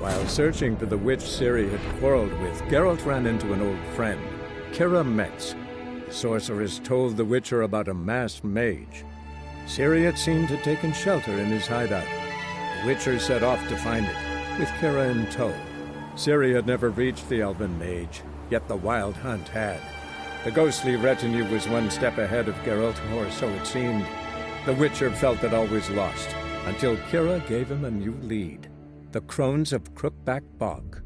While searching for the witch Ciri had quarreled with, Geralt ran into an old friend, Kira Metz. The sorceress told the Witcher about a masked mage. Ciri, it seemed, had taken shelter in his hideout. The Witcher set off to find it, with Kira in tow. Ciri had never reached the elven mage, yet the Wild Hunt had. The ghostly retinue was one step ahead of Geralt, or so it seemed. The Witcher felt that all was lost, until Kira gave him a new lead. The Crones of Crookback Bog.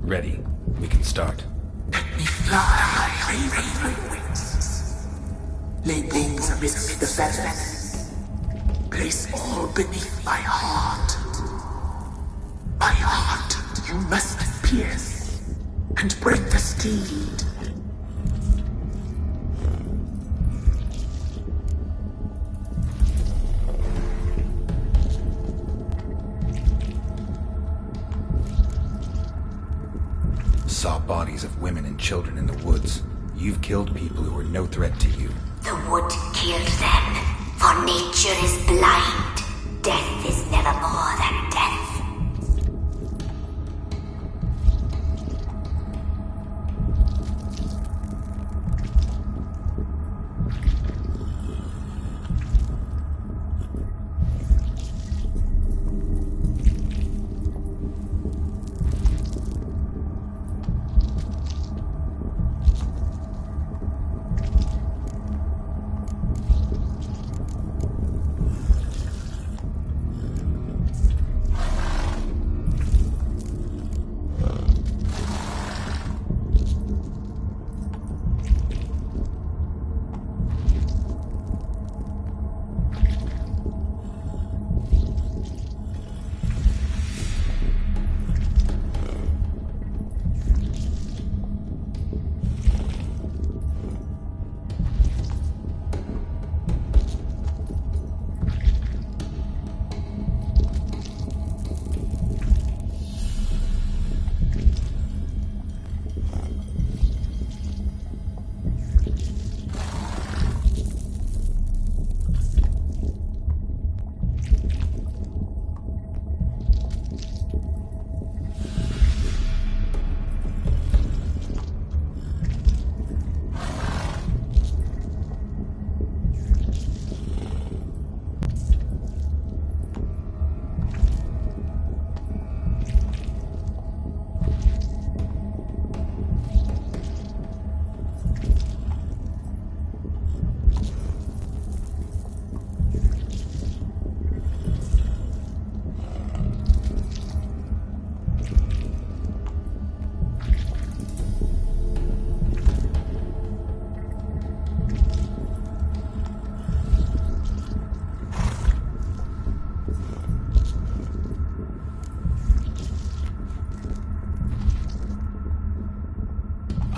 Ready. We can start. Let me fly, raven wings. Lay wings amidst the feathers. Place all beneath my heart. My heart you must pierce, and break the steed. Saw bodies of women and children in the woods. You've killed people who were no threat to you. The wood killed them, for nature is blind. Death is never more than death.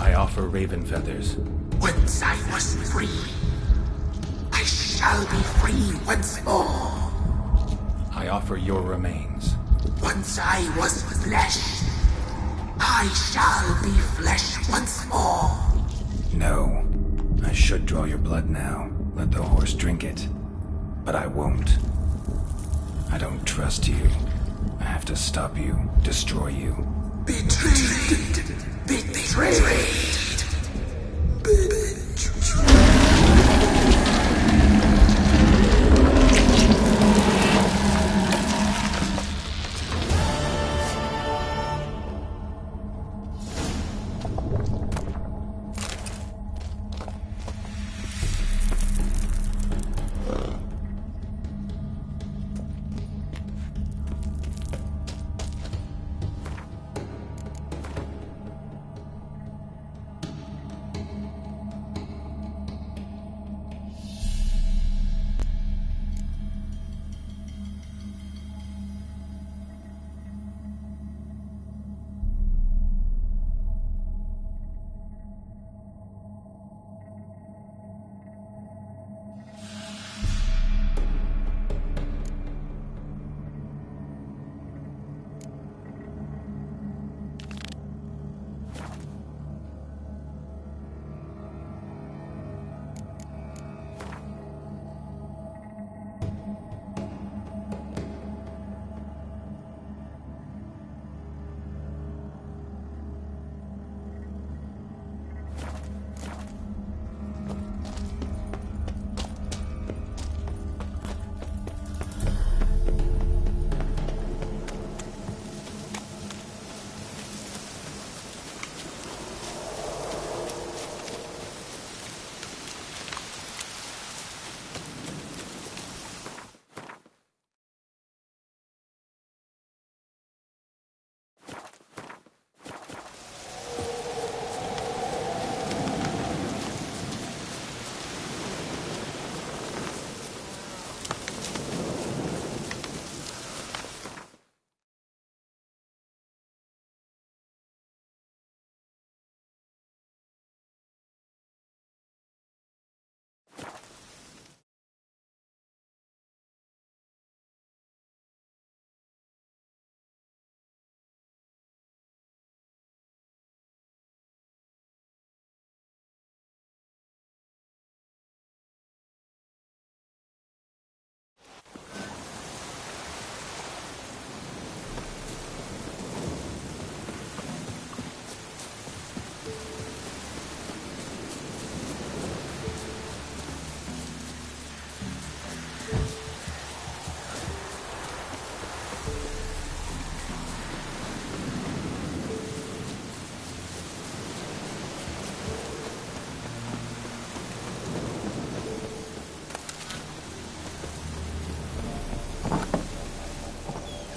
I offer raven feathers. Once I was free, I shall be free once more. I offer your remains. Once I was flesh, I shall be flesh once more. No. I should draw your blood now. Let the horse drink it. But I won't. I don't trust you. I have to stop you, destroy you. Betrayed! Betrayed!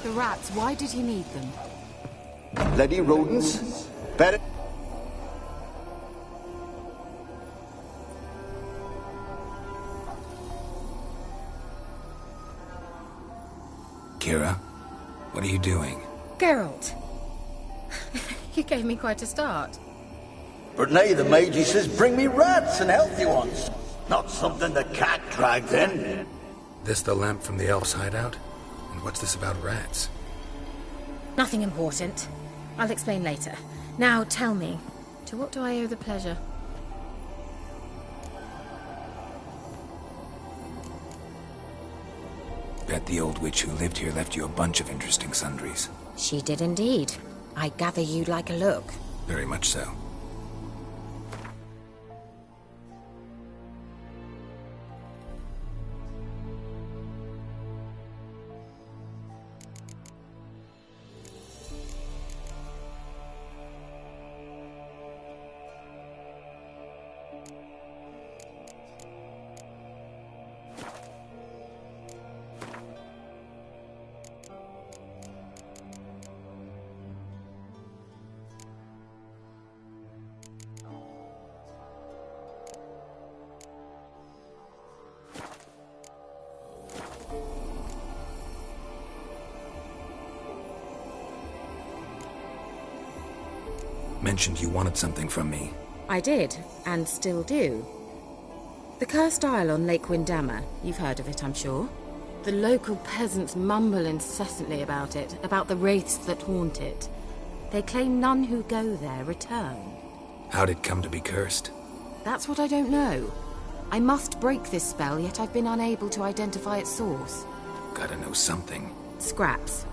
The rats, why did he need them? Bloody rodents. Better... Kira, what are you doing? Geralt. You gave me quite a start. But now the mage, he says, bring me rats and healthy ones. Not something the cat dragged in. This the lamp from the elf's hideout? And what's this about rats? Nothing important. I'll explain later. Now tell me, to what do I owe the pleasure? Bet the old witch who lived here left you a bunch of interesting sundries. She did indeed. I gather you'd like a look. Very much so. Mentioned you wanted something from me. I did, and still do. The Cursed Isle on Lake Windammer. You've heard of it, I'm sure. The local peasants mumble incessantly about it, about the wraiths that haunt it. They claim none who go there return. How'd it come to be cursed? That's what I don't know. I must break this spell, yet I've been unable to identify its source. Gotta know something. Scraps.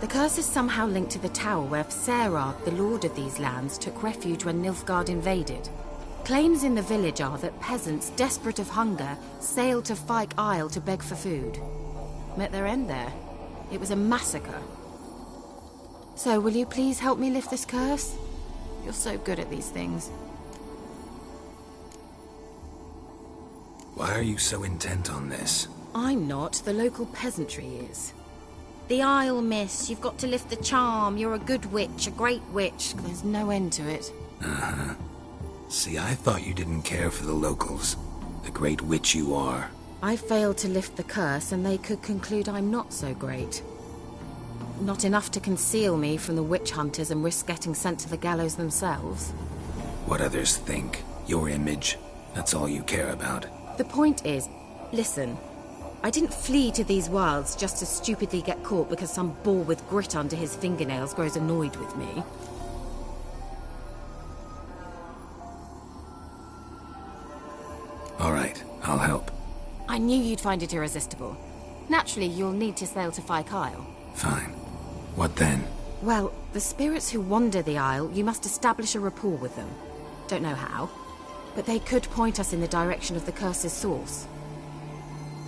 The curse is somehow linked to the tower where Serad, the lord of these lands, took refuge when Nilfgaard invaded. Claims in the village are that peasants, desperate of hunger, sailed to Fyke Isle to beg for food. Met their end there. It was a massacre. So, will you please help me lift this curse? You're so good at these things. Why are you so intent on this? I'm not. The local peasantry is. The Isle, miss. You've got to lift the charm. You're a good witch, a great witch. There's no end to it. Uh-huh. See, I thought you didn't care for the locals. The great witch you are. I failed to lift the curse, and they could conclude I'm not so great. Not enough to conceal me from the witch hunters and risk getting sent to the gallows themselves. What others think. Your image. That's all you care about. The point is, listen. I didn't flee to these wilds just to stupidly get caught because some boar with grit under his fingernails grows annoyed with me. All right, I'll help. I knew you'd find it irresistible. Naturally, you'll need to sail to Fyke Isle. Fine. What then? Well, the spirits who wander the Isle, you must establish a rapport with them. Don't know how, but they could point us in the direction of the curse's source.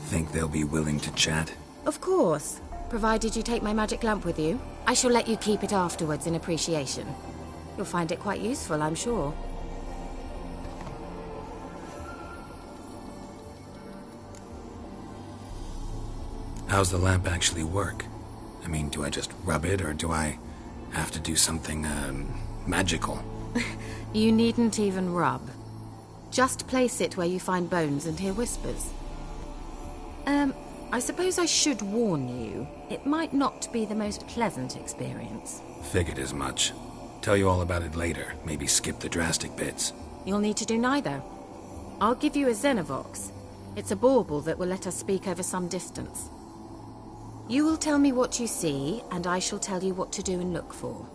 Think they'll be willing to chat? Of course, provided you take my magic lamp with you. I shall let you keep it afterwards in appreciation. You'll find it quite useful, I'm sure. How's the lamp actually work? I mean, do I just rub it, or do I have to do something, magical? You needn't even rub. Just place it where you find bones and hear whispers. I suppose I should warn you. It might not be the most pleasant experience. Figured as much. Tell you all about it later. Maybe skip the drastic bits. You'll need to do neither. I'll give you a Xenovox. It's a bauble that will let us speak over some distance. You will tell me what you see, and I shall tell you what to do and look for.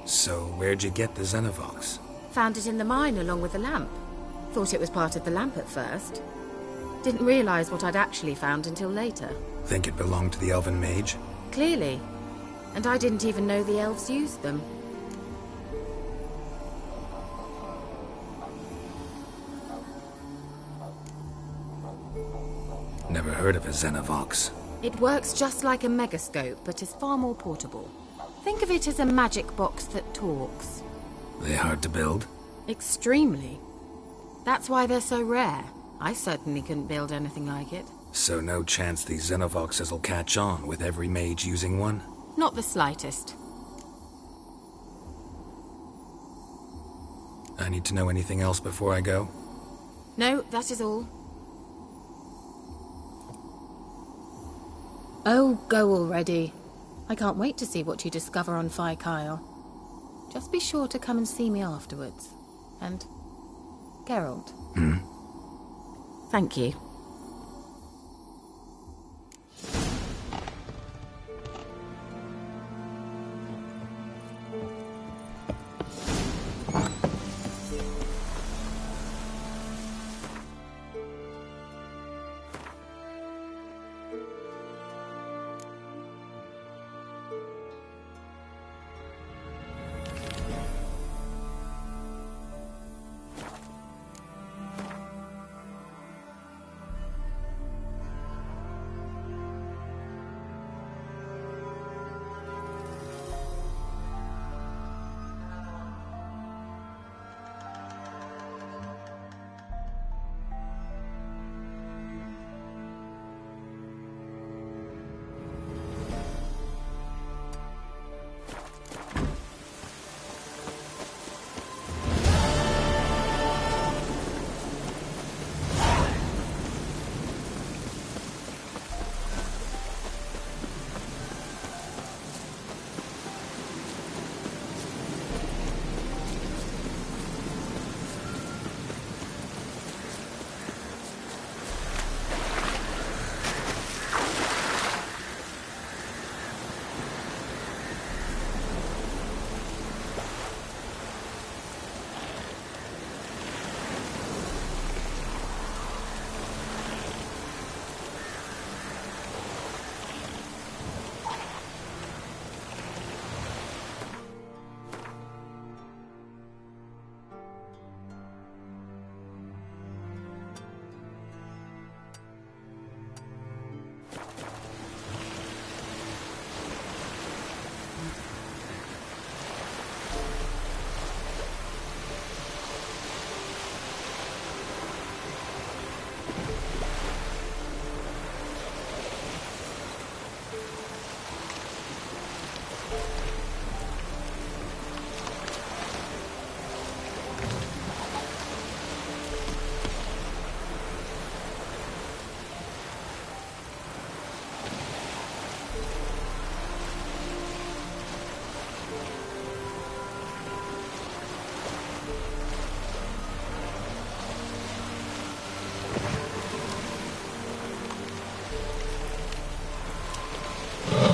So, where'd you get the Xenovox? Found it in the mine along with the lamp. Thought it was part of the lamp at first. Didn't realize what I'd actually found until later. Think it belonged to the elven mage? Clearly. And I didn't even know the elves used them. heard of a Xenovox. It works just like a megascope, but is far more portable. Think of it as a magic box that talks. They hard to build? Extremely. That's why they're so rare. I certainly couldn't build anything like it. So no chance these Xenovoxes will catch on with every mage using one? Not the slightest. I need to know anything else before I go? No, that is all. Oh, go already. I can't wait to see what you discover on Phi Kyle. Just be sure to come and see me afterwards. And Geralt. Thank you.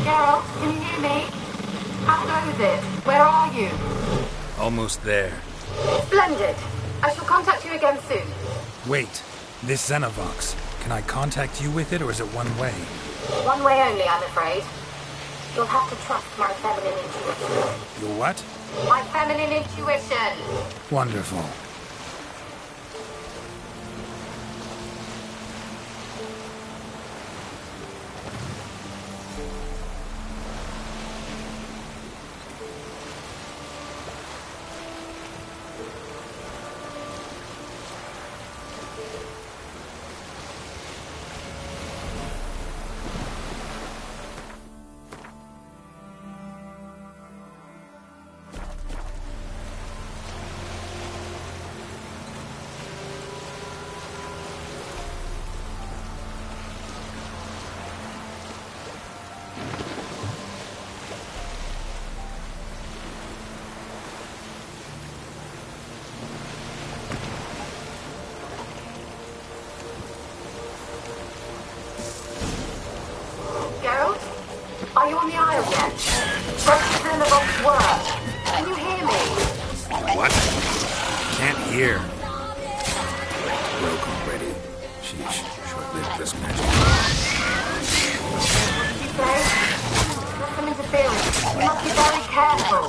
Geralt, can you hear me? How goes it? Where are you? Almost there. Splendid. I shall contact you again soon. Wait, this Xenovox. Can I contact you with it, or is it one way? One way only, I'm afraid. You'll have to trust my feminine intuition. Your what? My feminine intuition. Wonderful. Geralt? Are you on the Isle yet? Does the Xenovox work? Can you hear me? What? Can't hear. Broke already. Sheesh. Short-lived this magic. What did you say? There's some interference. You must be very careful.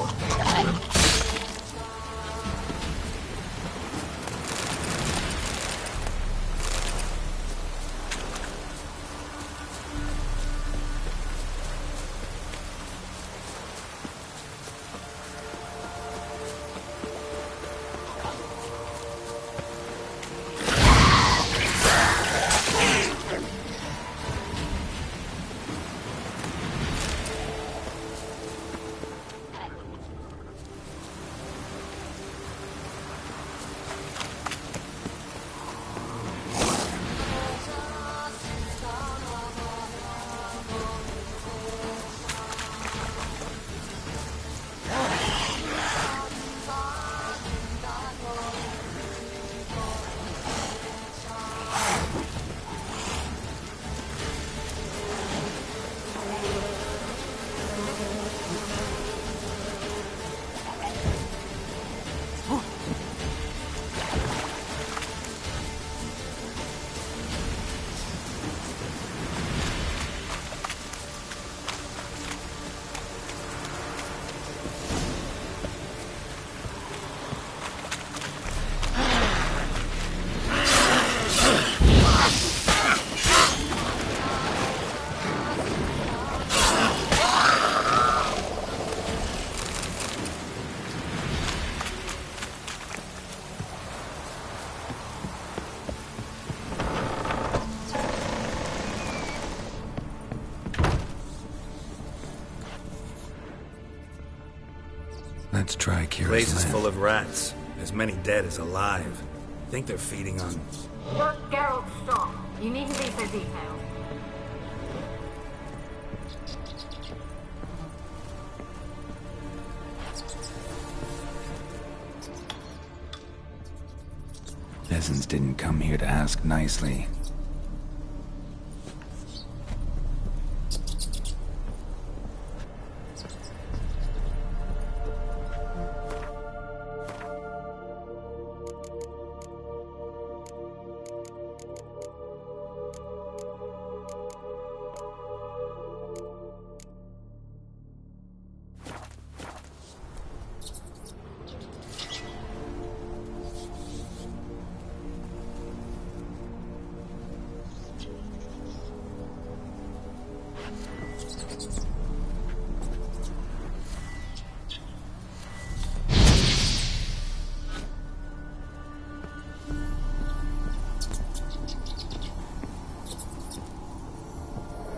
Let's try Kira's Place is land. full of rats. As many dead as alive. Think they're feeding on... Geralt, stop. You needn't be so detailed. Peasants didn't come here to ask nicely.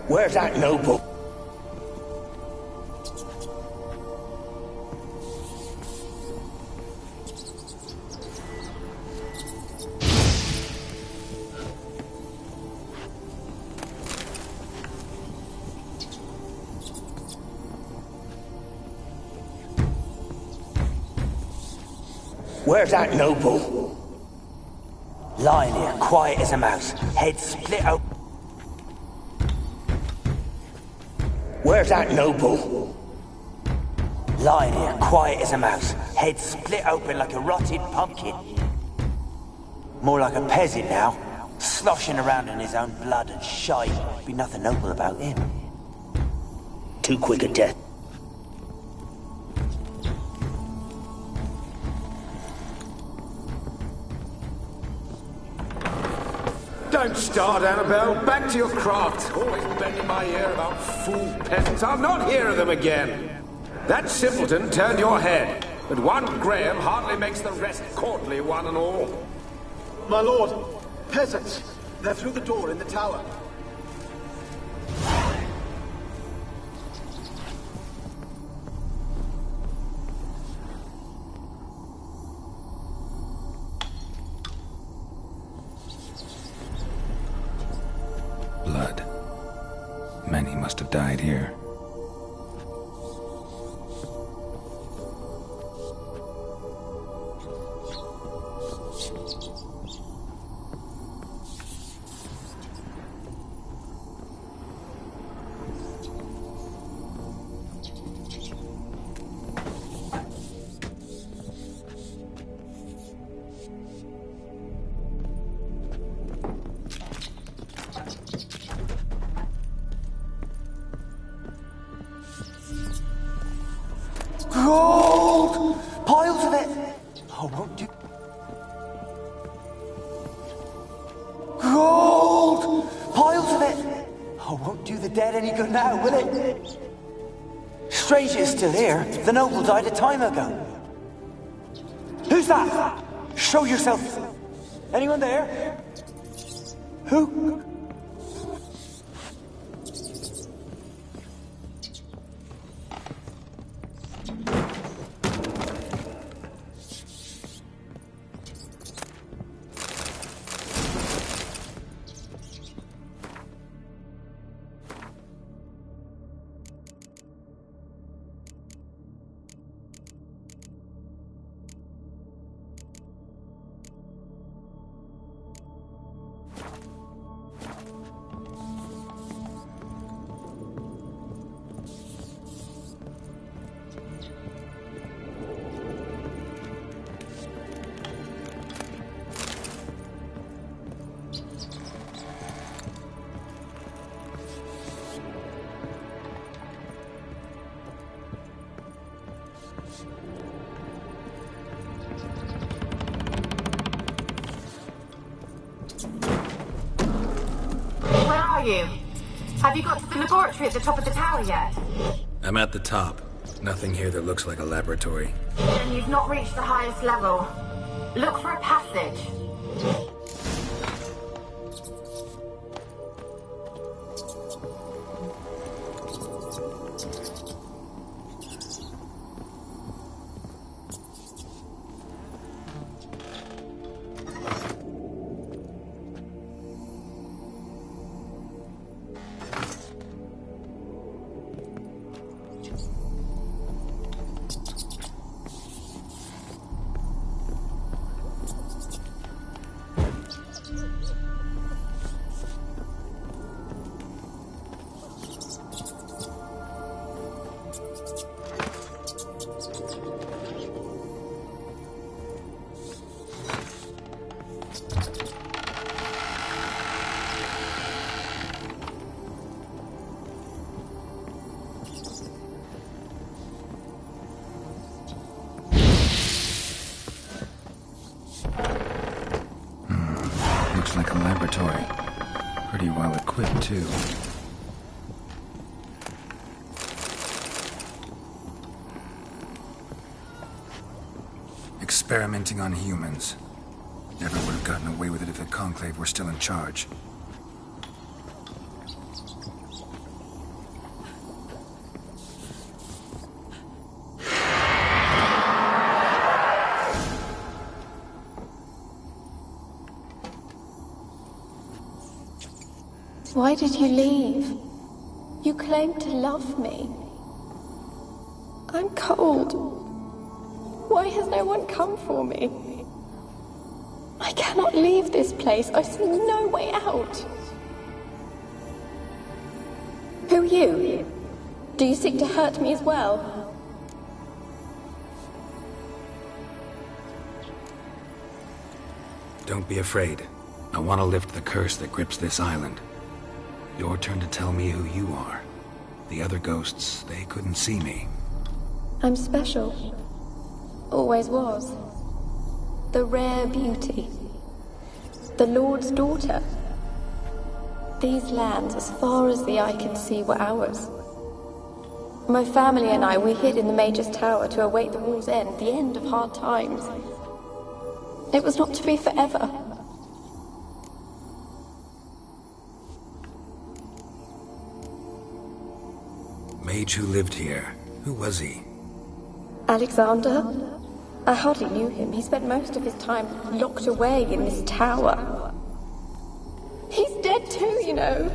Where's that noble? Where's that noble? Lying here, quiet as a mouse, head split open. Where's that noble? Lying here, quiet as a mouse, head split open like a rotted pumpkin. More like a peasant now, sloshing around in his own blood and shite. Be nothing noble about him. Too quick a death. Don't start, Annabelle. Back to your craft. Always bending my ear about fool peasants. I'll not hear of them again. That simpleton turned your head, but one Graham hardly makes the rest courtly, one and all. My lord, peasants. They're through the door in the tower. Blood. Many must have died here. Gold! Piles of it! Oh, won't do. Gold! Piles of it! Oh, won't do the dead any good now, will it? Strange it's still here. The noble died a time ago. Who's that? Show yourself. Anyone there? Who? You? Have you got to the laboratory at the top of the tower yet? I'm at the top. Nothing here that looks like a laboratory. Then you've not reached the highest level. Look for a passage. laboratory. Pretty well equipped, too. Experimenting on humans. Never would have gotten away with it if the Conclave were still in charge. Why did you leave? You claimed to love me. I'm cold. Why has no one come for me? I cannot leave this place. I see no way out. Who are you? Do you seek to hurt me as well? Don't be afraid. I want to lift the curse that grips this island. Your turn to tell me who you are. The other ghosts, they couldn't see me. I'm special. Always was. The rare beauty. The Lord's daughter. These lands, as far as the eye could see, were ours. My family and I, we hid in the Mage's Tower to await the war's end, the end of hard times. It was not to be forever. Mage who lived here. Who was he? Alexander? I hardly knew him. He spent most of his time locked away in this tower. He's dead too, you know.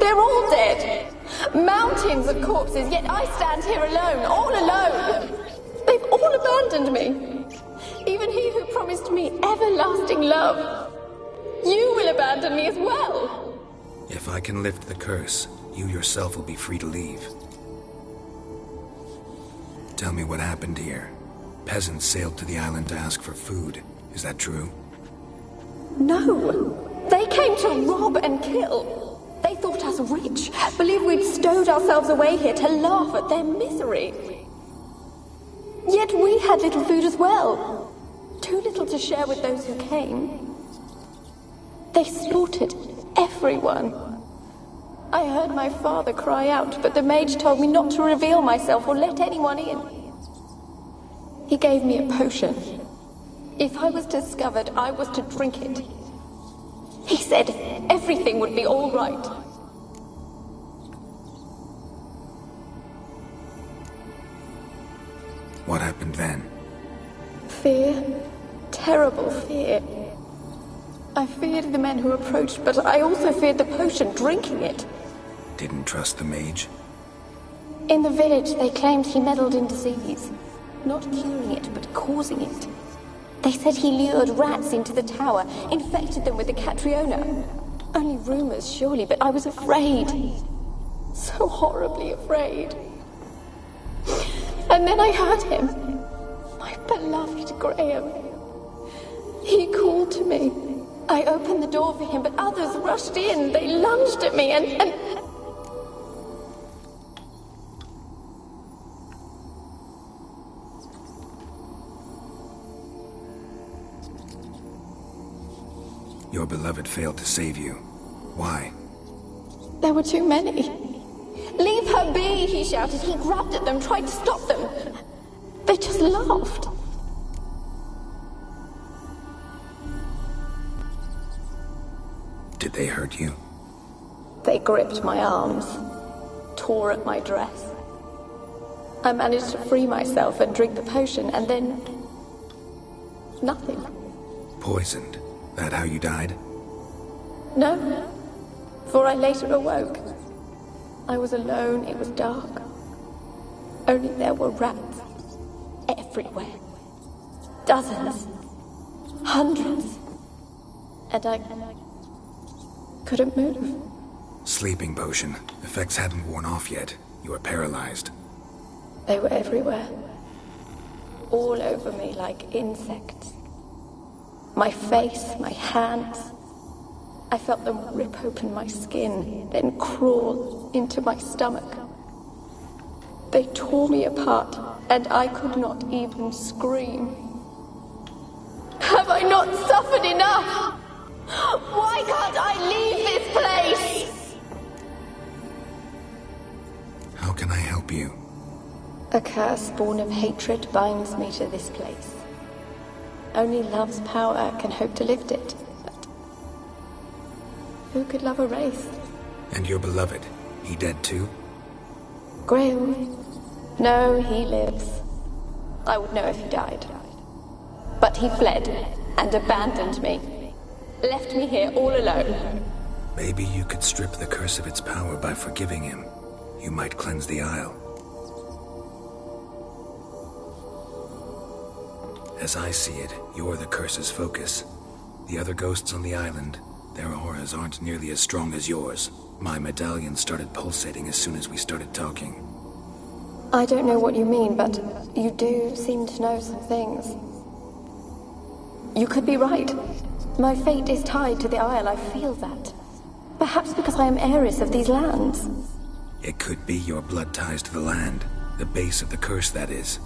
They're all dead. Mountains of corpses, yet I stand here alone, all alone. They've all abandoned me. Even he who promised me everlasting love. You will abandon me as well. If I can lift the curse, you yourself will be free to leave. Tell me what happened here. Peasants sailed to the island to ask for food. Is that true? No. They came to rob and kill. They thought us rich, believed we'd stowed ourselves away here to laugh at their misery. Yet we had little food as well. Too little to share with those who came. They slaughtered everyone. I heard my father cry out, but the mage told me not to reveal myself or let anyone in. He gave me a potion. If I was discovered, I was to drink it. He said everything would be all right. What happened then? Fear. Terrible fear. I feared the men who approached, but I also feared the potion, drinking it. Didn't trust the mage? In the village, they claimed he meddled in disease. Not curing it, but causing it. They said he lured rats into the tower, infected them with the Catriona. Only rumors, surely, but I was afraid. So horribly afraid. And then I heard him. My beloved Graham. He called to me. I opened the door for him, but others rushed in. They lunged at me and... Your beloved failed to save you. Why? There were too many. Leave her be, he shouted. He grabbed at them, tried to stop them. They just laughed. Did they hurt you? They gripped my arms, tore at my dress. I managed to free myself and drink the potion, and then... nothing. Poisoned? That how you died? No, for I later awoke. I was alone, it was dark. Only there were rats. Everywhere. Dozens. Hundreds. And I couldn't move. Sleeping potion. Effects hadn't worn off yet. You were paralyzed. They were everywhere. All over me like insects. My face, my hands. I felt them rip open my skin, then crawl into my stomach. They tore me apart, and I could not even scream. Have I not suffered enough? Why can't I leave this place? How can I help you? A curse born of hatred binds me to this place. Only love's power can hope to lift it. But who could love a wraith? And your beloved, he dead too? Graham? No, he lives. I would know if he died. But he fled and abandoned me. Left me here all alone. Maybe you could strip the curse of its power by forgiving him. You might cleanse the Isle. As I see it, you're the curse's focus. The other ghosts on the island, their auras aren't nearly as strong as yours. My medallion started pulsating as soon as we started talking. I don't know what you mean, but you do seem to know some things. You could be right. My fate is tied to the Isle, I feel that. Perhaps because I am heiress of these lands. It could be your blood ties to the land, the base of the curse, that is.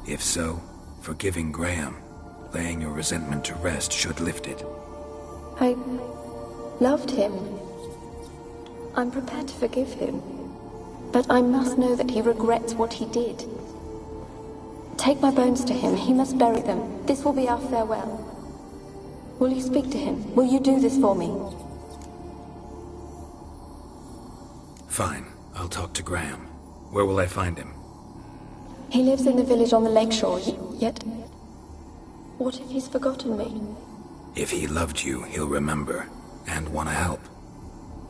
If so, forgiving Graham, laying your resentment to rest should lift it. I loved him. I'm prepared to forgive him. But I must know that he regrets what he did. Take my bones to him. He must bury them. This will be our farewell. Will you speak to him? Will you do this for me? Fine. I'll talk to Graham. Where will I find him? He lives in the village on the lakeshore, yet... What if he's forgotten me? If he loved you, he'll remember, and want to help.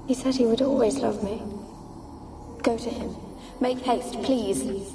He said he would always love me. Go to him. Make haste, please.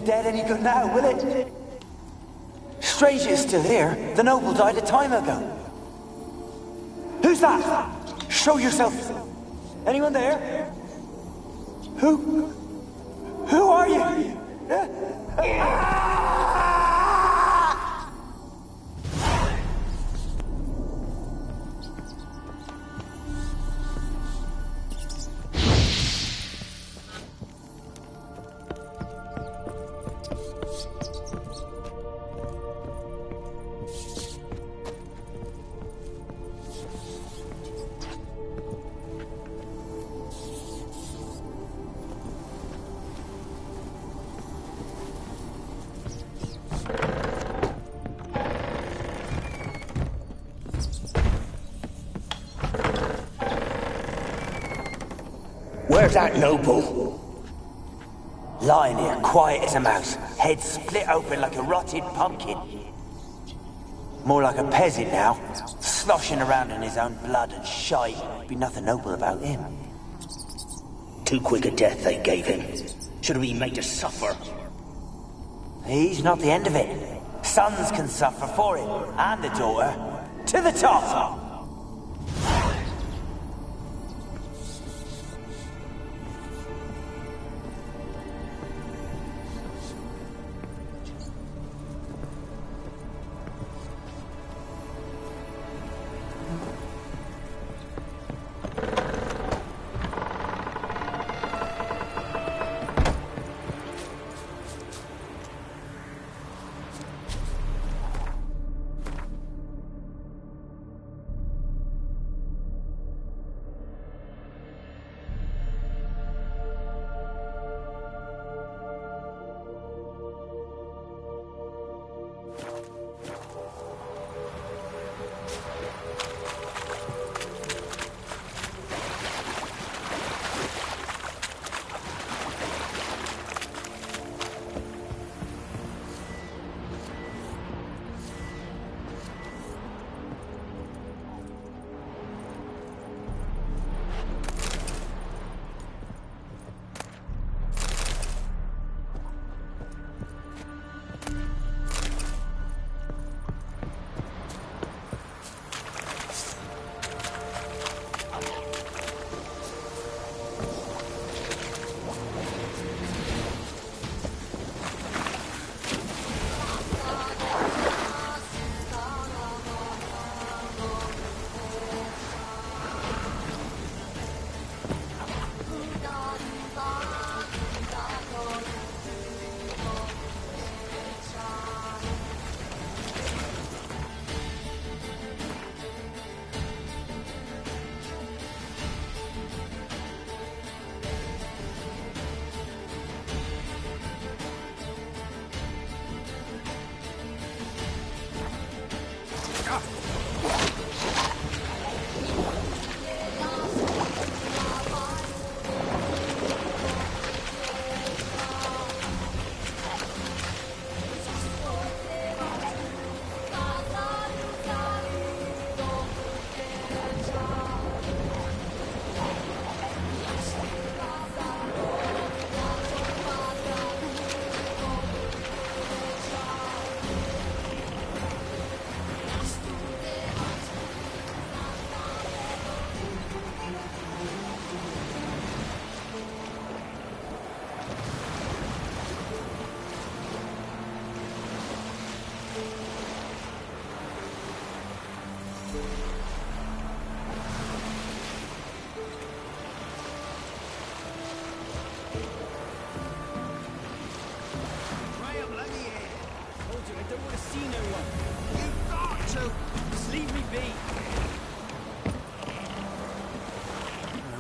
Any good now, will it? Strange it's still here. The noble died a time ago. Who's that? Show yourself. Anyone there? Who are you? Where's that noble? Lying here, quiet as a mouse, head split open like a rotted pumpkin. More like a peasant now, sloshing around in his own blood and shite. Be nothing noble about him. Too quick a death they gave him. Should have been made to suffer. He's not the end of it. Sons can suffer for it, and the daughter. To the top!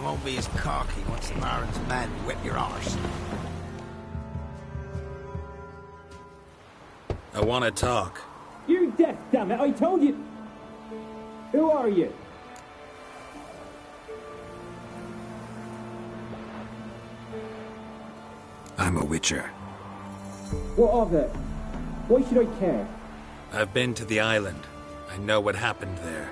won't be as cocky once the Baron's men whip your arse. I want to talk. You're deaf, damn it! I told you. Who are you? I'm a witcher. What of it? Why should I care? I've been to the island. I know what happened there.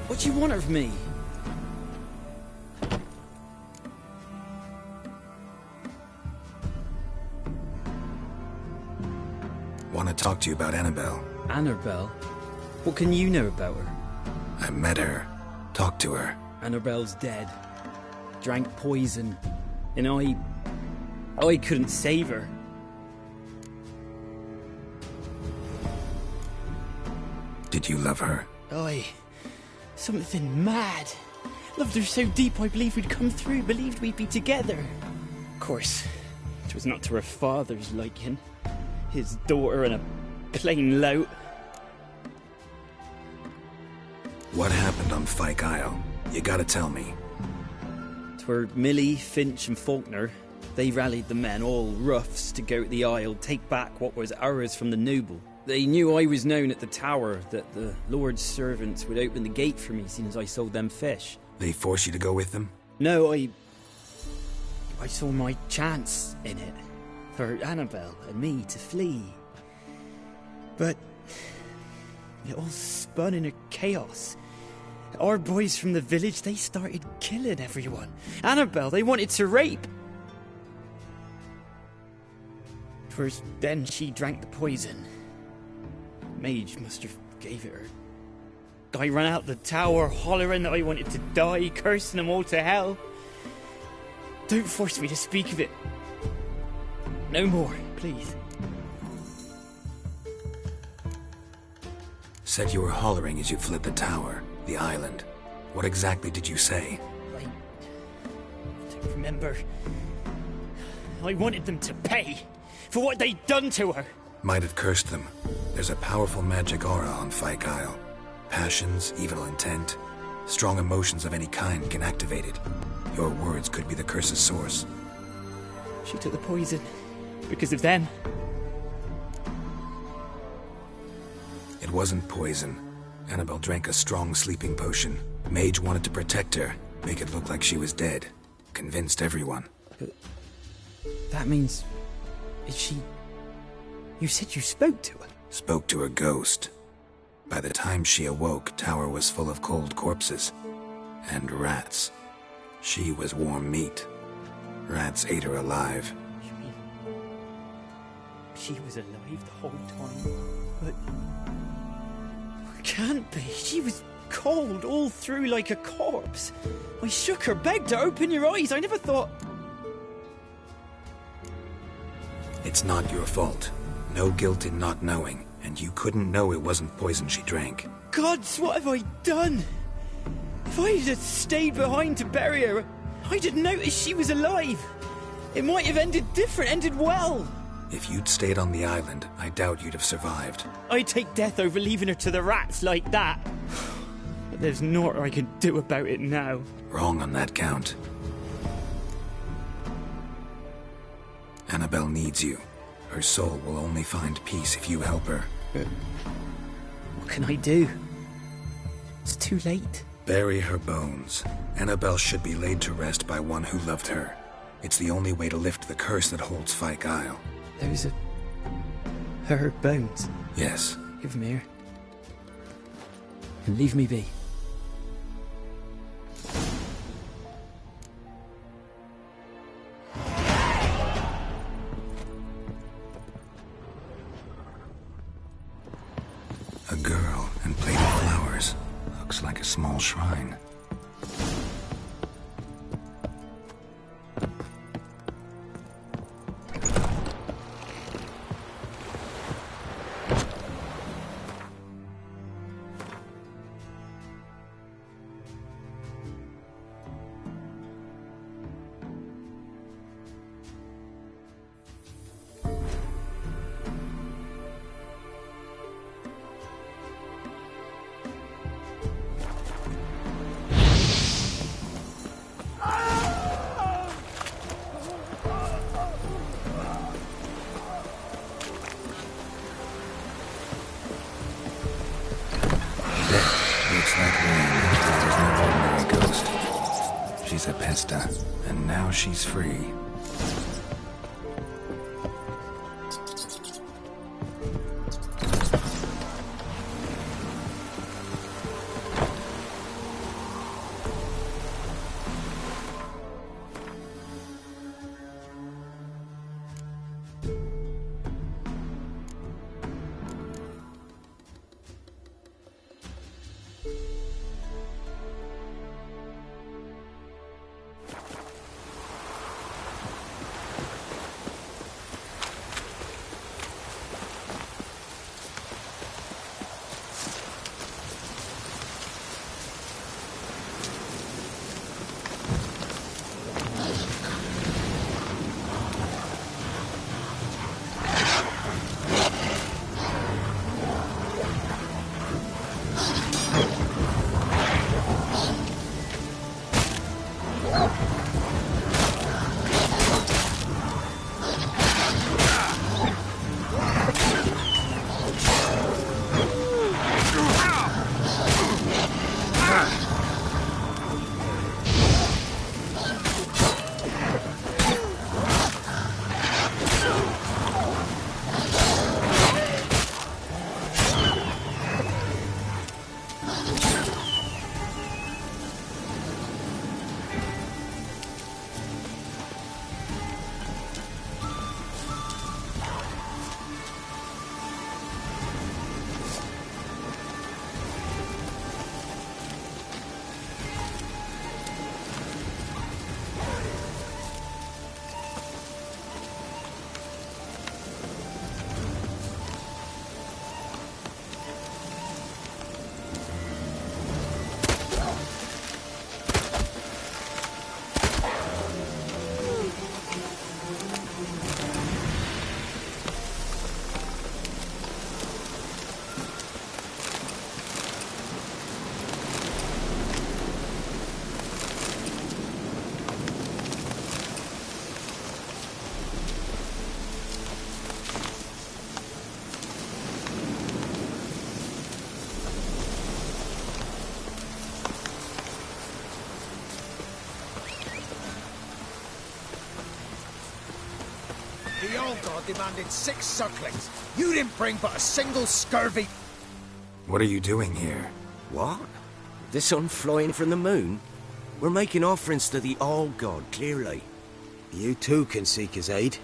What do you want of me? Want to talk to you about Annabelle. Annabelle? What can you know about her? I met her. Talked to her. Annabelle's dead. Drank poison. And I couldn't save her. Did you love her? Something mad. Loved her so deep I believed we'd come through, believed we'd be together. Of course, it was not to her father's liking. His daughter and a plain lout. What happened on Fyke Isle? You gotta tell me. 'Twere Millie, Finch and Faulkner. They rallied the men, all roughs, to go to the Isle, take back what was ours from the noble. They knew I was known at the tower, that the Lord's servants would open the gate for me since I sold them fish. They forced you to go with them? No, I saw my chance in it. For Annabelle and me to flee. But it all spun in a chaos. Our boys from the village, they started killing everyone. Annabelle, they wanted to rape. First, then she drank the poison. Mage must have gave it her. I ran out the tower hollering that I wanted to die, cursing them all to hell. Don't force me to speak of it. No more, please. Said you were hollering as you fled the tower, the island. What exactly did you say? I don't remember. I wanted them to pay for what they'd done to her. Might have cursed them. There's a powerful magic aura on Fyke Isle. Passions, evil intent, strong emotions of any kind can activate it. Your words could be the curse's source. She took the poison because of them. It wasn't poison. Annabelle drank a strong sleeping potion. Mage wanted to protect her, make it look like she was dead. Convinced everyone. But that means... Is she... You said you spoke to her? Spoke to her ghost. By the time she awoke, Tower was full of cold corpses. And rats. She was warm meat. Rats ate her alive. You mean... She was alive the whole time? But... Can't be. She was cold all through like a corpse. I shook her, begged her, open your eyes. I never thought... It's not your fault. No guilt in not knowing, and you couldn't know it wasn't poison she drank. Gods, what have I done? If I had stayed behind to bury her, I'd have noticed she was alive. It might have ended different, ended well. If you'd stayed on the island, I doubt you'd have survived. I'd take death over leaving her to the rats like that. But there's naught I can do about it now. Wrong on that count. Annabelle needs you. Her soul will only find peace if you help her. What can I do? It's too late. Bury her bones. Annabelle should be laid to rest by one who loved her. It's the only way to lift the curse that holds Fyke Isle. Those are... her bones? Yes. Give them here. And leave me be. A girl and plate of flowers. Looks like a small shrine. Pesta, and now she's free. The old god demanded 6 sucklings. You didn't bring but a single scurvy... What are you doing here? What? The sun flying from the moon? We're making offerings to the old god, clearly. You too can seek his aid.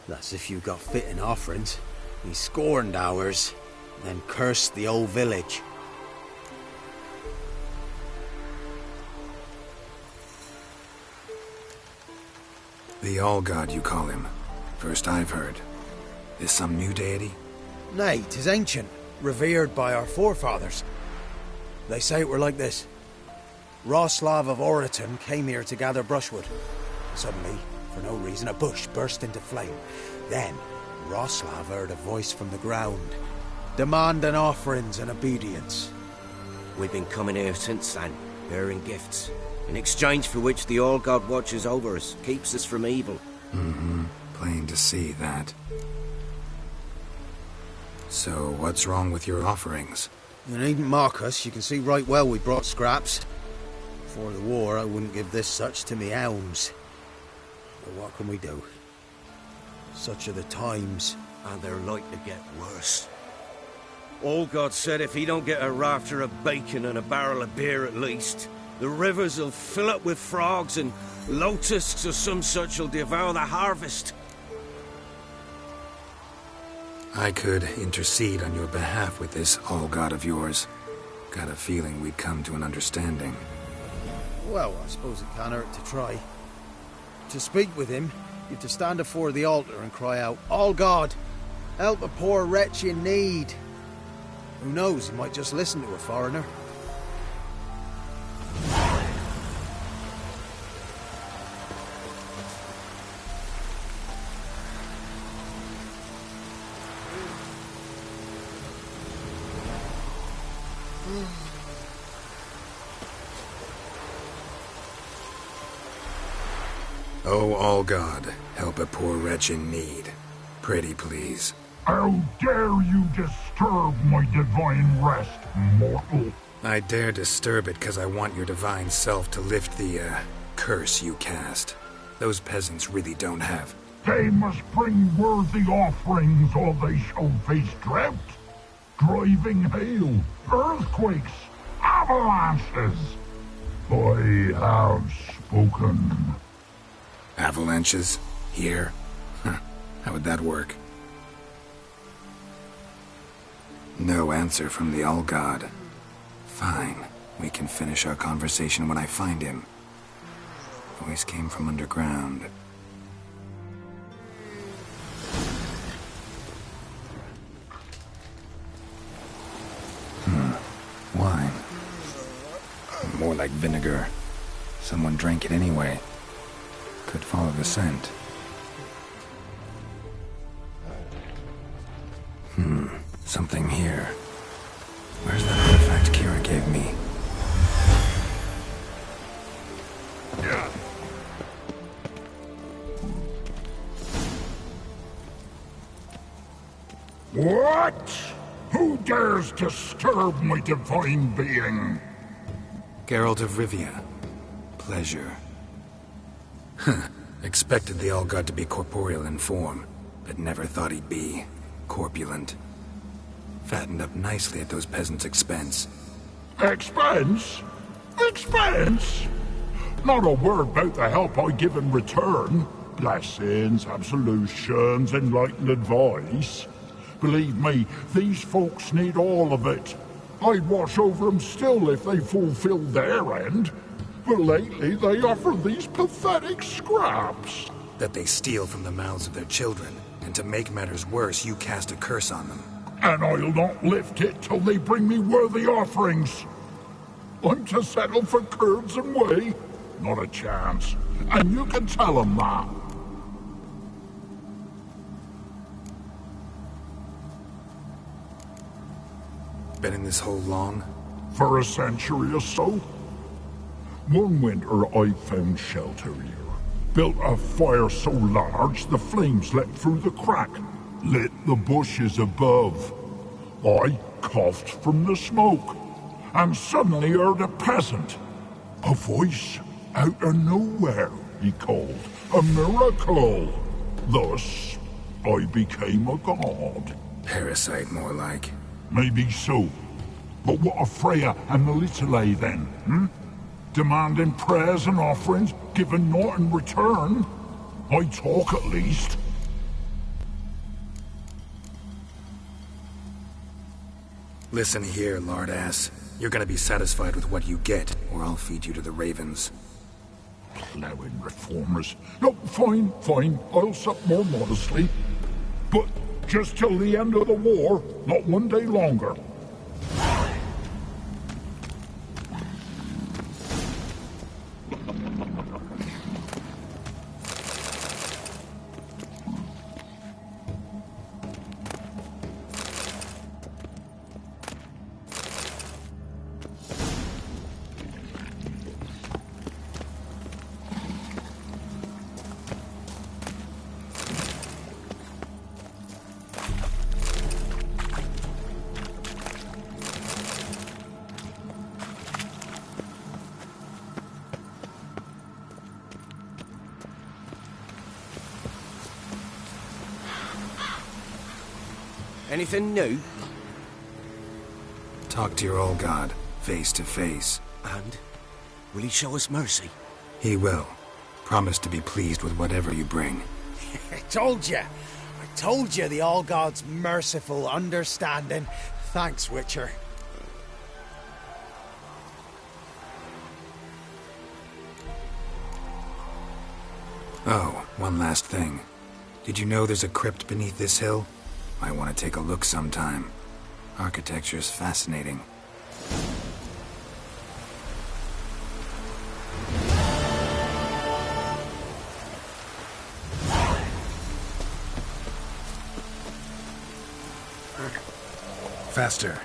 That's if you got fitting offerings. He scorned ours, then cursed the old village. The All-God, you call him. First I've heard. Is some new deity? Nay, 'tis ancient, revered by our forefathers. They say it were like this. Roslav of Oriton came here to gather brushwood. Suddenly, for no reason, a bush burst into flame. Then, Roslav heard a voice from the ground, demanding offerings and obedience. We've been coming here since then, bearing gifts, in exchange for which the All-God watches over us, keeps us from evil. Mm-hmm. Plain to see that. So, what's wrong with your offerings? You needn't mock us. You can see right well we brought scraps. Before the war, I wouldn't give this such to me hounds. But what can we do? Such are the times. And they're like to get worse. All-God said if he don't get a rafter of bacon and a barrel of beer at least, the rivers will fill up with frogs and locusts or some such will devour the harvest. I could intercede on your behalf with this All-God of yours. Got a feeling we'd come to an understanding. Well, I suppose it can't hurt to try. To speak with him, you've to stand before the altar and cry out, All-God, help a poor wretch in need. Who knows, he might just listen to a foreigner. Oh, All-God, help a poor wretch in need. Pretty please. How dare you disturb my divine rest, mortal? I dare disturb it because I want your divine self to lift the, curse you cast. Those peasants really don't have. They must bring worthy offerings or they shall face drought, driving hail, earthquakes, avalanches. I have spoken. Avalanches? Here? How would that work? No answer from the All-God. Fine. We can finish our conversation when I find him. Voice came from underground. Wine. More like vinegar. Someone drank it anyway. Could follow the scent. Something here. Where's that artifact Kira gave me? What? Who dares disturb my divine being? Geralt of Rivia. Pleasure. Expected the All-God to be corporeal in form, but never thought he'd be corpulent. Fattened up nicely at those peasants' expense. Expense? Expense? Not a word about the help I give in return. Blessings, absolutions, enlightened advice. Believe me, these folks need all of it. I'd watch over them still if they fulfilled their end. But lately they offer these pathetic scraps. That they steal from the mouths of their children, and to make matters worse, you cast a curse on them. And I'll not lift it till they bring me worthy offerings. I'm to settle for curds and whey? Not a chance. And you can tell them that. Been in this hole long? For a century or so. One winter I found shelter here. Built a fire so large the flames leapt through the crack, lit the bushes above. I coughed from the smoke, and suddenly heard a peasant. A voice out of nowhere, he called. A miracle. Thus, I became a god. Parasite, more like. Maybe so. But what of Freya and Melitele then, Demanding prayers and offerings, given naught in return? I talk at least. Listen here, lard-ass. You're gonna be satisfied with what you get, or I'll feed you to the ravens. Plowing reformers. No, fine, fine. I'll sup more modestly. But just till the end of the war, not one day longer. Anything new? Talk to your old god, face to face. And? Will he show us mercy? He will. Promise to be pleased with whatever you bring. I told you the All-God's merciful, understanding. Thanks, Witcher. Oh, one last thing. Did you know there's a crypt beneath this hill? I want to take a look sometime. Architecture's fascinating. Faster.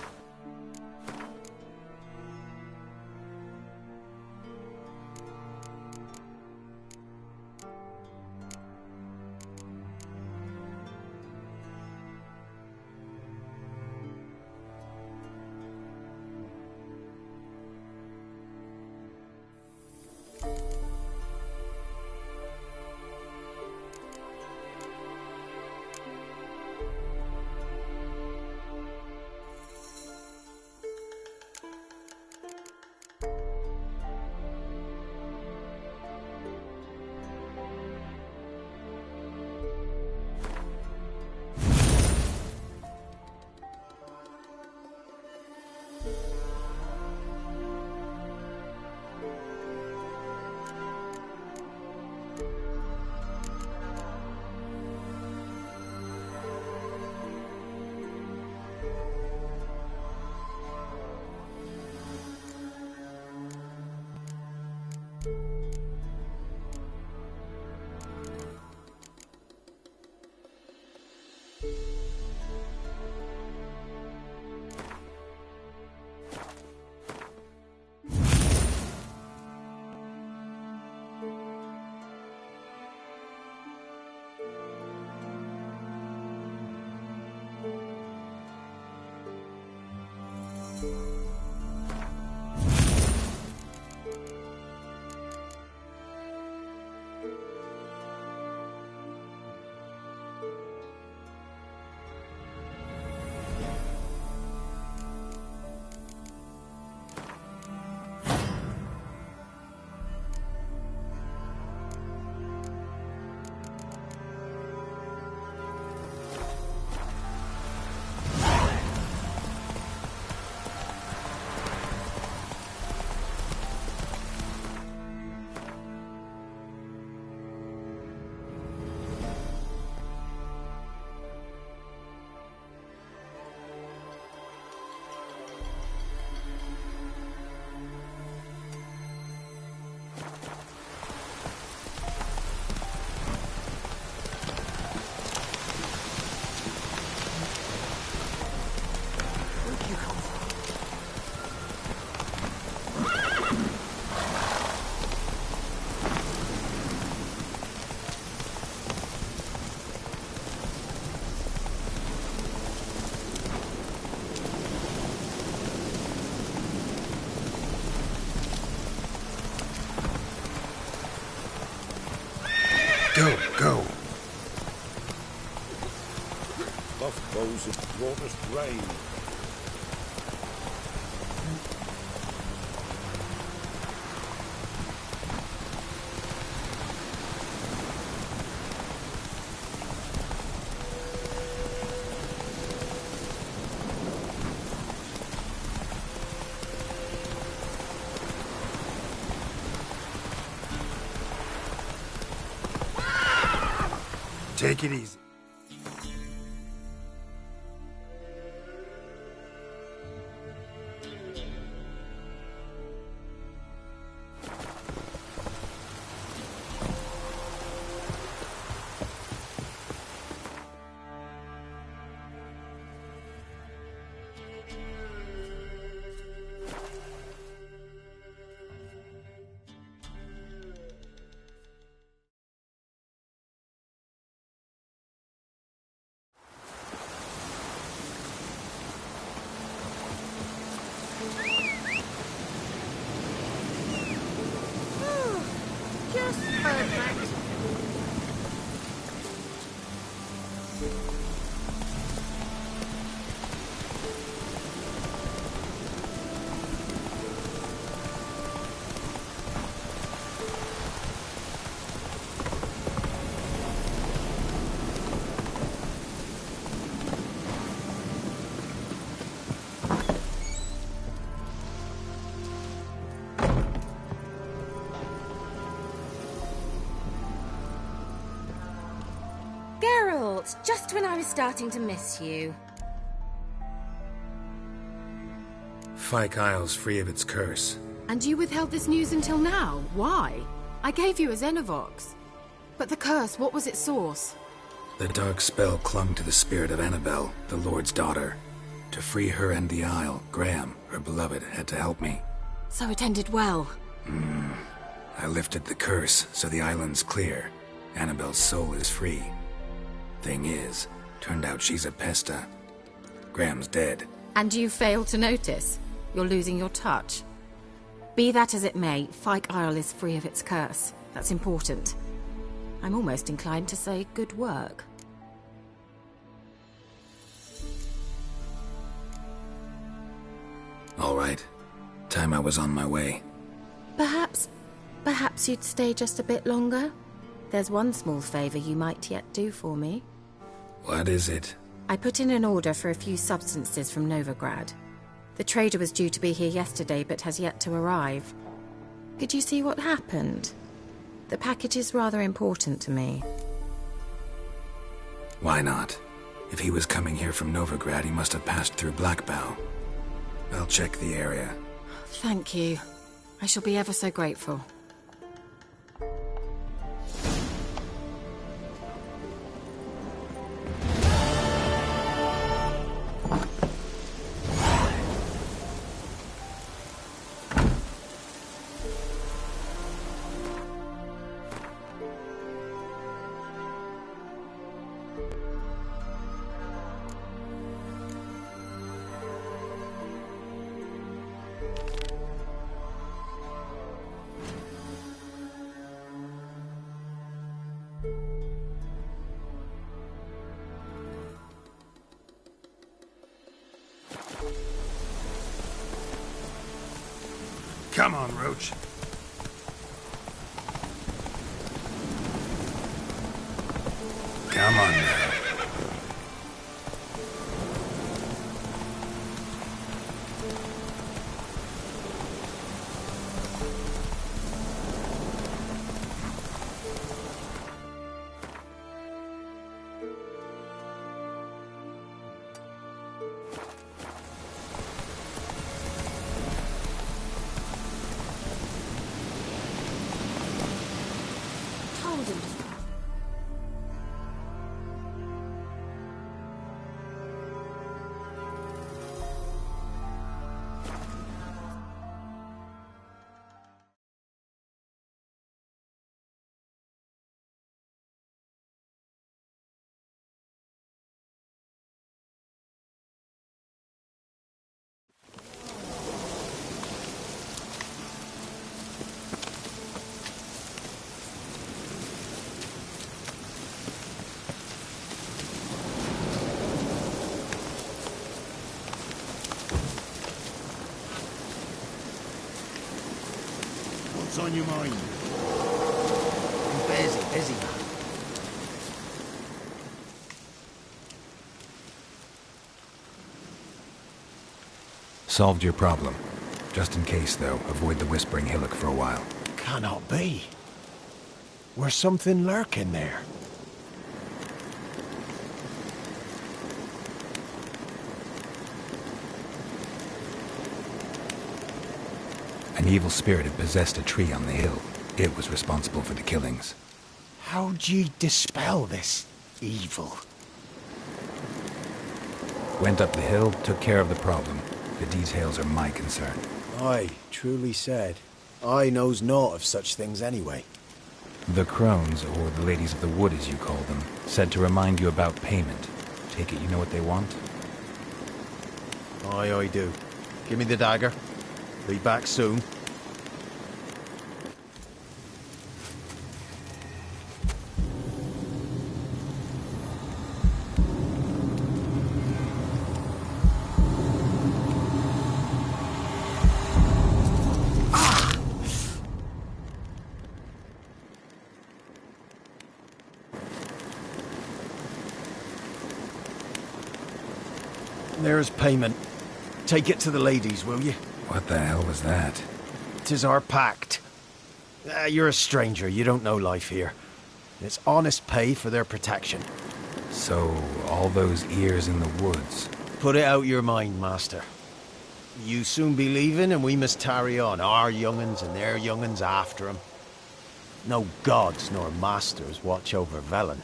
foes have brought us rain. Take it easy. Just perfect. Geralt, just when I was starting to miss you. Fyke Isle's free of its curse. And you withheld this news until now? Why? I gave you a Xenovox. But the curse, what was its source? The dark spell clung to the spirit of Annabelle, the Lord's daughter. To free her and the Isle, Graham, her beloved, had to help me. So it ended well. I lifted the curse, so the island's clear. Annabelle's soul is free. Thing is, turned out she's a Pesta. Graham's dead. And you failed to notice? You're losing your touch. Be that as it may, Fyke Isle is free of its curse. That's important. I'm almost inclined to say good work. All right. Time I was on my way. Perhaps you'd stay just a bit longer? There's one small favor you might yet do for me. What is it? I put in an order for a few substances from Novigrad. The trader was due to be here yesterday, but has yet to arrive. Could you see what happened? The package is rather important to me. Why not? If he was coming here from Novigrad, he must have passed through Blackbough. I'll check the area. Thank you. I shall be ever so grateful. Come on, Roach. Come on now. What's on your mind? Busy, man. Solved your problem. Just in case, though, avoid the Whispering Hillock for a while. Cannot be. Where's something lurking there? An evil spirit had possessed a tree on the hill. It was responsible for the killings. How'd ye dispel this evil? Went up the hill, took care of the problem. The details are my concern. Aye, truly said. I knows naught of such things anyway. The crones, or the ladies of the wood as you call them, said to remind you about payment. Take it you know what they want? Aye, I do. Give me the dagger. Be back soon. There's payment. Take it to the ladies, will you? What the hell was that? 'Tis our pact. You're a stranger, you don't know life here. It's honest pay for their protection. So, all those ears in the woods. Put it out your mind, master. You soon be leaving and we must tarry on, our young'uns and their young'uns after 'em. No gods nor masters watch over Velen.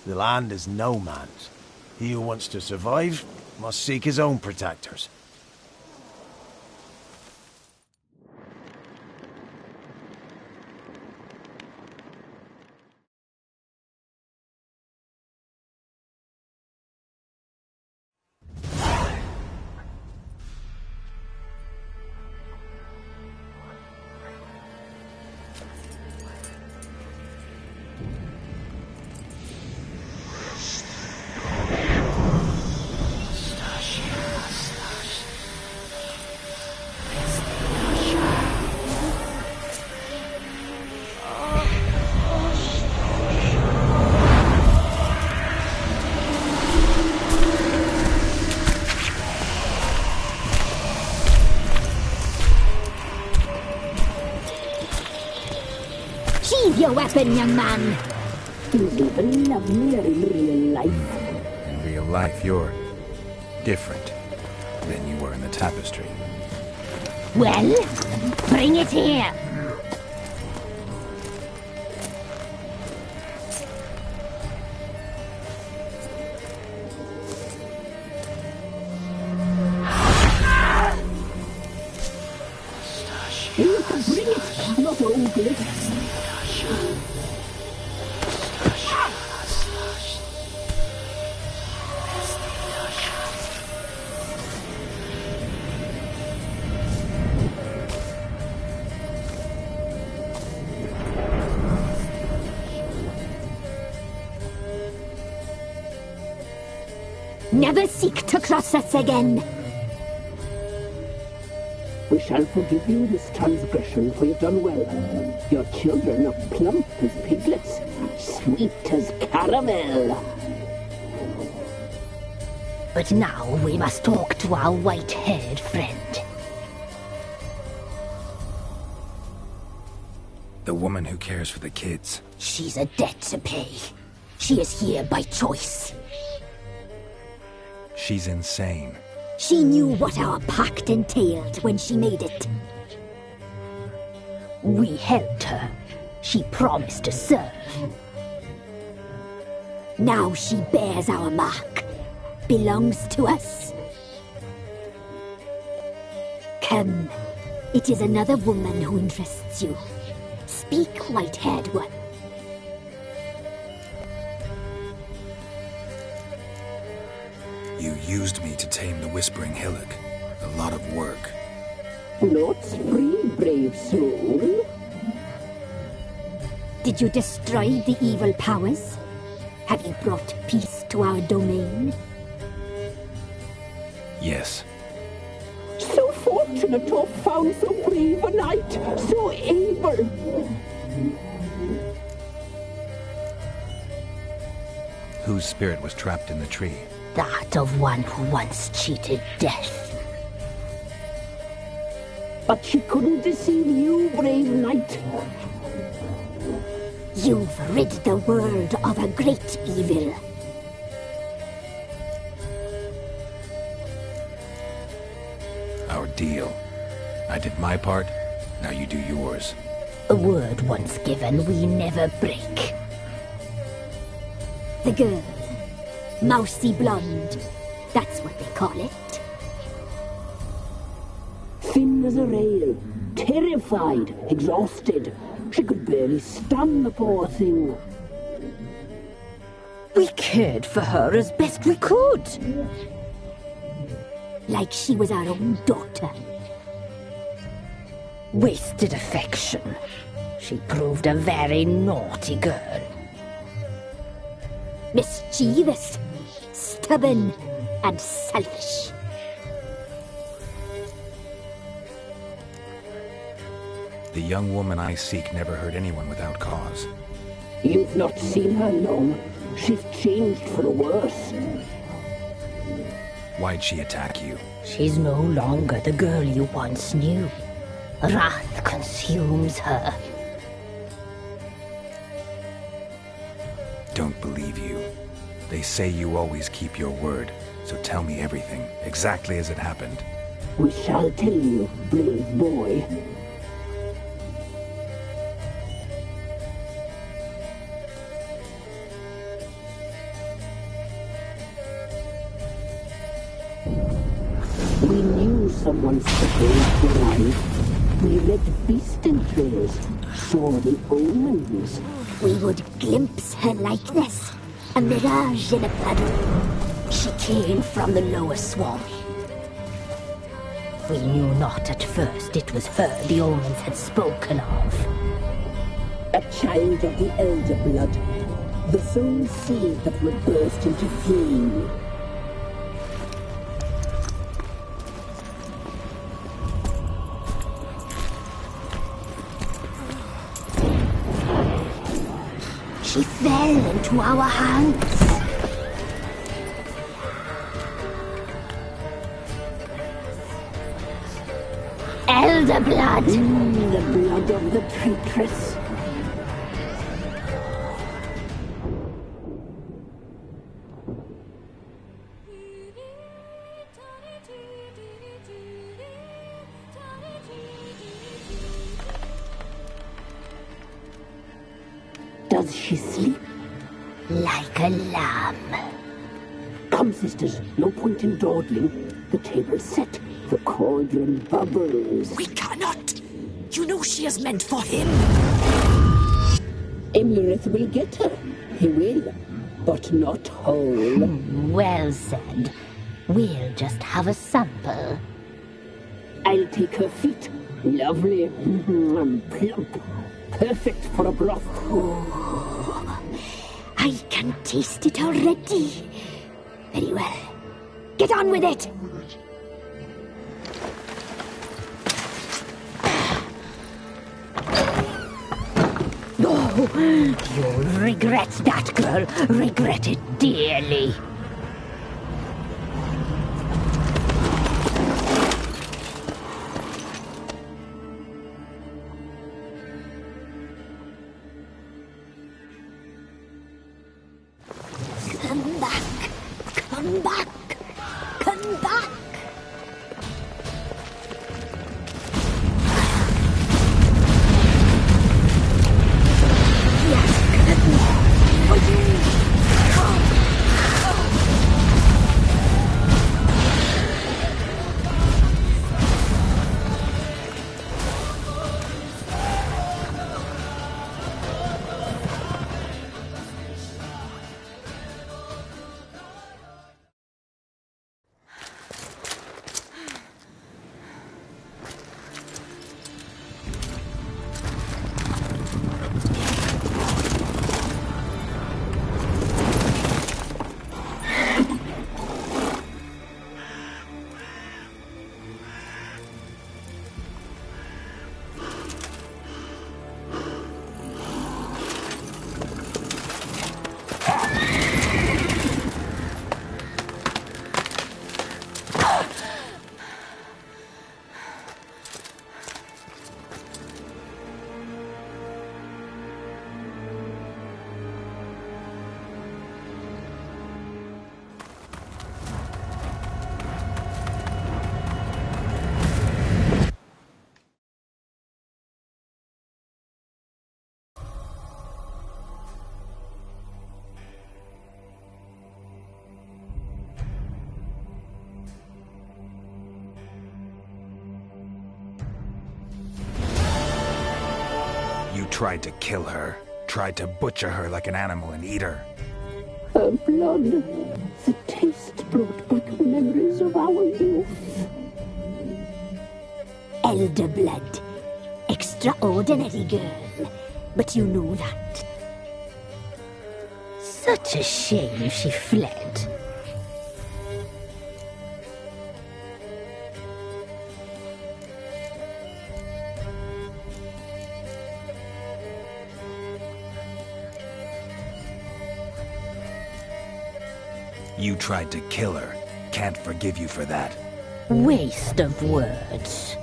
The land is no man's. He who wants to survive must seek his own protectors. Sheathe your weapon, young man. He's even lovelier in real life. In real life, you're different than you were in the tapestry. Well, bring it here. Bring it, not ugly. Never seek to cross us again. We shall forgive you this transgression, for you've done well. Your children are plump as piglets, sweet as caramel. But now we must talk to our white-haired friend. The woman who cares for the kids. She's a debt to pay. She is here by choice. She's insane. She knew what our pact entailed when she made it. We helped her. She promised to serve. Now she bears our mark. Belongs to us. Come. It is another woman who interests you. Speak, white-haired one. You used me to tame the Whispering Hillock. A lot of work. Not free, brave soul. Did you destroy the evil powers? Have you brought peace to our domain? Yes. So fortunate. fortunate to have found so brave a knight, so able. Whose spirit was trapped in the tree? That of one who once cheated death. But she couldn't deceive you, brave knight. You've rid the world of a great evil. Our deal. I did my part, now you do yours. A word once given, we never break. The girl. Mousy blonde. That's what they call it. Thin as a rail, terrified, exhausted. She could barely stand, the poor thing. We cared for her as best we could. Like she was our own daughter. Wasted affection. She proved a very naughty girl. Mischievous, stubborn, and selfish. The young woman I seek never hurt anyone without cause. You've not seen her long. She's changed for the worse. Why'd she attack you? She's no longer the girl you once knew. Wrath consumes her. Don't believe you. They say you always keep your word, so tell me everything, exactly as it happened. We shall tell you, brave boy. We knew someone supposed to arrive. We read beast trails, saw the omens. We would glimpse her likeness, a mirage in a puddle. She came from the lower swamp. We knew not at first it was her the omens had spoken of. A child of the elder blood, the soul seed that would burst into flame. She fell into our hands. Elder blood! The blood of the traitress. Does she sleep? Like a lamb. Come, sisters, no point in dawdling. The table's set. The cauldron bubbles. We cannot! You know she is meant for him! Emlyrith will get her. He will. But not whole. Well said. We'll just have a sample. I'll take her feet. Lovely. And plump. Perfect for a broth. Oh, I can taste it already. Very well. Get on with it! Oh, you'll regret that, girl. Regret it dearly. Come back. Come back. Come back. Yes, for you. tried to kill her. Tried to butcher her like an animal and eat her. Her blood, the taste brought back memories of our youth. Elder blood. Extraordinary girl. But you know that. Such a shame she fled. You tried to kill her. Can't forgive you for that. Waste of words.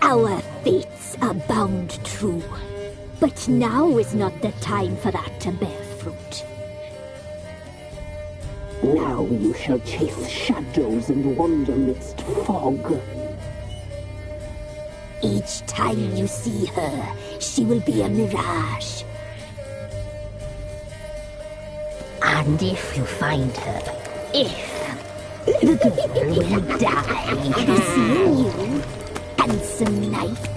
Our fates are bound true. But now is not the time for that to bear fruit. Now you shall chase shadows and wander midst fog. Each time you see her, she will be a mirage. And if you find her, the girl will die. Seeing you, handsome knight.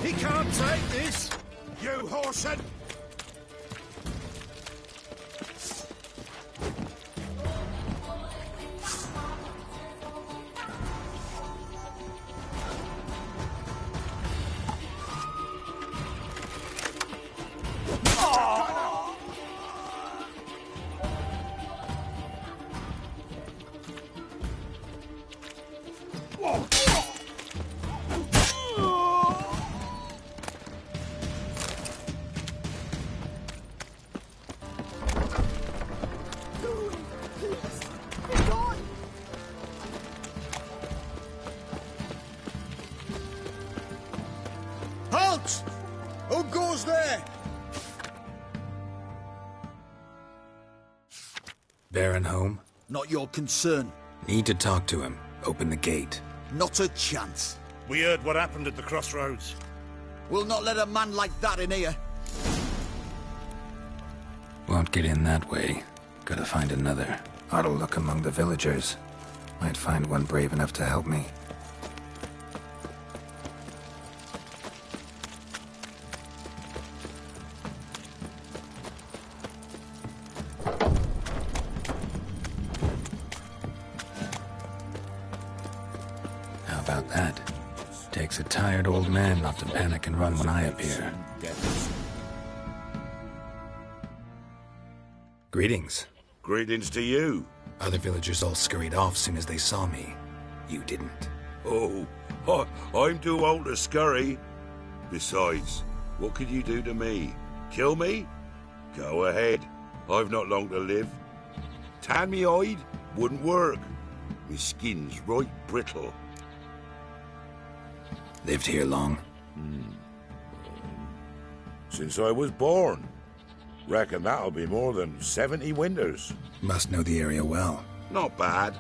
He can't take this, you horsehead! Halt! Who goes there? Baron home? Not your concern. Need to talk to him. Open the gate. Not a chance. We heard what happened at the crossroads. We'll not let a man like that in here. Won't get in that way. Gotta find another. Ought to look among the villagers. Might find one brave enough to help me. How about that? Takes a tired old man not to panic and run when I appear. Greetings. Greetings to you. Other villagers all scurried off soon as they saw me. You didn't. Oh, I'm too old to scurry. Besides, what could you do to me? Kill me? Go ahead. I've not long to live. Tan me hide? Wouldn't work. My skin's right brittle. Lived here long? Since I was born. Reckon that'll be more than 70 winters. Must know the area well. Not bad.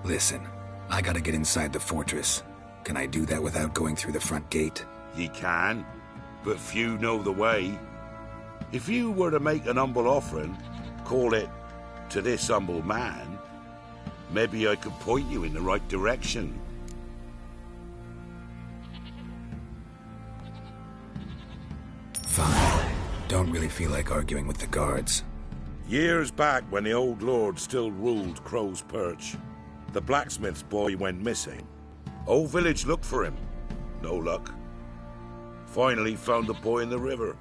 Listen, I gotta get inside the fortress. Can I do that without going through the front gate? Ye can, but few know the way. If you were to make an humble offering, call it, to this humble man, maybe I could point you in the right direction. Fine. Don't really feel like arguing with the guards. Years back, when the old lord still ruled Crow's Perch, the blacksmith's boy went missing. Whole village looked for him. No luck. Finally found the boy in the river.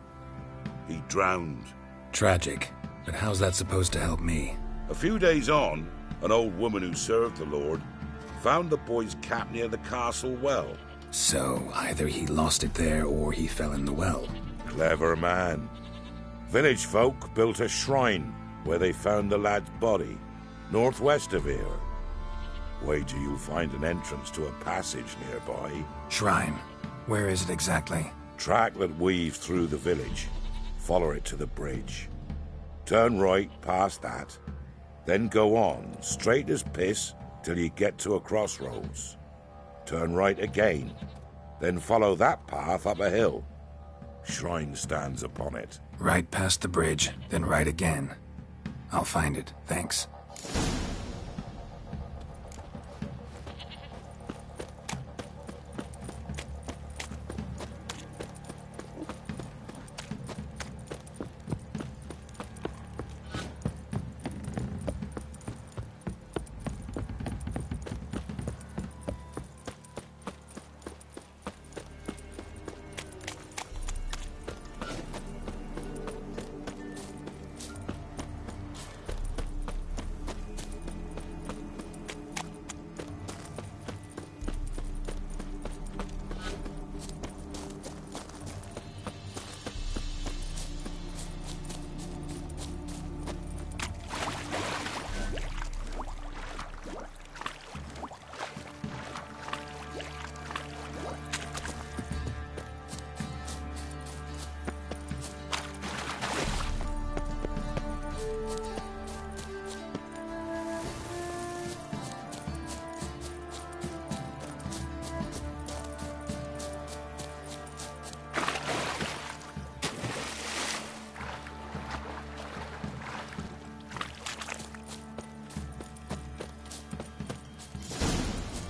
He drowned. Tragic. But how's that supposed to help me? A few days on, an old woman who served the lord found the boy's cap near the castle well. So, either he lost it there or he fell in the well. Clever man. Village folk built a shrine where they found the lad's body, northwest of here. Wait till you find an entrance to a passage nearby. Shrine? Where is it exactly? Track that weaves through the village. Follow it to the bridge. Turn right past that. Then go on, straight as piss, till you get to a crossroads. Turn right again. Then follow that path up a hill. Shrine stands upon it. Right past the bridge, then right again. I'll find it, thanks.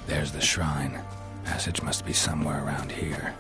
There's the shrine. Passage must be somewhere around here.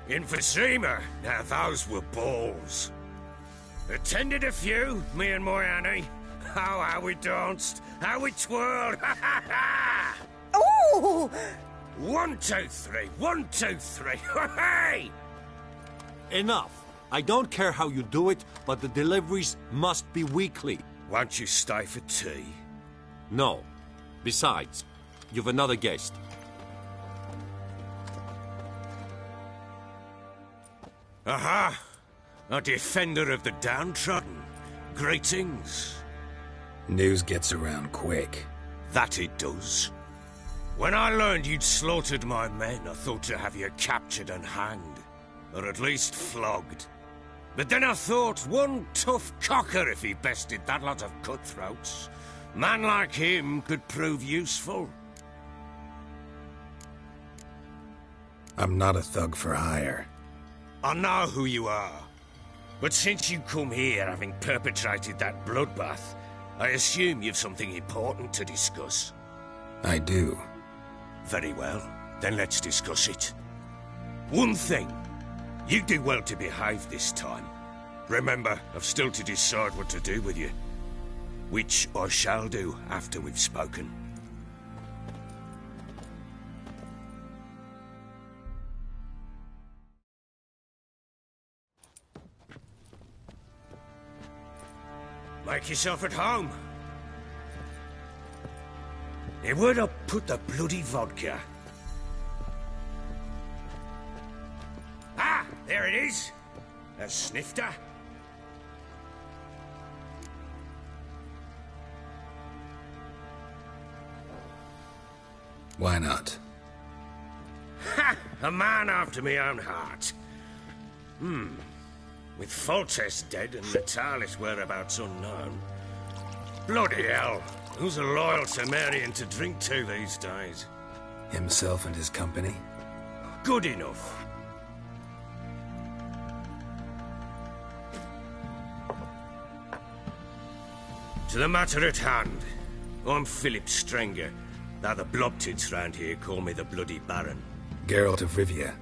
Emphysema. Now those were balls. Attended a few, me and my Annie. Oh, how we danced, how we twirled. Ha ha ha! Ooh! 1, 2, 3. 1, 2, 3. Hey! Enough. I don't care how you do it, but the deliveries must be weekly. Won't you stay for tea? No. Besides, you've another guest. Aha! A defender of the downtrodden. Greetings. News gets around quick. That it does. When I learned you'd slaughtered my men, I thought to have you captured and hanged. Or at least flogged. But then I thought, one tough cocker if he bested that lot of cutthroats. Man like him could prove useful. I'm not a thug for hire. I know who you are. But since you come here having perpetrated that bloodbath, I assume you've something important to discuss. I do. Very well. Then let's discuss it. One thing. You do well to behave this time. Remember, I've still to decide what to do with you. Which I shall do after we've spoken. Make yourself at home. Now, where'd I put the bloody vodka? Ah, there it is. A snifter. Why not? Ha! A man after my own heart. With Foltest dead and Natalis' whereabouts unknown. Bloody hell. Who's a loyal Cimmerian to drink to these days? Himself and his company? Good enough. To the matter at hand. I'm Philip Strenger, though the Blobtids round here call me the Bloody Baron. Geralt of Rivia.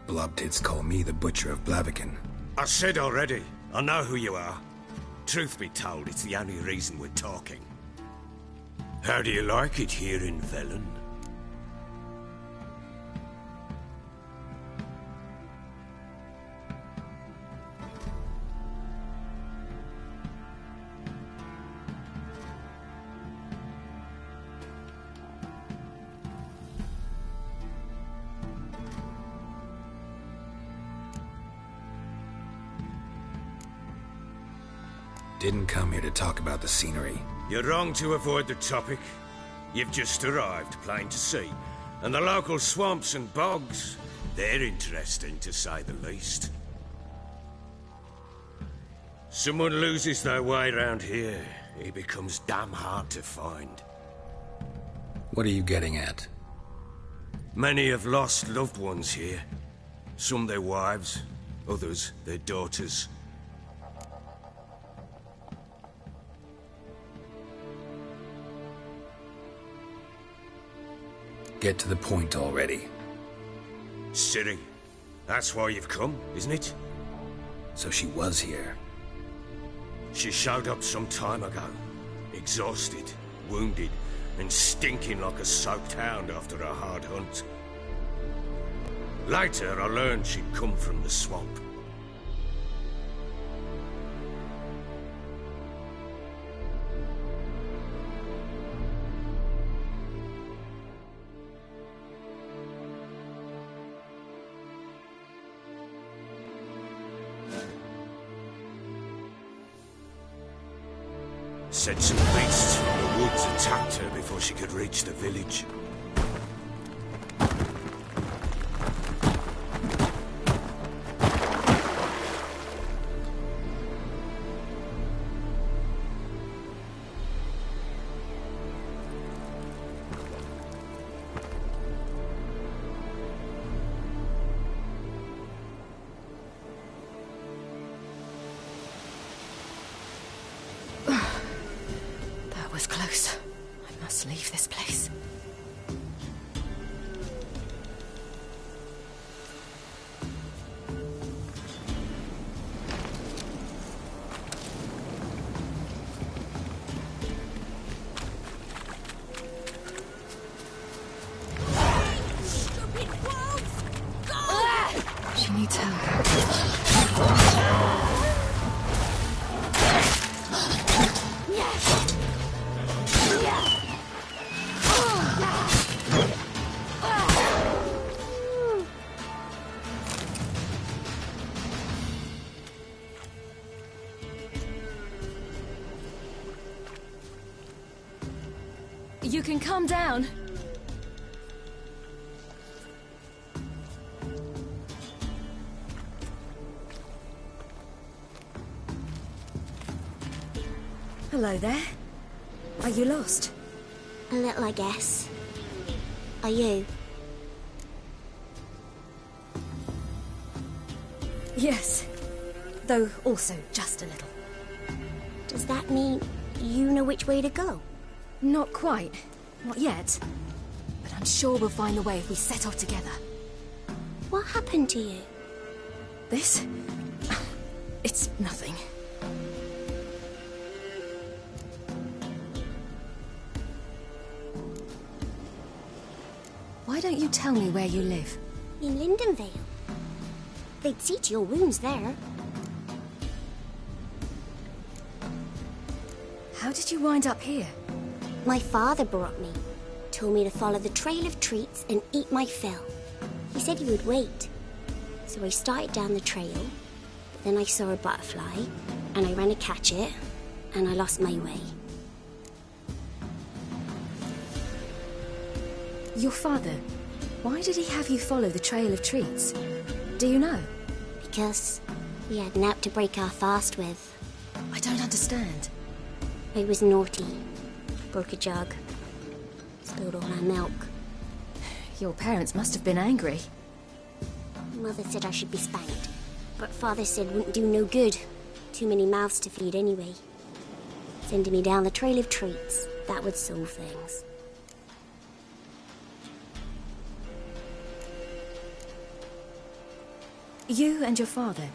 Blobtids call me the Butcher of Blaviken. I said already, I know who you are. Truth be told, it's the only reason we're talking. How do you like it here in Velen? Didn't come here to talk about the scenery. You're wrong to avoid the topic. You've just arrived, plain to see. And the local swamps and bogs, they're interesting to say the least. Someone loses their way round here, he becomes damn hard to find. What are you getting at? Many have lost loved ones here. Some their wives, others their daughters. Get to the point already. Ciri, that's why you've come, isn't it? So she was here. She showed up some time ago. Exhausted, wounded, and stinking like a soaked hound after a hard hunt. Later, I learned she'd come from the swamp. Said some beasts from the woods attacked her before she could reach the village. Was close. I must leave this place. need help. You can calm down. Hello there. Are you lost? A little, I guess. Are you? Yes. Though also just a little. Does that mean you know which way to go? Not quite. Not yet. But I'm sure we'll find the way if we set off together. What happened to you? This? It's nothing. Why don't you tell me where you live? In Lindenvale. They'd see to your wounds there. How did you wind up here? My father brought me. Told me to follow the trail of treats and eat my fill. He said he would wait. So I started down the trail. Then I saw a butterfly, and I ran to catch it, and I lost my way. Your father, why did he have you follow the trail of treats? Do you know? Because we had naught to break our fast with. I don't understand. I was naughty. Broke a jug. Spilled all our milk. Your parents must have been angry. Mother said I should be spanked, but Father said wouldn't do no good. Too many mouths to feed anyway. Sending me down the trail of treats, that would solve things. You and your father,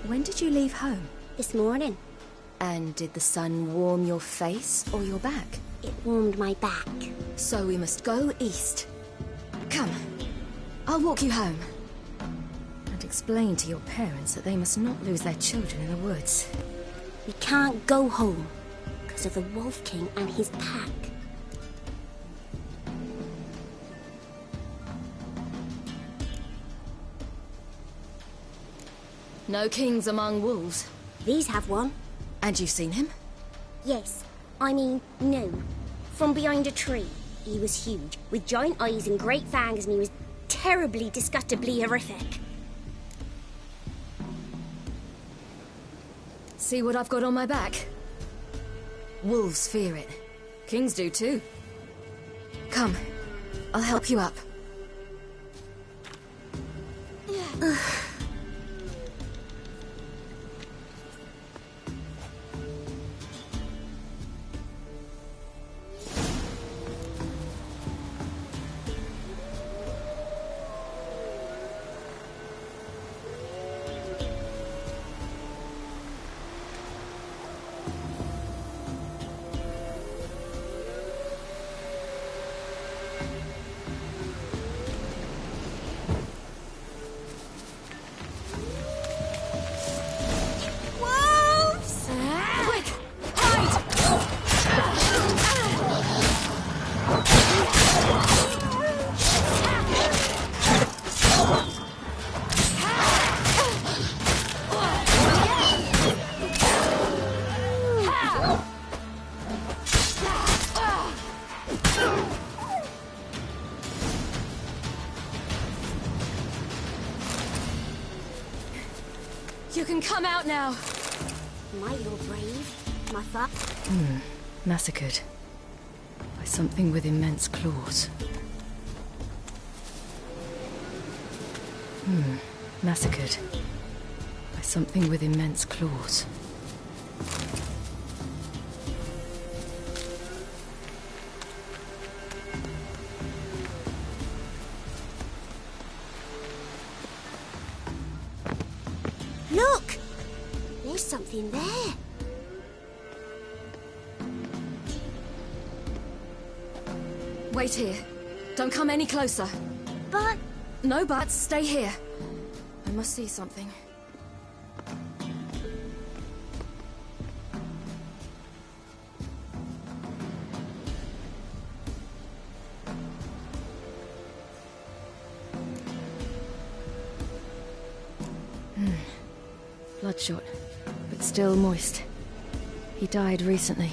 when did you leave home? This morning. And did the sun warm your face or your back? It warmed my back. So we must go east. Come, I'll walk you home. And explain to your parents that they must not lose their children in the woods. We can't go home because of the Wolf King and his pack. No kings among wolves. These have one. And you've seen him? Yes. I mean, no. From behind a tree. He was huge, with giant eyes and great fangs, and he was terribly, disgustingly horrific. See what I've got on my back? Wolves fear it. Kings do too. Come, I'll help you up. You can come out now. My little brave. My father. Massacred. By something with immense claws. Massacred. By something with immense claws. Look! There's something there. Wait here. Don't come any closer. But... No buts. Stay here. I must see something. Bloodshot, but still moist. He died recently.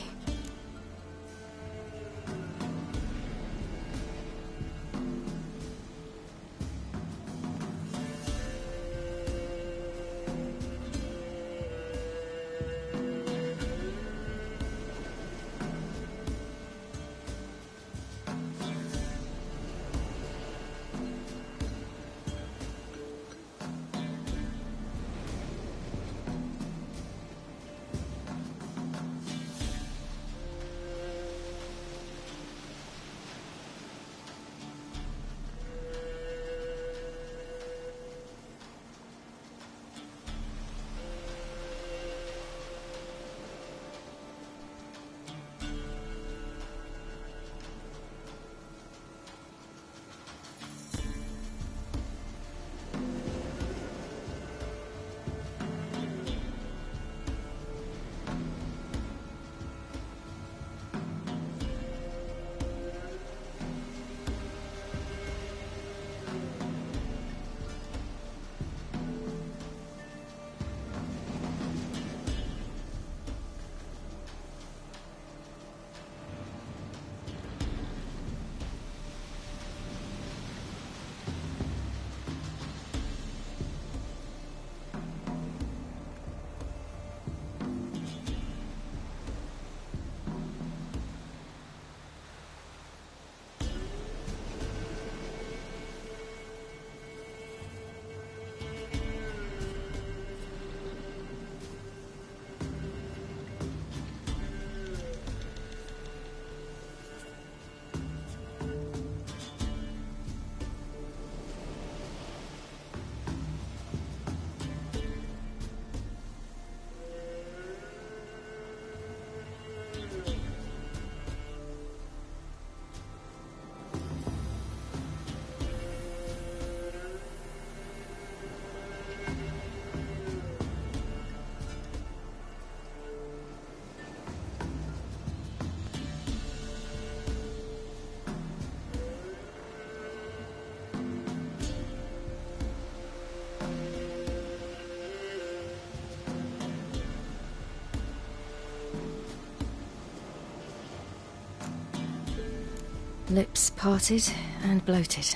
Lips parted and bloated.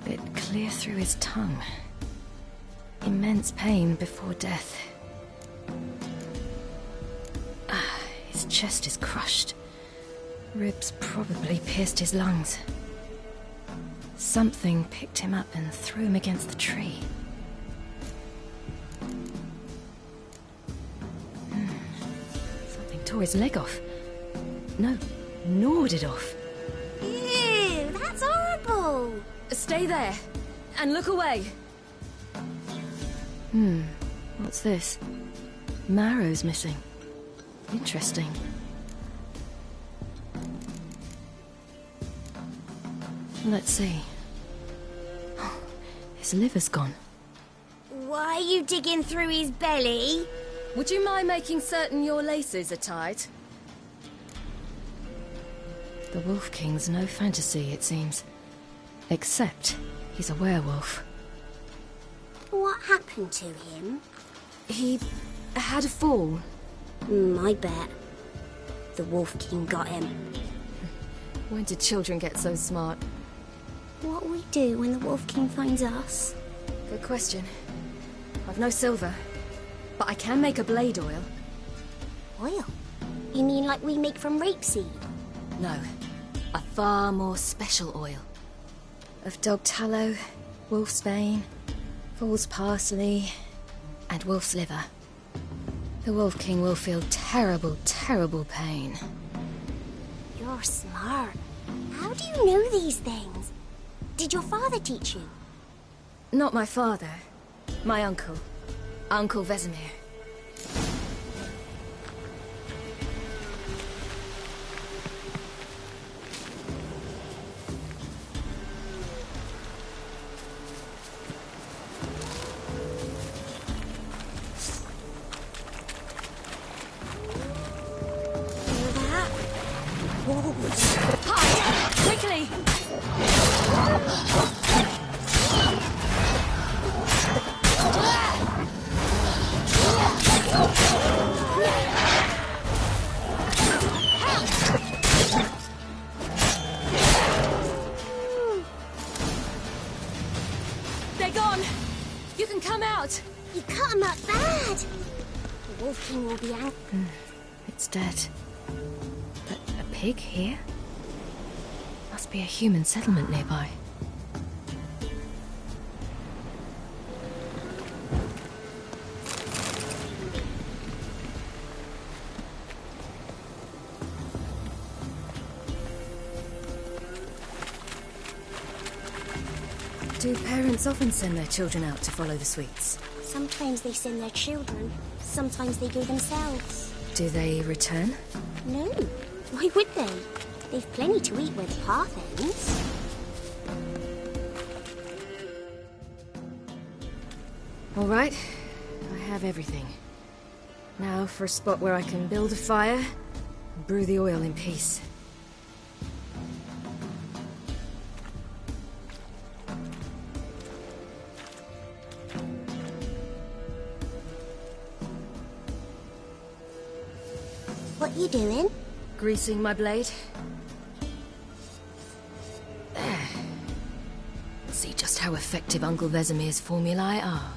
Bit clear through his tongue. Immense pain before death. His chest is crushed. Ribs probably pierced his lungs. Something picked him up and threw him against the tree. Something tore his leg off. No, gnawed it off. Ew, that's horrible! Stay there, and look away. What's this? Marrow's missing. Interesting. Let's see. His liver's gone. Why are you digging through his belly? Would you mind making certain your laces are tied? The Wolf King's no fantasy, it seems. Except he's a werewolf. What happened to him? He had a fall. I bet. The Wolf King got him. When did children get so smart? What will we do when the Wolf King finds us? Good question. I've no silver, but I can make a blade oil. Oil? You mean like we make from rapeseed? No, a far more special oil. Of dog tallow, wolf's bane, fool's parsley, and wolf's liver. The Wolf King will feel terrible, terrible pain. You're smart. How do you know these things? Did your father teach you? Not my father. My uncle. Uncle Vesemir. They're gone! You can come out! You cut him up bad! The Wolf King will be angry. It's dead. But a pig here? Must be a human settlement nearby. Do parents often send their children out to follow the sweets? Sometimes they send their children. Sometimes they go themselves. Do they return? No. Why would they? They've plenty to eat where the path ends. All right. I have everything. Now for a spot where I can build a fire and brew the oil in peace. What you doing? Greasing my blade. There. See just how effective Uncle Vesemir's formulae are.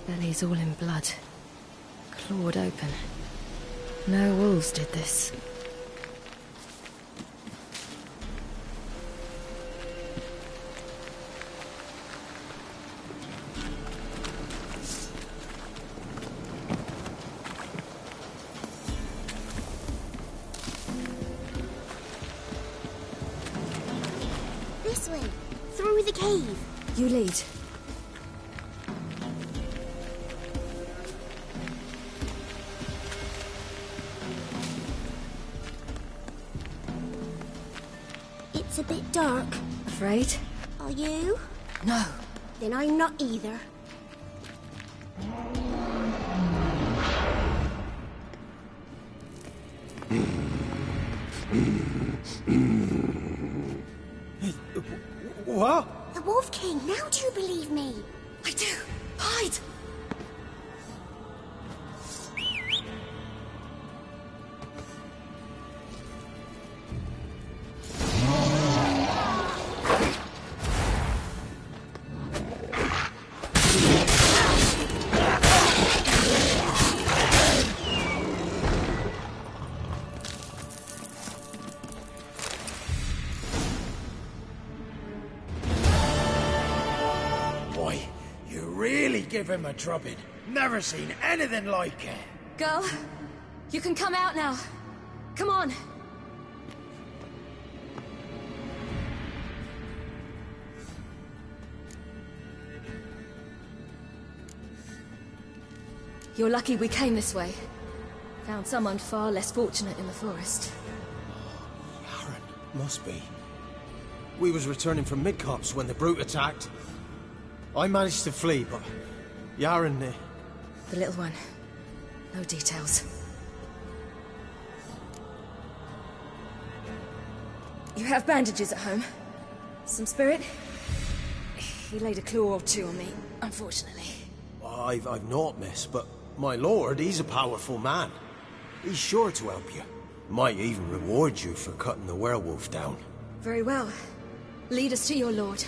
Belly's all in blood. Clawed open. No wolves did this. This way. Through the cave. You lead. It's a bit dark. Afraid? Are you? No. Then I'm not either. What? The Wolf King, now do you believe me? I do. Hide! Give him a drubbing. Never seen anything like it. Girl, you can come out now. Come on. You're lucky we came this way. Found someone far less fortunate in the forest. Aaron, must be. We was returning from Midcopse when the brute attacked. I managed to flee, but Yaren... The little one. No details. You have bandages at home? Some spirit? He laid a claw or two on me, unfortunately. I've not, miss, but my lord, he's a powerful man. He's sure to help you. Might even reward you for cutting the werewolf down. Very well. Lead us to your lord.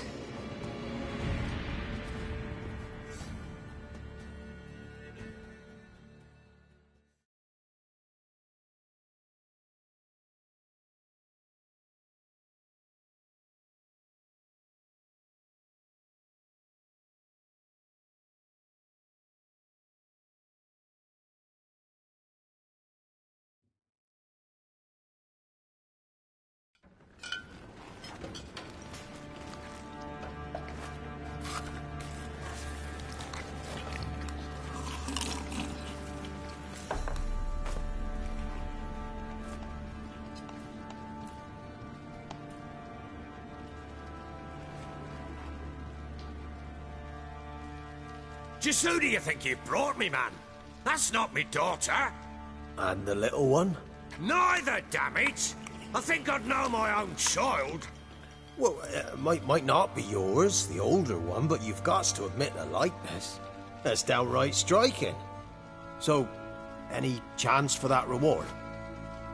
Just who do you think you brought me, man? That's not me daughter. And the little one? Neither, damn it! I think I'd know my own child. Well, might not be yours, the older one, but you've got to admit the likeness. That's downright striking. So, any chance for that reward?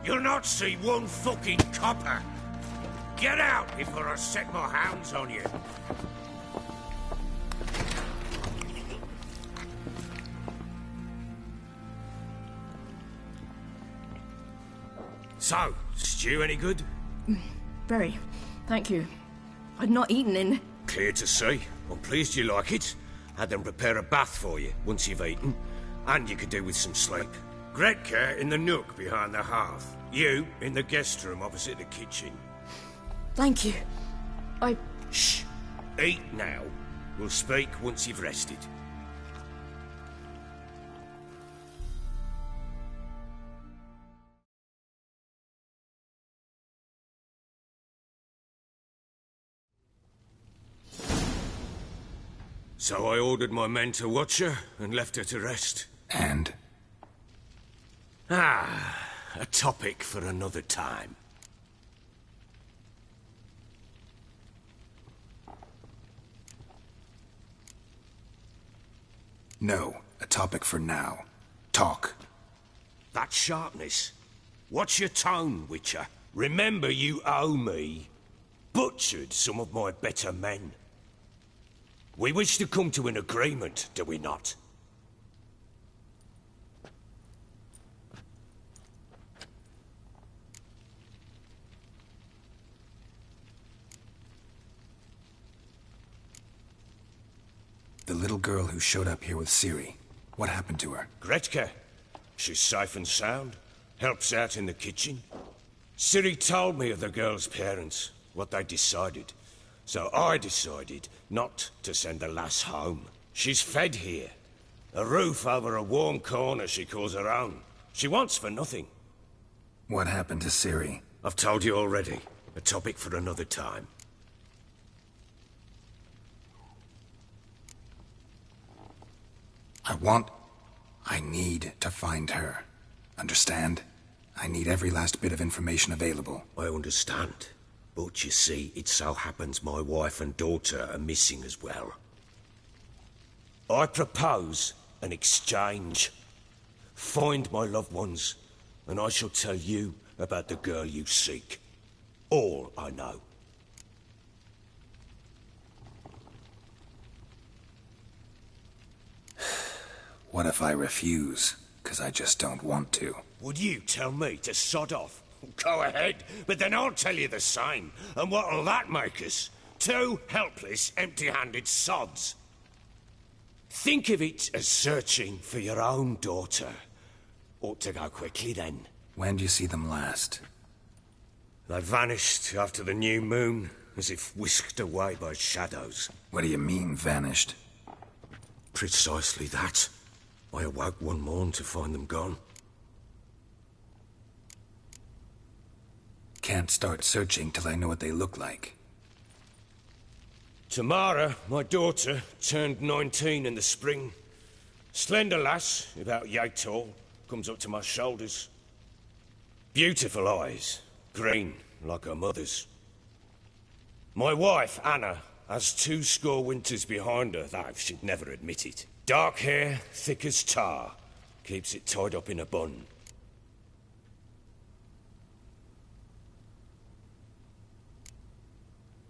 You'll not see one fucking copper. Get out before I set my hounds on you. So, stew any good? Very. Thank you. I'd not eaten in... Clear to see. I'm pleased you like it. Had them prepare a bath for you once you've eaten. And you could do with some sleep. Gretka in the nook behind the hearth. You in the guest room opposite the kitchen. Thank you. Shh. Eat now. We'll speak once you've rested. So I ordered my men to watch her and left her to rest. And? A topic for another time. No, a topic for now. Talk. That sharpness. What's your tone, Witcher? Remember you owe me. Butchered some of my better men. We wish to come to an agreement, do we not? The little girl who showed up here with Ciri. What happened to her? Gretka. She's safe and sound. Helps out in the kitchen. Ciri told me of the girl's parents, what they decided. So I decided not to send the lass home. She's fed here. A roof over a warm corner she calls her own. She wants for nothing. What happened to Ciri? I've told you already. A topic for another time. I need to find her. Understand? I need every last bit of information available. I understand. But you see, it so happens my wife and daughter are missing as well. I propose an exchange. Find my loved ones, and I shall tell you about the girl you seek. All I know. What if I refuse? 'Cause I just don't want to. Would you tell me to sod off? Go ahead, but then I'll tell you the same. And what'll that make us? Two helpless, empty-handed sods. Think of it as searching for your own daughter. Ought to go quickly, then. When do you see them last? They vanished after the new moon, as if whisked away by shadows. What do you mean, vanished? Precisely that. I awoke one morn to find them gone. Can't start searching till I know what they look like. Tamara, my daughter, turned 19 in the spring. Slender lass, about yay tall, comes up to my shoulders. Beautiful eyes, green like her mother's. My wife, Anna, has 20 winters behind her, though she'd never admit it. Dark hair, thick as tar, keeps it tied up in a bun.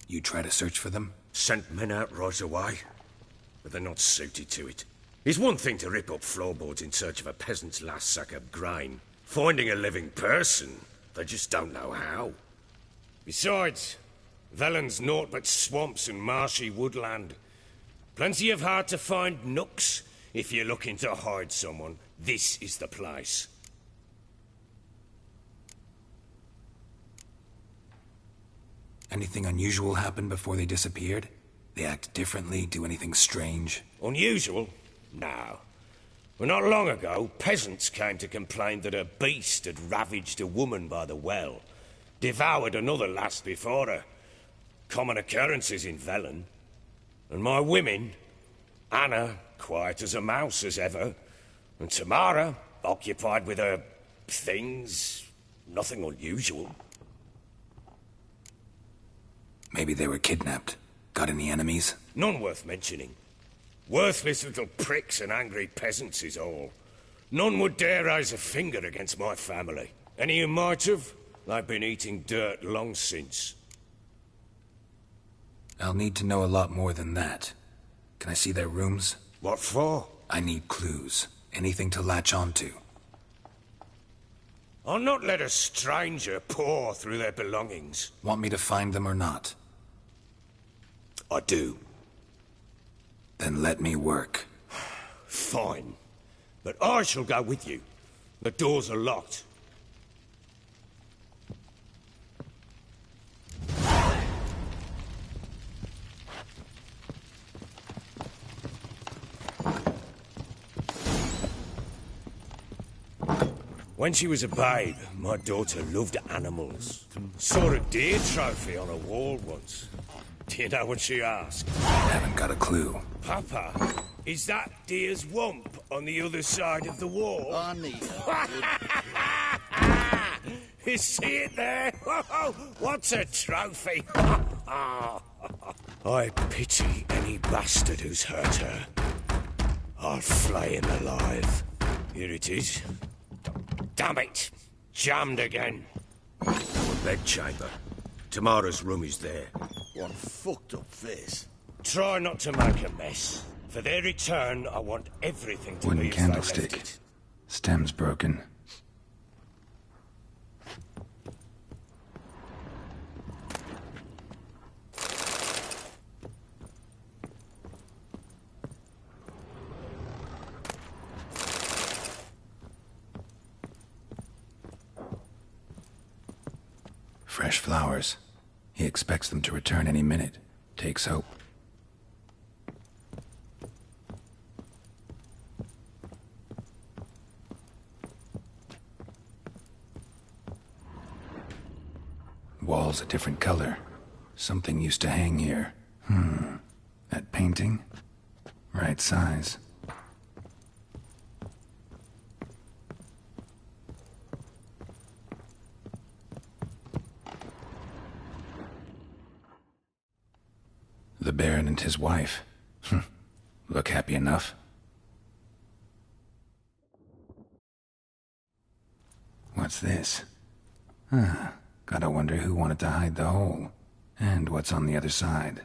You try to search for them? Sent men out right away, but they're not suited to it. It's one thing to rip up floorboards in search of a peasant's last sack of grain. Finding a living person, they just don't know how. Besides, Velen's naught but swamps and marshy woodland. Plenty of hard-to-find nooks. If you're looking to hide someone, this is the place. Anything unusual happen before they disappeared? They act differently, do anything strange? Unusual? No. But not long ago, peasants came to complain that a beast had ravaged a woman by the well. Devoured another lass before her. Common occurrences in Velen. And my women, Anna, quiet as a mouse as ever, and Tamara, occupied with her things. Nothing unusual. Maybe they were kidnapped. Got any enemies? None worth mentioning. Worthless little pricks and angry peasants is all. None would dare raise a finger against my family. Any who might have, they've been eating dirt long since. I'll need to know a lot more than that. Can I see their rooms? What for? I need clues. Anything to latch onto. I'll not let a stranger pore through their belongings. Want me to find them or not? I do. Then let me work. Fine. But I shall go with you. The doors are locked. When she was a babe, my daughter loved animals. Saw a deer trophy on a wall once. Do you know what she asked? Haven't got a clue. Papa, is that deer's wump on the other side of the wall? I need You see it there? What's a trophy? I pity any bastard who's hurt her. I'll flay him alive. Here it is. Damn it! Jammed again. Our bedchamber. Tamara's room is there. One fucked up face. Try not to make a mess. For their return, I want everything to Wooden be as they left candlestick. it. Stem's broken. Fresh flowers. He expects them to return any minute. Takes hope. Wall's a different color. Something used to hang here. That painting? Right size. The Baron and his wife. Look happy enough. What's this? Gotta wonder who wanted to hide the hole. And what's on the other side.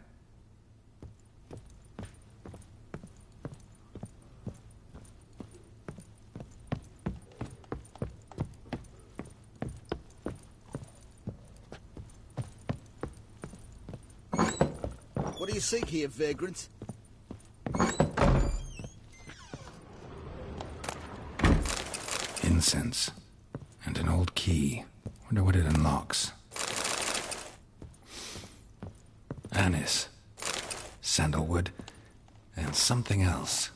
What do you seek here, vagrant? Incense. And an old key. Wonder what it unlocks. Anise. Sandalwood. And something else.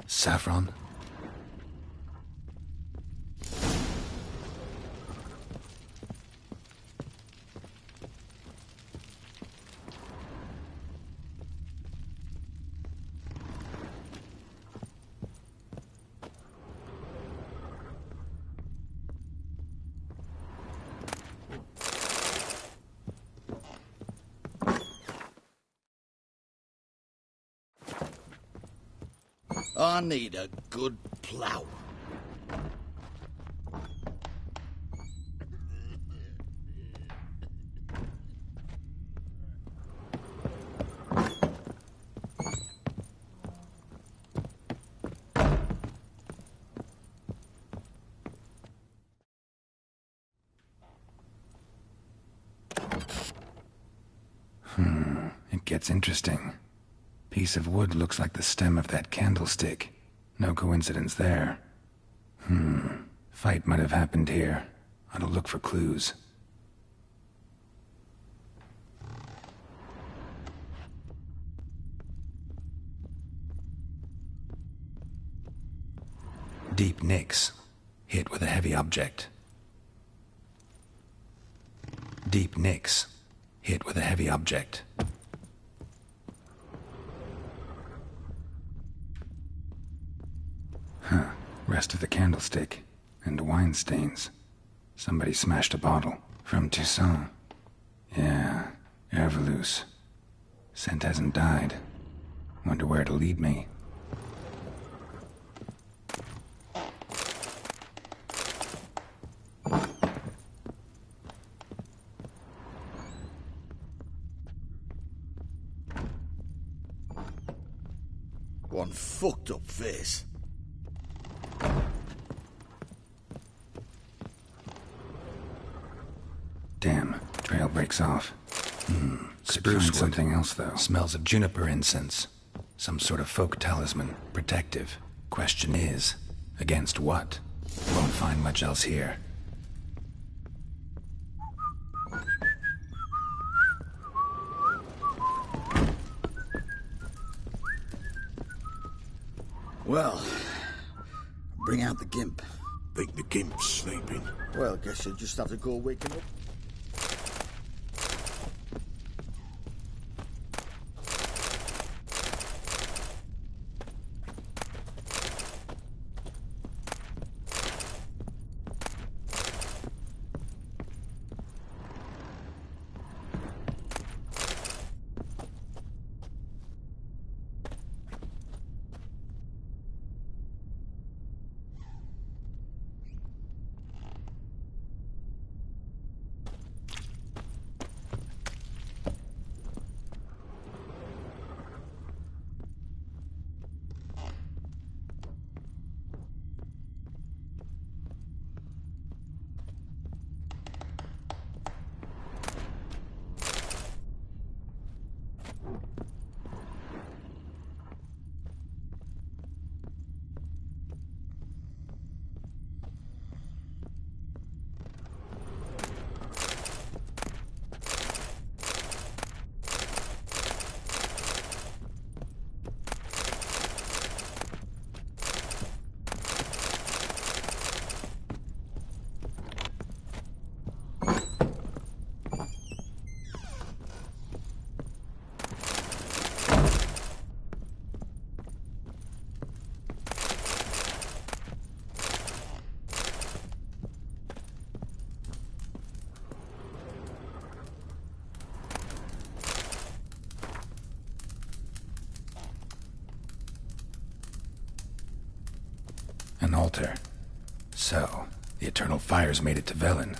Saffron. I need a good plough. It gets interesting. Piece of wood looks like the stem of that candlestick. No coincidence there. Fight might have happened here. Ought to look for clues. Deep nicks. Hit with a heavy object. Deep nicks. Hit with a heavy object. Rest of the candlestick. And wine stains. Somebody smashed a bottle. From Toussaint. Yeah, Ervelus. Scent hasn't died. Wonder where it'll lead me. One fucked up face. Damn, trail breaks off. Spruce wood. Something else, though. Smells of juniper incense. Some sort of folk talisman. Protective. Question is, against what? Won't find much else here. Well, bring out the gimp. Think the gimp's sleeping? Well, guess you'll just have to go wake him up. An altar. So, the Eternal Fires made it to Velen.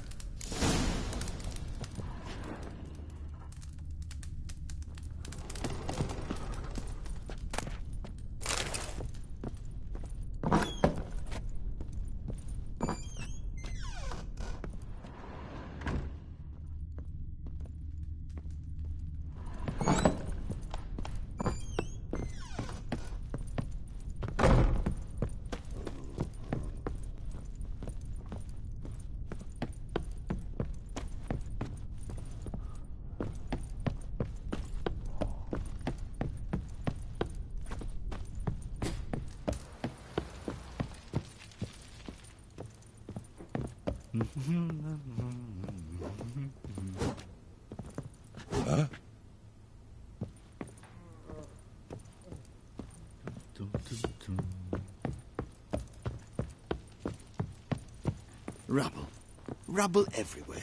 Huh? Rubble. Rubble everywhere.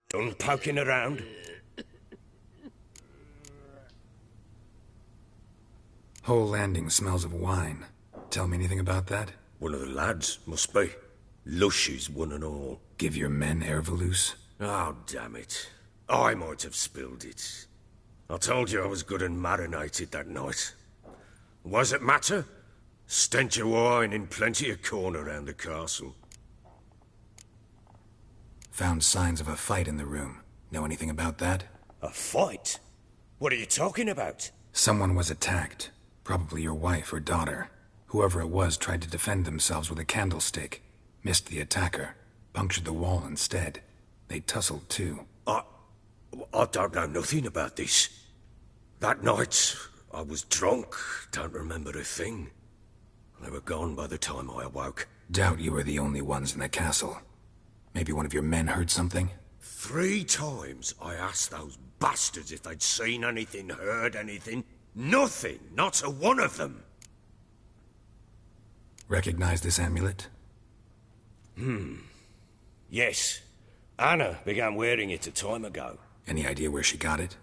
Done poking around? Whole landing smells of wine. Tell me anything about that? One of the lads, must be. Lushes, one and all. Give your men Ervelus? Oh, damn it. I might have spilled it. I told you I was good and marinated that night. Was it matter? Stench of wine in plenty of corn around the castle. Found signs of a fight in the room. Know anything about that? A fight? What are you talking about? Someone was attacked. Probably your wife or daughter. Whoever it was tried to defend themselves with a candlestick. Missed the attacker. Punctured the wall instead. They tussled too. I don't know nothing about this. That night, I was drunk. Don't remember a thing. They were gone by the time I awoke. Doubt you were the only ones in the castle. Maybe one of your men heard something? 3 times I asked those bastards if they'd seen anything, heard anything. Nothing! Not a one of them! Recognize this amulet? Yes. Anna began wearing it a time ago. Any idea where she got it?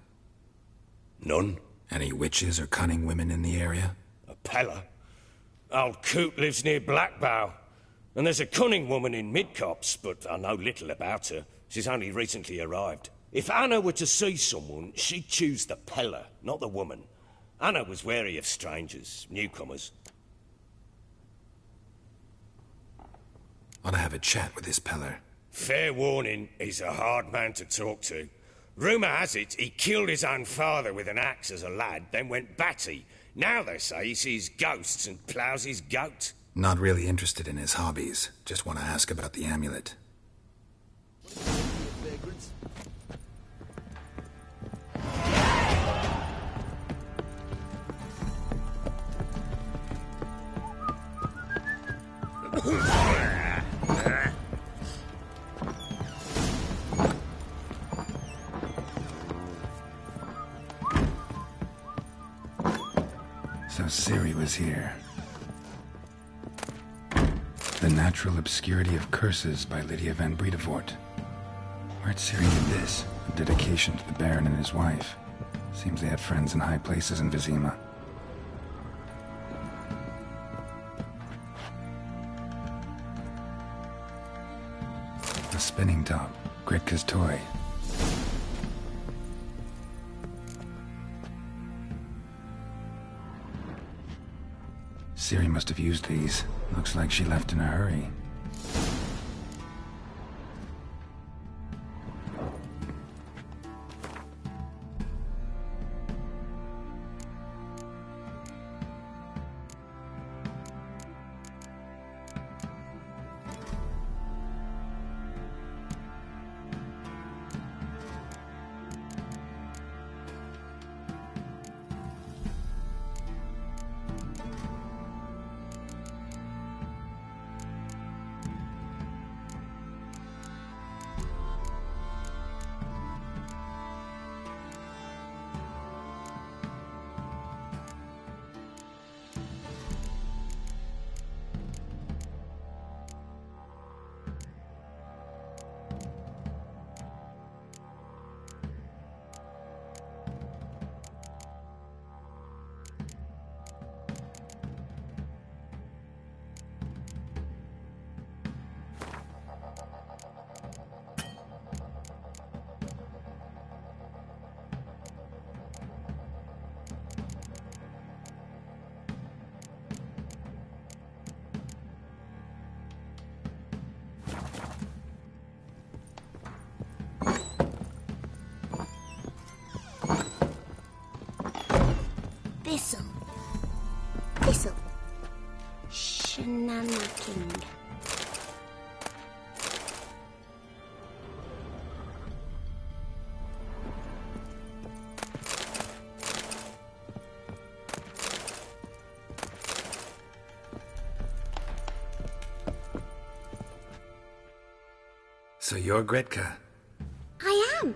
None. Any witches or cunning women in the area? A Pella. Old Coot lives near Blackbow. And there's a cunning woman in Midcopse, but I know little about her. She's only recently arrived. If Anna were to see someone, she'd choose the Pella, not the woman. Anna was wary of strangers, newcomers. Ought to have a chat with this Peller. Fair warning, he's a hard man to talk to. Rumour has it he killed his own father with an axe as a lad, then went batty. Now they say he sees ghosts and ploughs his goat. Not really interested in his hobbies. Just want to ask about the amulet. So Ciri was here. The Natural Obscurity of Curses by Lydia van Bredevoort. Where'd Ciri get this? A dedication to the Baron and his wife. Seems they had friends in high places in Vizima. A spinning top. Gritka's toy. Ciri must have used these. Looks like she left in a hurry. Thistle. Thistle. Shenanacking. So you're Gretka? I am.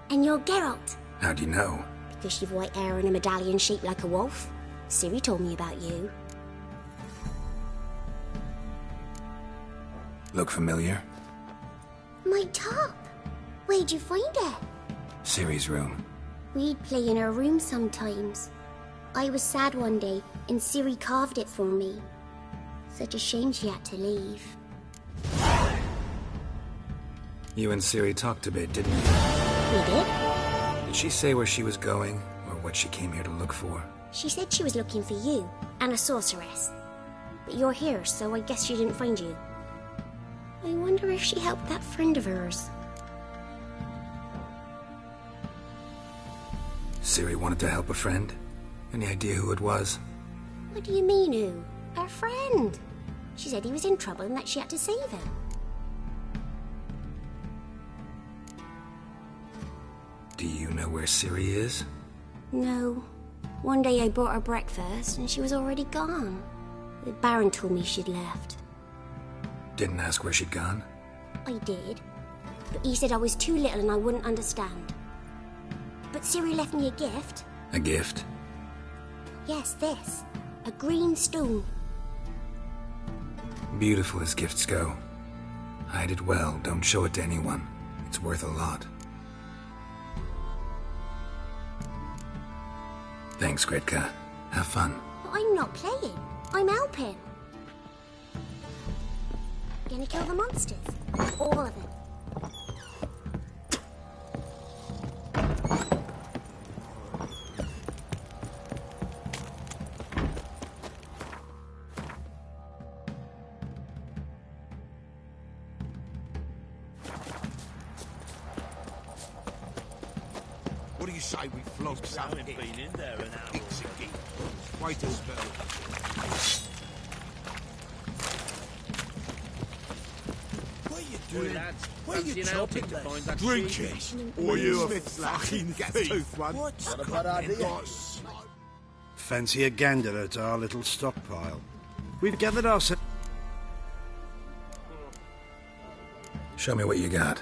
And you're Geralt. How'd you know? Because you've white hair and a medallion shaped like a wolf. Ciri told me about you. Look familiar? My top. Where'd you find it? Ciri's room. We'd play in her room sometimes. I was sad one day, and Ciri carved it for me. Such a shame she had to leave. You and Ciri talked a bit, didn't you? We did? Did she say where she was going, or what she came here to look for? She said she was looking for you, and a sorceress. But you're here, so I guess she didn't find you. I wonder if she helped that friend of hers. Ciri wanted to help a friend? Any idea who it was? What do you mean, who? Her friend. She said he was in trouble and that she had to save him. Do you know where Ciri is? No. One day I bought her breakfast and she was already gone. The Baron told me she'd left. Didn't ask where she'd gone? I did. But he said I was too little and I wouldn't understand. But Ciri left me a gift. A gift? Yes, this. A green stone. Beautiful as gifts go. Hide it well, don't show it to anyone. It's worth a lot. Thanks, Gretka. Have fun. But I'm not playing. I'm helping. Gonna kill the monsters. All of them. What do you say we flog some in? Been in there an hour. Wait a spell. Doing lads, Where are you helping chopping to find that Drink sheep? it, Oh, or you a fucking thief. What a bad idea. Fancy a gander at our little stockpile. We've gathered ourselves. Show me what you got.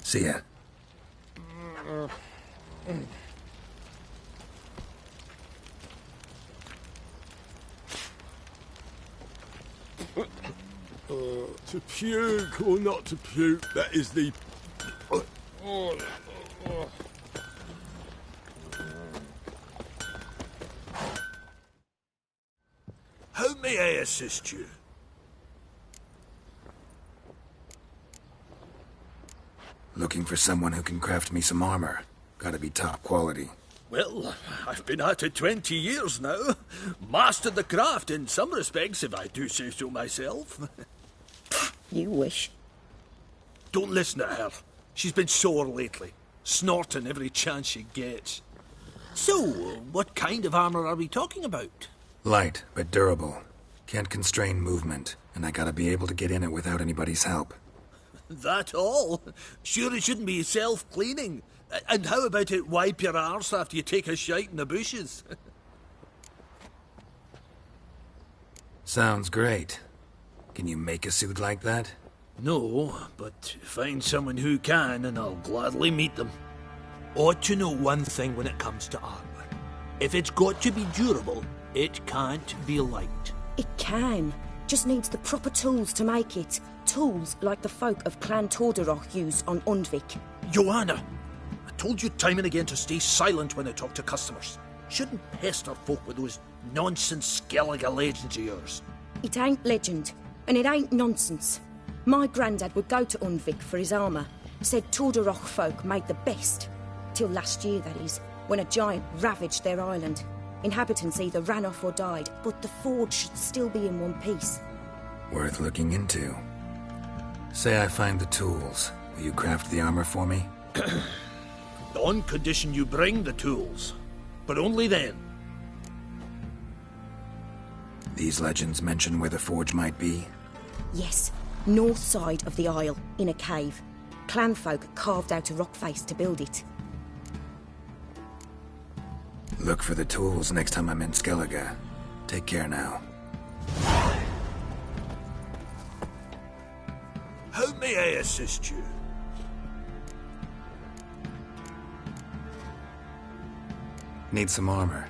See ya. To puke or not to puke, that is the... How may I assist you? Looking for someone who can craft me some armor. Gotta be top quality. Well, I've been at it 20 years now. Mastered the craft in some respects, if I do say so myself. You wish. Don't listen to her. She's been sore lately, snorting every chance she gets. So, what kind of armor are we talking about? Light, but durable. Can't constrain movement, and I gotta be able to get in it without anybody's help. That all? Sure it shouldn't be self-cleaning. And how about it wipe your arse after you take a shite in the bushes? Sounds great. Can you make a suit like that? No, but find someone who can and I'll gladly meet them. Ought to know one thing when it comes to armor. If it's got to be durable, it can't be light. It can. Just needs the proper tools to make it. Tools like the folk of Clan Tordaroch use on Undvik. Joanna! I told you time and again to stay silent when I talk to customers. Shouldn't pester folk with those nonsense Skellige legends of yours. It ain't legend, and it ain't nonsense. My grandad would go to Undvik for his armour. Said Tordaroch folk made the best. Till last year, that is, when a giant ravaged their island. Inhabitants either ran off or died, but the forge should still be in one piece. Worth looking into. Say I find the tools. Will you craft the armor for me? On condition you bring the tools. But only then. These legends mention where the forge might be? Yes, north side of the isle, in a cave. Clanfolk carved out a rock face to build it. Look for the tools next time I'm in Skellige. Take care now. How may I assist you? Need some armor.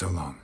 So long.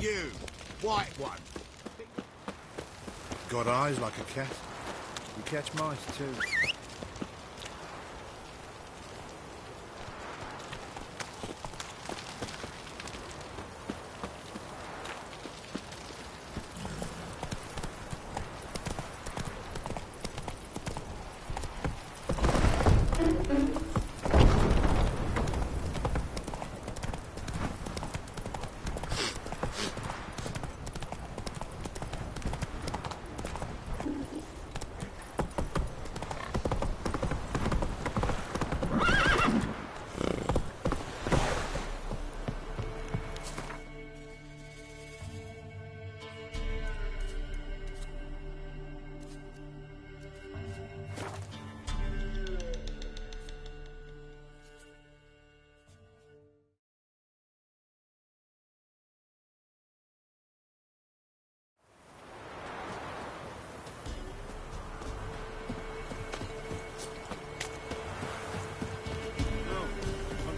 You, white one. Got eyes like a cat. You catch mice too.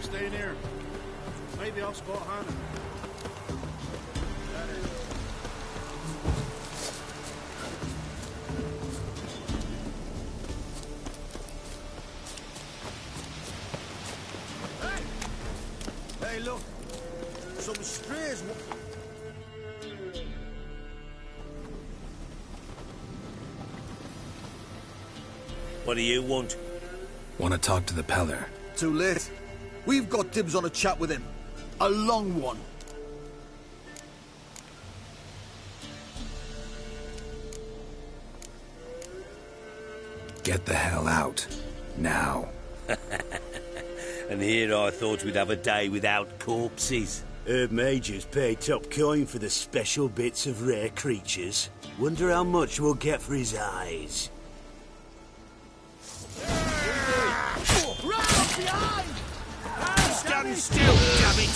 Staying here. Maybe I'll spot Hannah. Hey, look. Some strays. What do you want? Want to talk to the Peller. Too late. We've got dibs on a chat with him. A long one. Get the hell out. Now. And here I thought we'd have a day without corpses. Herb Majors paid top coin for the special bits of rare creatures. Wonder how much we'll get for his eyes. Round behind! Stand still, damn it!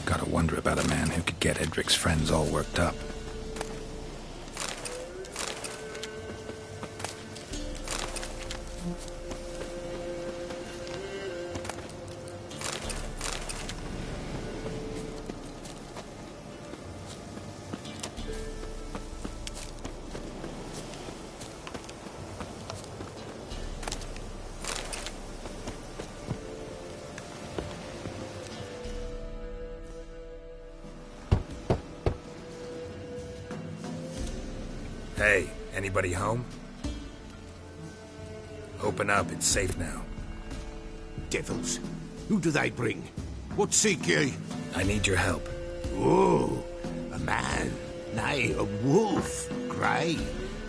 Gotta wonder about a man who could get Edric's friends all worked up. Hey, anybody home? Open up, it's safe now. Devils. Who do they bring? What seek ye? I need your help. Oh, a man. Nay, a wolf. Grey,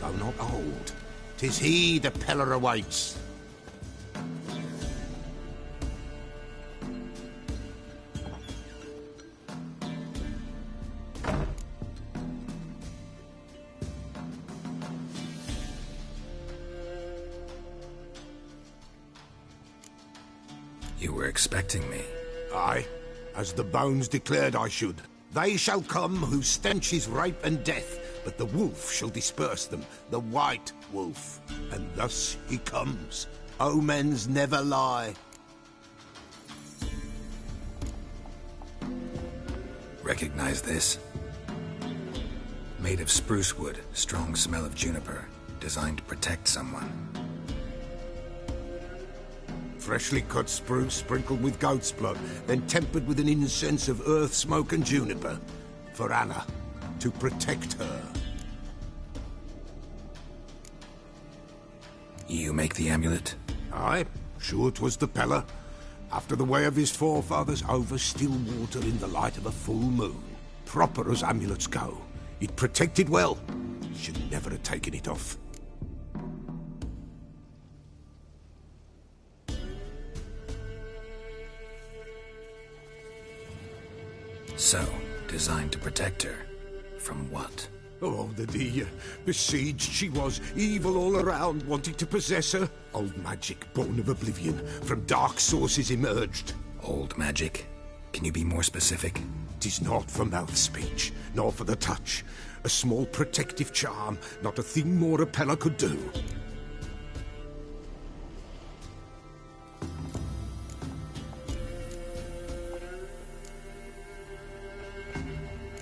though not old. 'Tis he the Peller awaits. You were expecting me. Aye, as the bones declared I should. They shall come whose stench is rape and death, but the wolf shall disperse them, the white wolf. And thus he comes. Omens never lie. Recognize this? Made of spruce wood, strong smell of juniper, designed to protect someone. Freshly cut spruce sprinkled with goat's blood, then tempered with an incense of earth, smoke and juniper. For Anna, to protect her. You make the amulet? Aye, sure 'twas the Peller. After the way of his forefathers, over still water in the light of a full moon. Proper as amulets go. It protected well. Should never have taken it off. So, designed to protect her. From what? Oh, the besieged she was, evil all around, wanting to possess her. Old magic, born of oblivion, from dark sources emerged. Old magic? Can you be more specific? 'Tis not for mouth speech, nor for the touch. A small protective charm, not a thing more a Peller could do.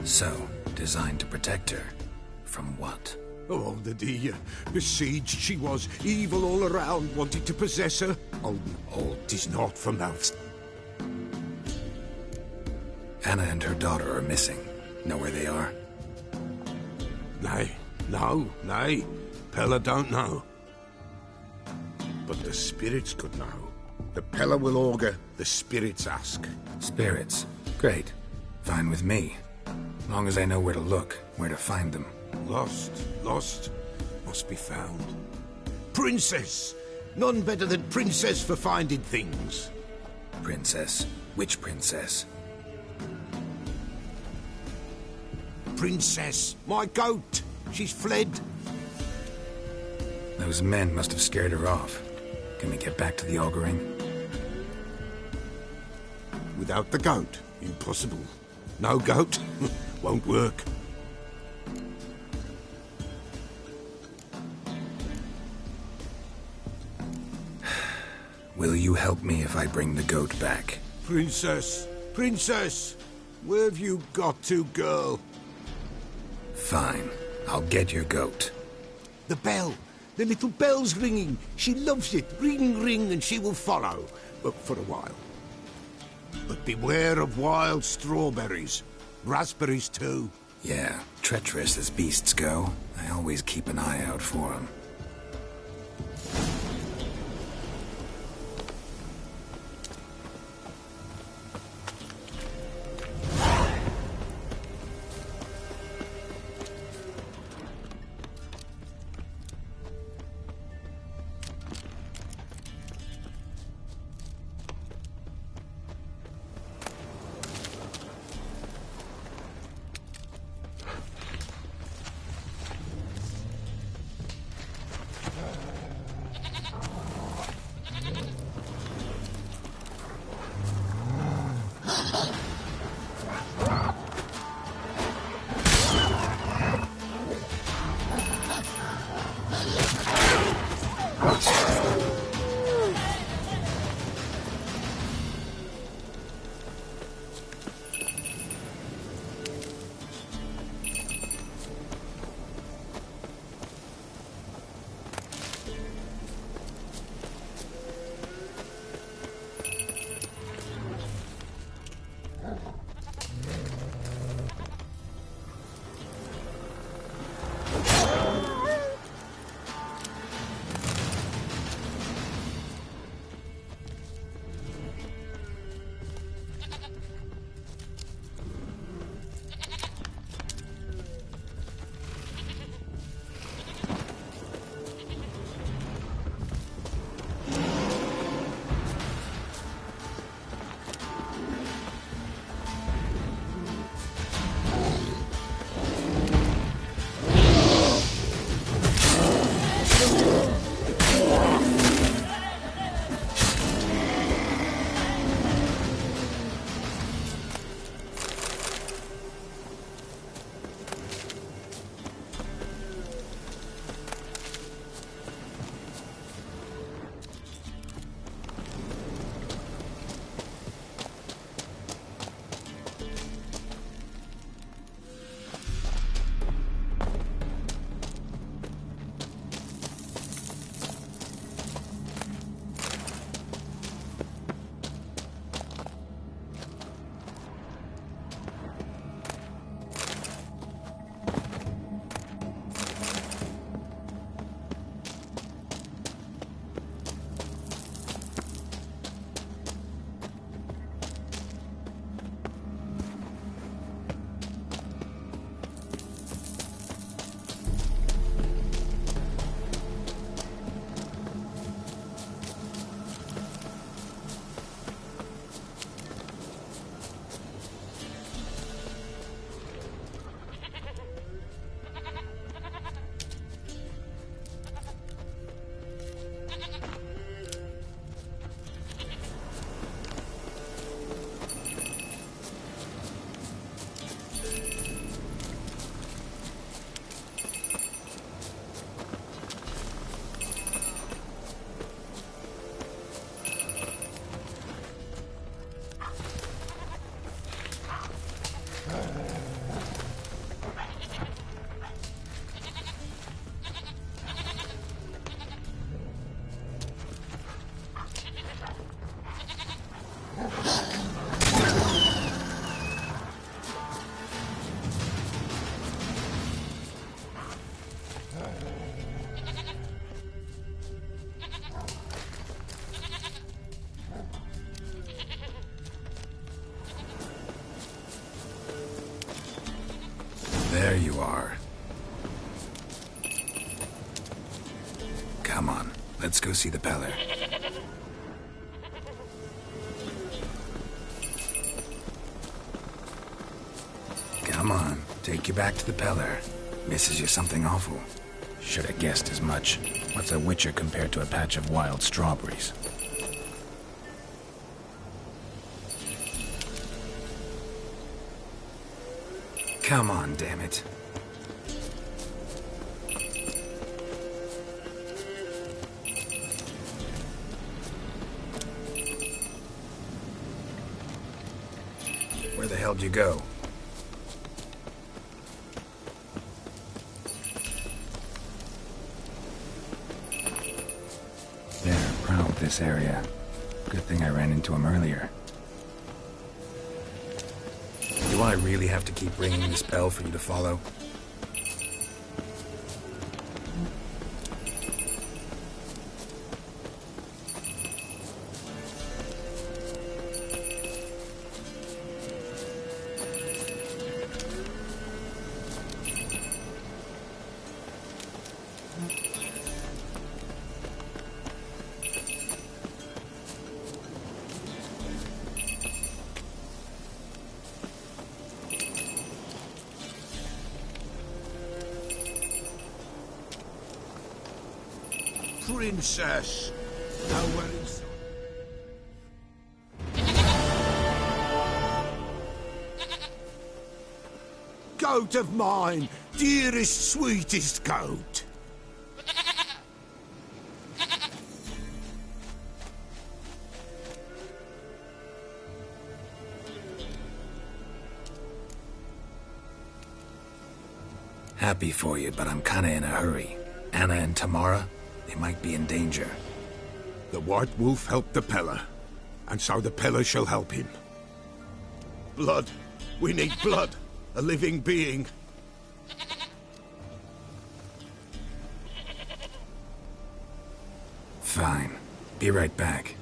So, designed to protect her. From what? Oh, the besieged she was, evil all around, wanting to possess her. Old, 'tis not for mouths. Anna and her daughter are missing. Know where they are? Nay, nay. Peller don't know. But the spirits could know. The Peller will augur, the spirits ask. Spirits? Great. Fine with me. Long as I know where to look, where to find them. Lost, must be found. Princess! None better than Princess for finding things. Princess? Which princess? Princess, my goat! She's fled. Those men must have scared her off. Can we get back to the auguring? Without the goat, impossible. No goat, won't work. Will you help me if I bring the goat back? Princess! Where have you got to, girl? Fine. I'll get your goat. The bell! The little bell's ringing. She loves it. Ring, ring, and she will follow. But for a while. But beware of wild strawberries. Raspberries, too. Yeah, treacherous as beasts go. I always keep an eye out for them. There you are. Come on, let's go see the Peller. Come on, take you back to the Peller. Misses you something awful. Should have guessed as much. What's a witcher compared to a patch of wild strawberries? Come on, damn it. Where the hell did you go? They're proud this area. Good thing I ran into him earlier. Do I really have to keep ringing this bell for you to follow? Princess, nowhere is... Goat of mine, dearest, sweetest goat. Happy for you, but I'm kinda in a hurry. Anna and Tamara, they might be in danger. The White Wolf helped the Peller, and so the Peller shall help him. Blood. We need blood. A living being. Fine. Be right back.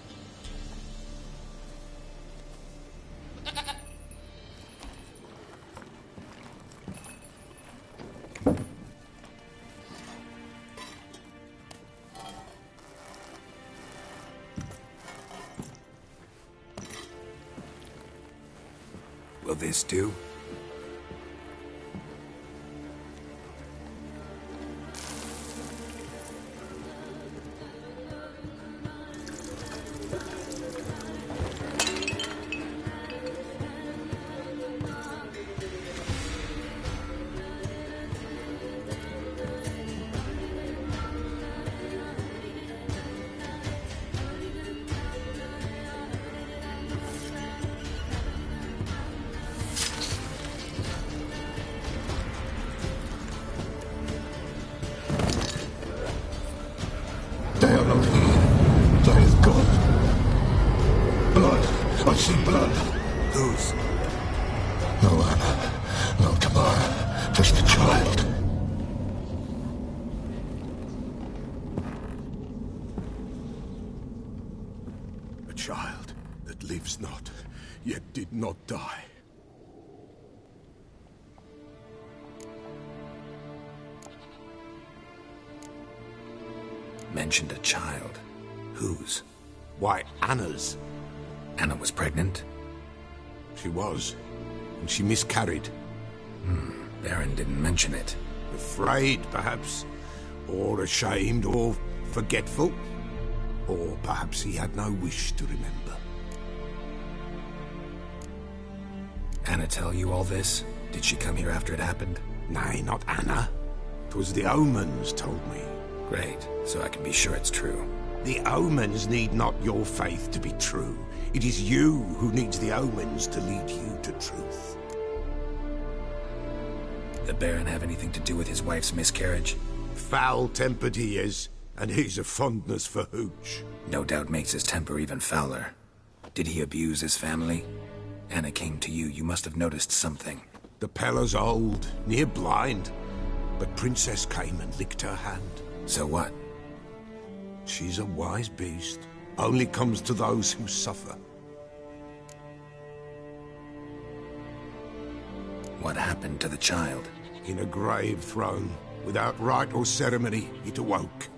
Will this do? They are not here. There is God. Blood. I see blood. Whose? No Anna. No Tamara. Just the child. A child that lives not, yet did not die. Mentioned a child. Whose? Why, Anna's. Anna was pregnant? She was. And she miscarried. Baron didn't mention it. Afraid, perhaps. Or ashamed, or forgetful. Or perhaps he had no wish to remember. Anna tell you all this? Did she come here after it happened? Nay, not Anna. 'Twas the omens told me. Great, so I can be sure it's true. The omens need not your faith to be true. It is you who needs the omens to lead you to truth. The Baron have anything to do with his wife's miscarriage? Foul-tempered he is, and he's a fondness for hooch. No doubt makes his temper even fouler. Did he abuse his family? Anna came to you, you must have noticed something. The Peller's old, near blind, but Princess came and licked her hand. So what? She's a wise beast. Only comes to those who suffer. What happened to the child? in a grave thrown. Without rite or ceremony, it awoke.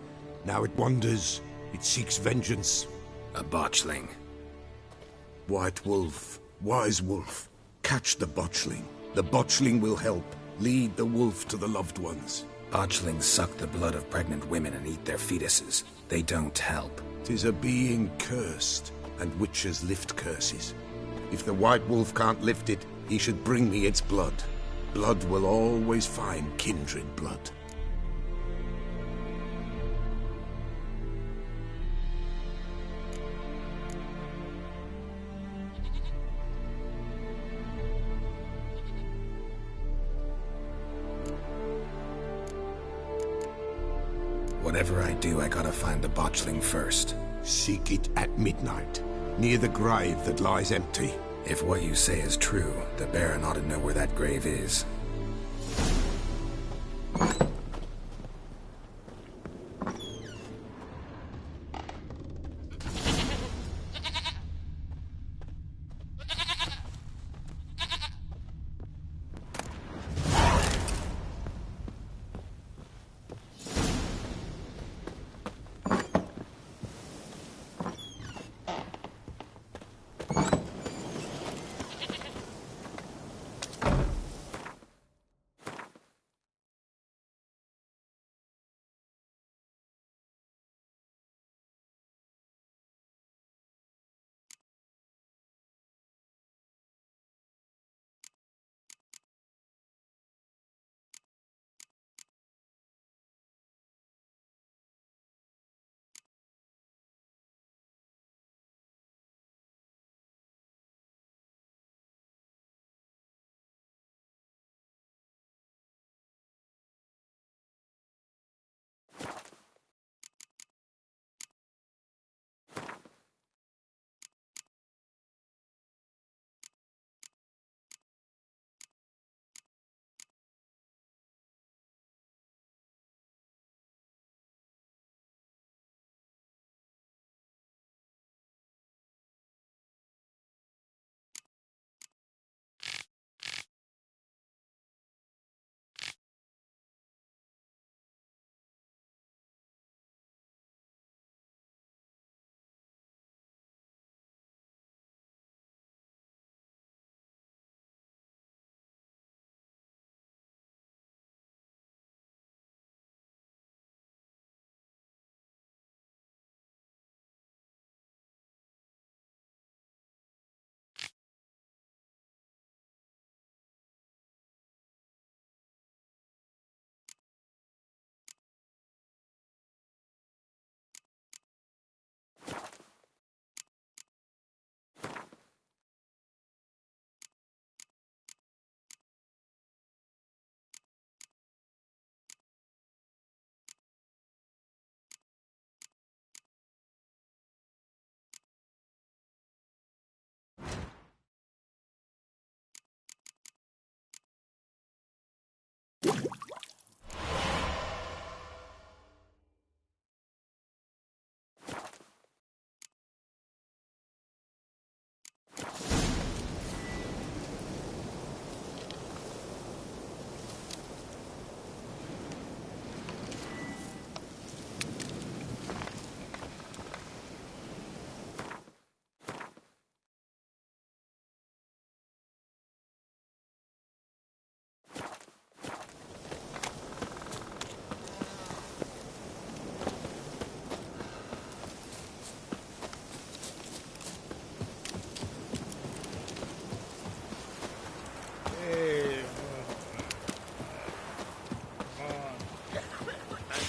Now it wanders. It seeks vengeance. A botchling. White Wolf. Wise Wolf. Catch the botchling. The botchling will help. Lead the wolf to the loved ones. Botchlings suck the blood of pregnant women and eat their fetuses. They don't help. 'Tis a being cursed, and witches lift curses. If the White Wolf can't lift it, he should bring me its blood. Blood will always find kindred blood. Whatever I do, I gotta find the botchling first. Seek it at midnight, near the grave that lies empty. If what you say is true, the Baron ought to know where that grave is.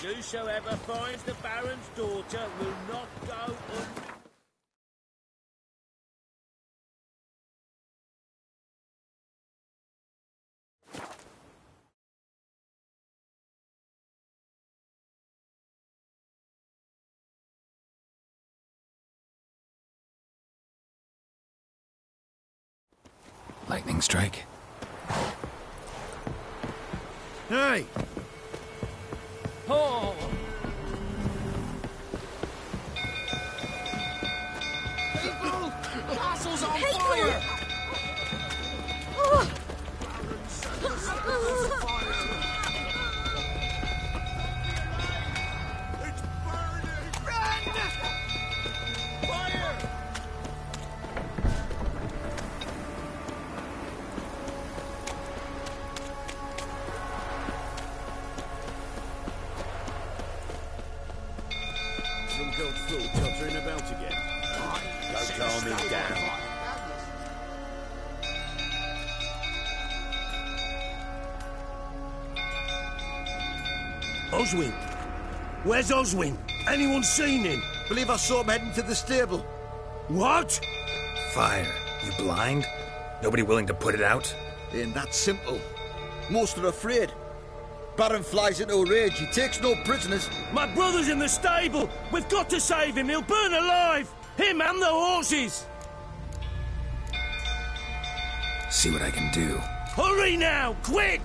Whosoever finds the Baron's daughter will not go Lightning strike? Hey! Oh! People! The castle's on fire! Oh. tottering about again. Don't calm him down. Oswin! Where's Oswin? Anyone seen him? Believe I saw him heading to the stable. What? Fire. You blind? Nobody willing to put it out? Ain't that simple. Most are afraid. Baron flies into a rage. He takes no prisoners. My brother's in the stable! We've got to save him! He'll burn alive! Him and the horses! See what I can do. Hurry now! Quick!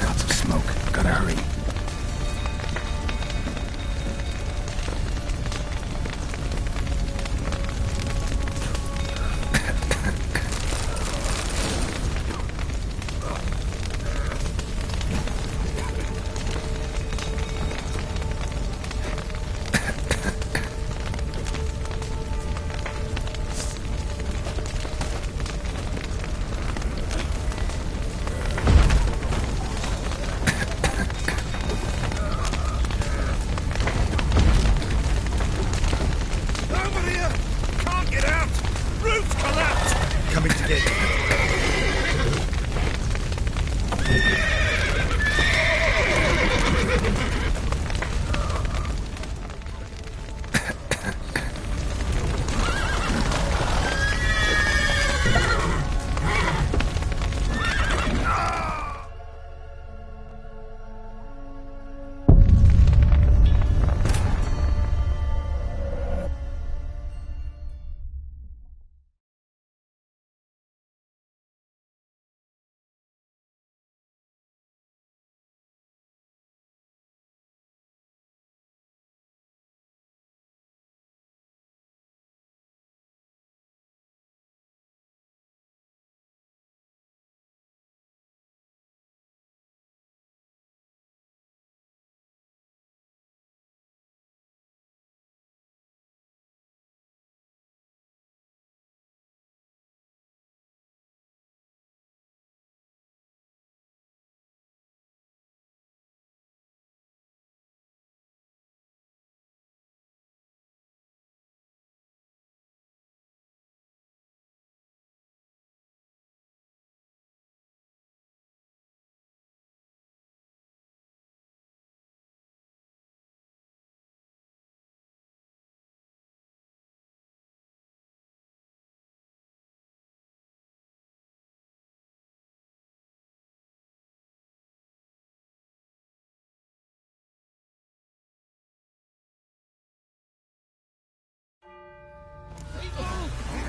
Lots of smoke. Gotta hurry.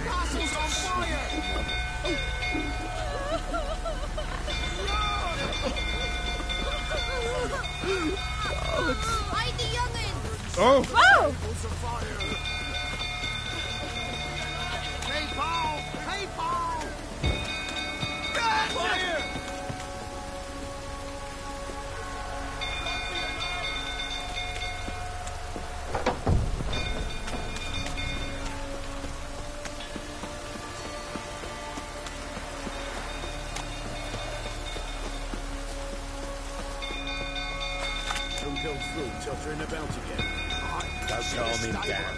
Castle's on fire! Hide the young'un! Oh! Whoa! Hey, Paul! Hey, Paul! Fire! Don't go through tottering about again. Don't calm him down.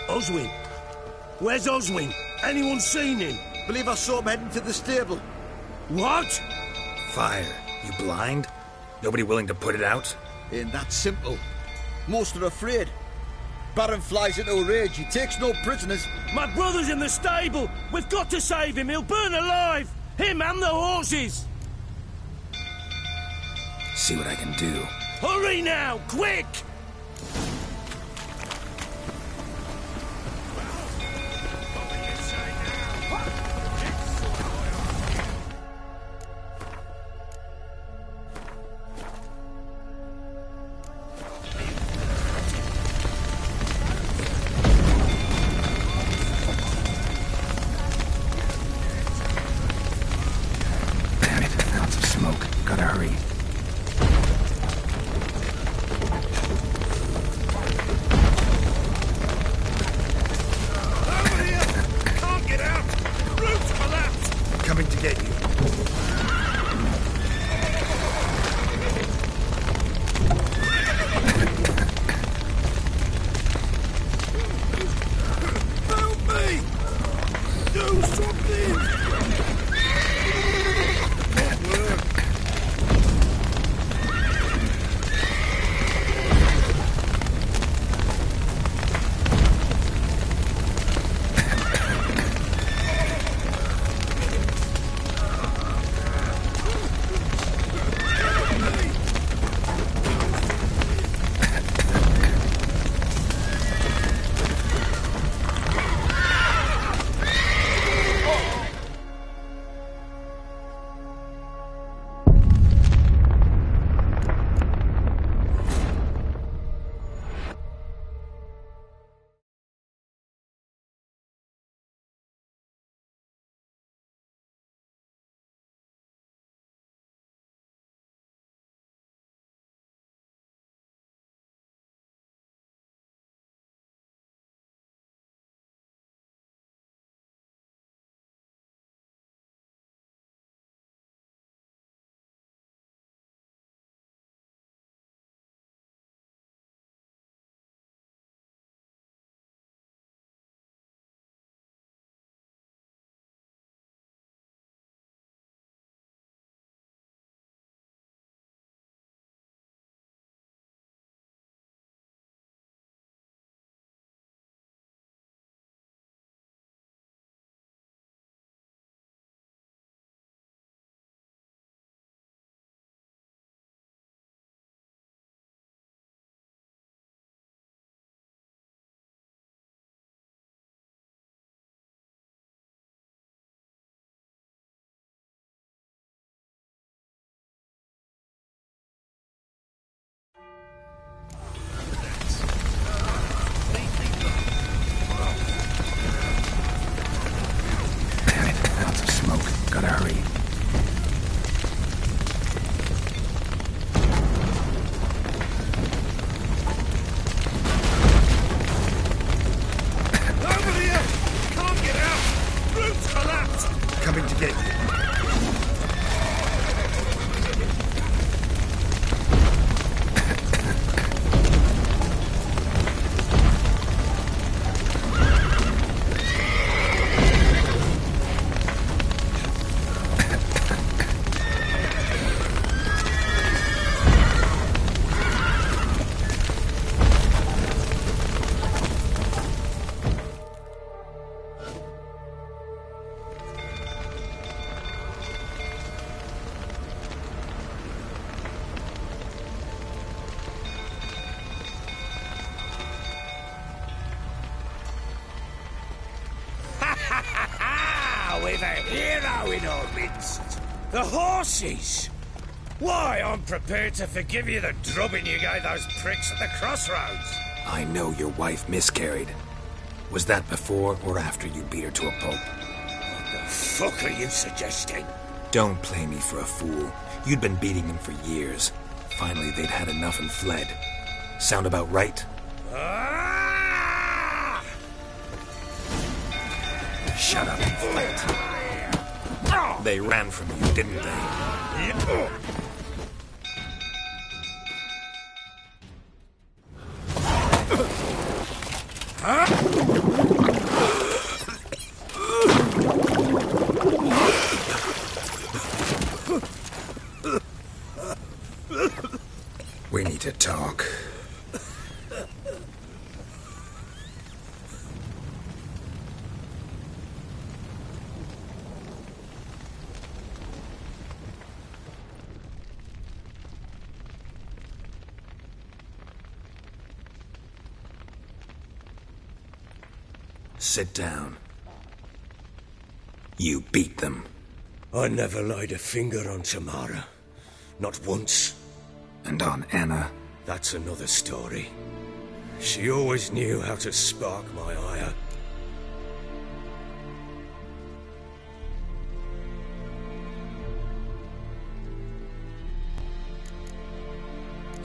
Oswin! Where's Oswin? Anyone seen him? Believe I saw him heading to the stable. What? Fire. You blind? Nobody willing to put it out? Ain't that simple. Most are afraid. Baron flies into a rage. He takes no prisoners. My brother's in the stable! We've got to save him! He'll burn alive! Him and the horses! See what I can do. Hurry now! Quick! we've a hero in our midst. The horses! Why, I'm prepared to forgive you the drubbing you gave those pricks at the crossroads. I know your wife miscarried. Was that before or after you beat her to a pulp? What the fuck are you suggesting? Don't play me for a fool. You'd been beating them for years. Finally, they'd had enough and fled. Sound about right? Ah! Shut up and fight. They ran from you, didn't they? We need to talk. Sit down. You beat them. I never laid a finger on Tamara. Not once. And on Anna? That's another story. She always knew how to spark my ire.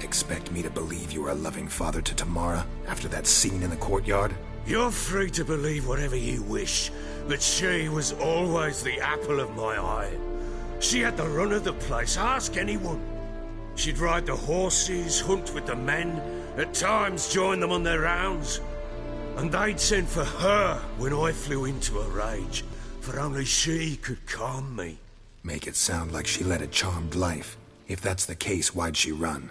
Expect me to believe you were a loving father to Tamara after that scene in the courtyard? You're free to believe whatever you wish, but she was always the apple of my eye. She had the run of the place, ask anyone. She'd ride the horses, hunt with the men, at times join them on their rounds. And they'd send for her when I flew into a rage, for only she could calm me. Make it sound like she led a charmed life. If that's the case, why'd she run?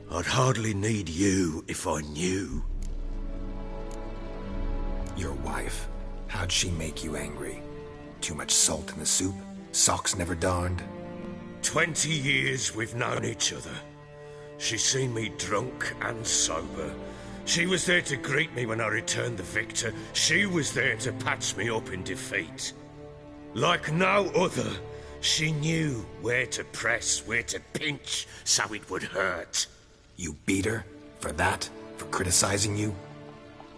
I'd hardly need you if I knew. Your wife. How'd she make you angry? Too much salt in the soup? Socks never darned? 20 years we've known each other. She's seen me drunk and sober. She was there to greet me when I returned the victor. She was there to patch me up in defeat. Like no other, she knew where to press, where to pinch, so it would hurt. You beat her? For that? For criticizing you?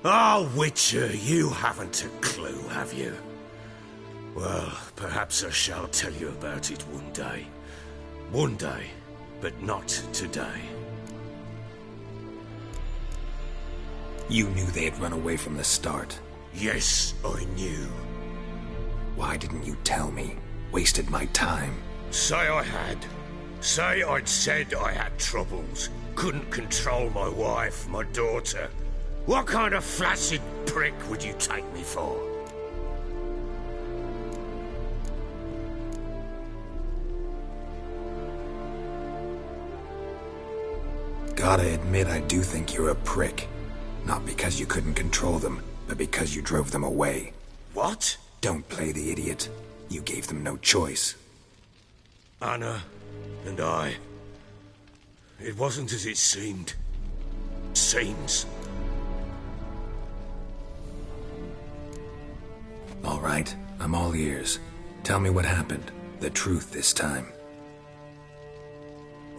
Oh, Witcher, you haven't a clue, have you? Well, perhaps I shall tell you about it one day. One day, but not today. You knew they had run away from the start. Yes, I knew. Why didn't you tell me? Wasted my time. Say I had. Say I'd said I had troubles. Couldn't control my wife, my daughter. What kind of flaccid prick would you take me for? Gotta admit, I do think you're a prick. Not because you couldn't control them, but because you drove them away. What? Don't play the idiot. You gave them no choice. Anna and I... It wasn't as it seemed. Seems. All right, I'm all ears. Tell me what happened. The truth this time.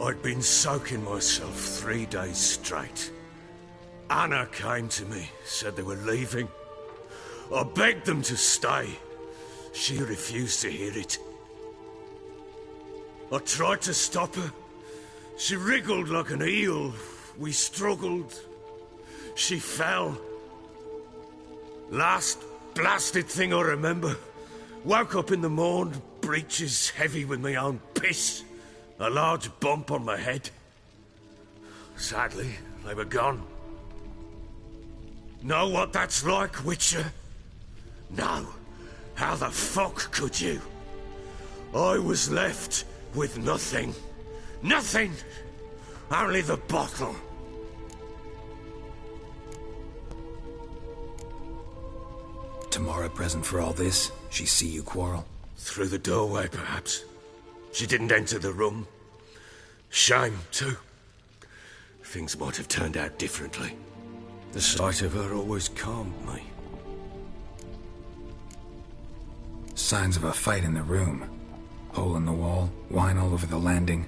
I'd been soaking myself 3 days straight. Anna came to me, said they were leaving. I begged them to stay. She refused to hear it. I tried to stop her. She wriggled like an eel. We struggled. She fell. Last blasted thing I remember. Woke up in the morn, breeches heavy with my own piss. A large bump on my head. Sadly, they were gone. Know what that's like, Witcher? No. How the fuck could you? I was left with nothing. Nothing! Only the bottle. Tamara present for all this? She see you quarrel? Through the doorway, perhaps. She didn't enter the room. Shame, too. Things might have turned out differently. The sight of her always calmed me. Signs of a fight in the room. Hole in the wall, wine all over the landing.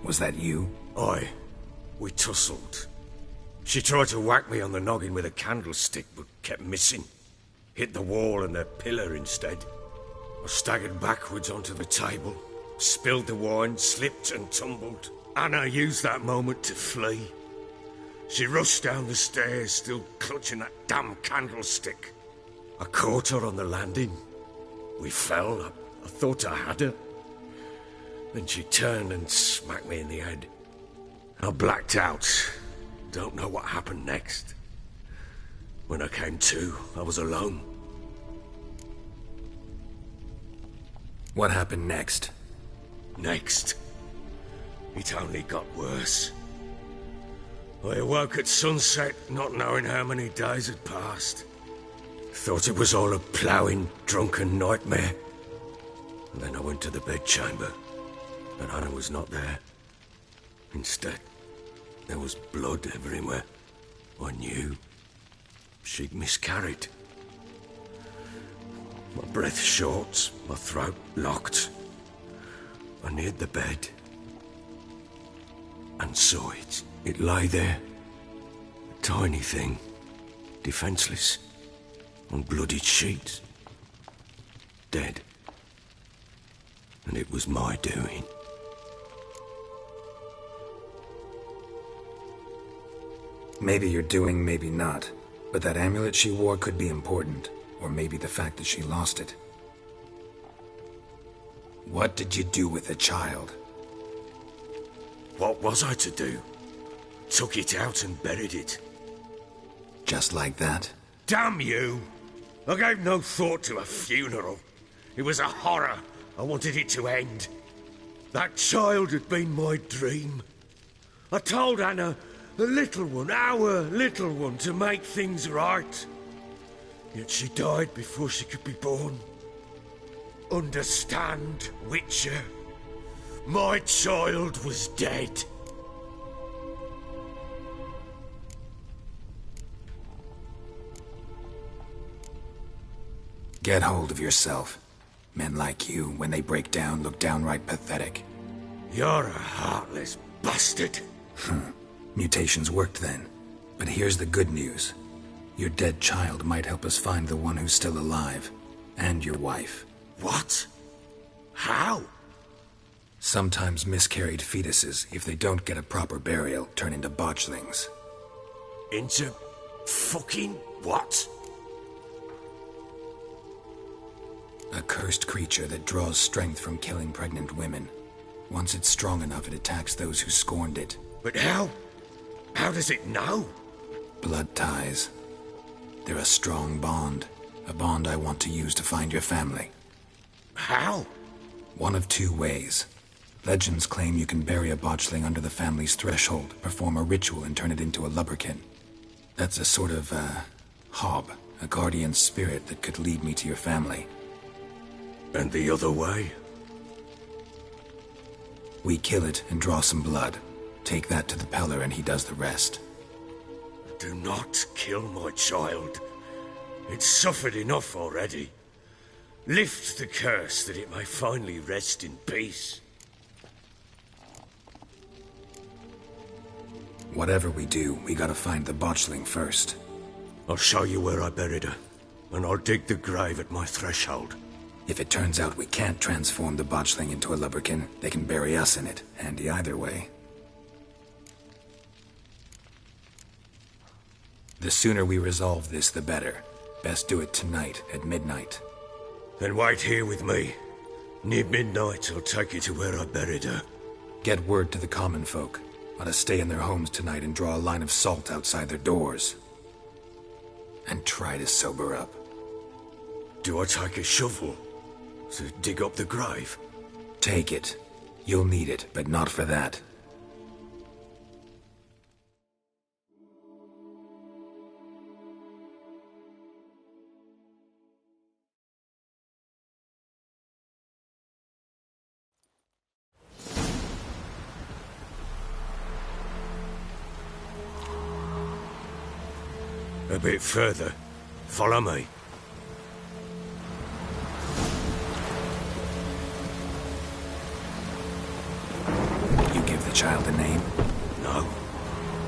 Was that you? Aye. We tussled. She tried to whack me on the noggin with a candlestick, but kept missing. Hit the wall and a pillar instead. I staggered backwards onto the table, spilled the wine, slipped and tumbled. Anna used that moment to flee. She rushed down the stairs, still clutching that damn candlestick. I caught her on the landing. We fell. I thought I had her. Then she turned and smacked me in the head. I blacked out. Don't know what happened next. When I came to, I was alone. What happened next? Next? It only got worse. I awoke at sunset, not knowing how many days had passed. Thought it was all a ploughing, drunken nightmare. And then I went to the bedchamber, but Anna was not there. Instead, there was blood everywhere. I knew she'd miscarried. My breath short, my throat locked. I neared the bed and saw it. It lay there, a tiny thing, defenseless, on bloodied sheets, dead. And it was my doing. Maybe you're doing, maybe not. But that amulet she wore could be important. Or maybe the fact that she lost it. What did you do with the child? What was I to do? Took it out and buried it. Just like that? Damn you! I gave no thought to a funeral. It was a horror. I wanted it to end. That child had been my dream. I told Anna, the little one, our little one, to make things right. Yet she died before she could be born. Understand, Witcher? My child was dead. Get hold of yourself. Men like you, when they break down, look downright pathetic. You're a heartless bastard. Mutations worked then. But here's the good news. Your dead child might help us find the one who's still alive. And your wife. What? How? Sometimes miscarried fetuses, if they don't get a proper burial, turn into botchlings. Into fucking what? A cursed creature that draws strength from killing pregnant women. Once it's strong enough, it attacks those who scorned it. But how? How does it know? Blood ties. They're a strong bond. A bond I want to use to find your family. How? One of two ways. Legends claim you can bury a botchling under the family's threshold, perform a ritual, and turn it into a lubberkin. That's a sort of, hob, a guardian spirit that could lead me to your family. And the other way? We kill it and draw some blood. Take that to the Peller and he does the rest. Do not kill my child. It's suffered enough already. Lift the curse that it may finally rest in peace. Whatever we do, we gotta find the botchling first. I'll show you where I buried her, and I'll dig the grave at my threshold. If it turns out we can't transform the botchling into a lubberkin, they can bury us in it. Handy either way. The sooner we resolve this, the better. Best do it tonight, at midnight. Then wait here with me. Near midnight, I'll take you to where I buried her. Get word to the common folk. Ought to stay in their homes tonight and draw a line of salt outside their doors. And try to sober up. Do I take a shovel to dig up the grave? Take it. You'll need it, but not for that. A bit further. Follow me. the child a name? No.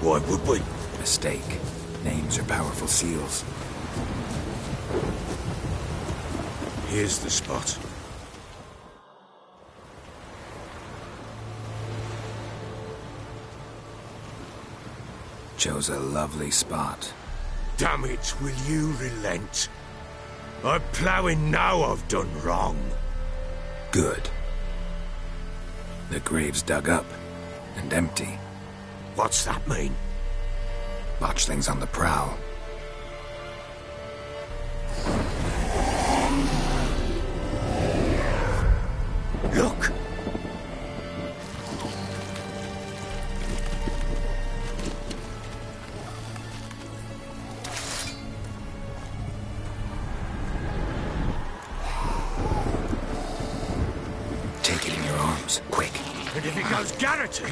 Why would we? Mistake. Names are powerful seals. Here's the spot. Chose a lovely spot. Damn it, will you relent? I'm ploughing now I've done wrong. Good. The grave's dug up and empty. What's that mean? Botchling's on the prowl. Look! Take it in your arms, quick. And if it goes Garrity,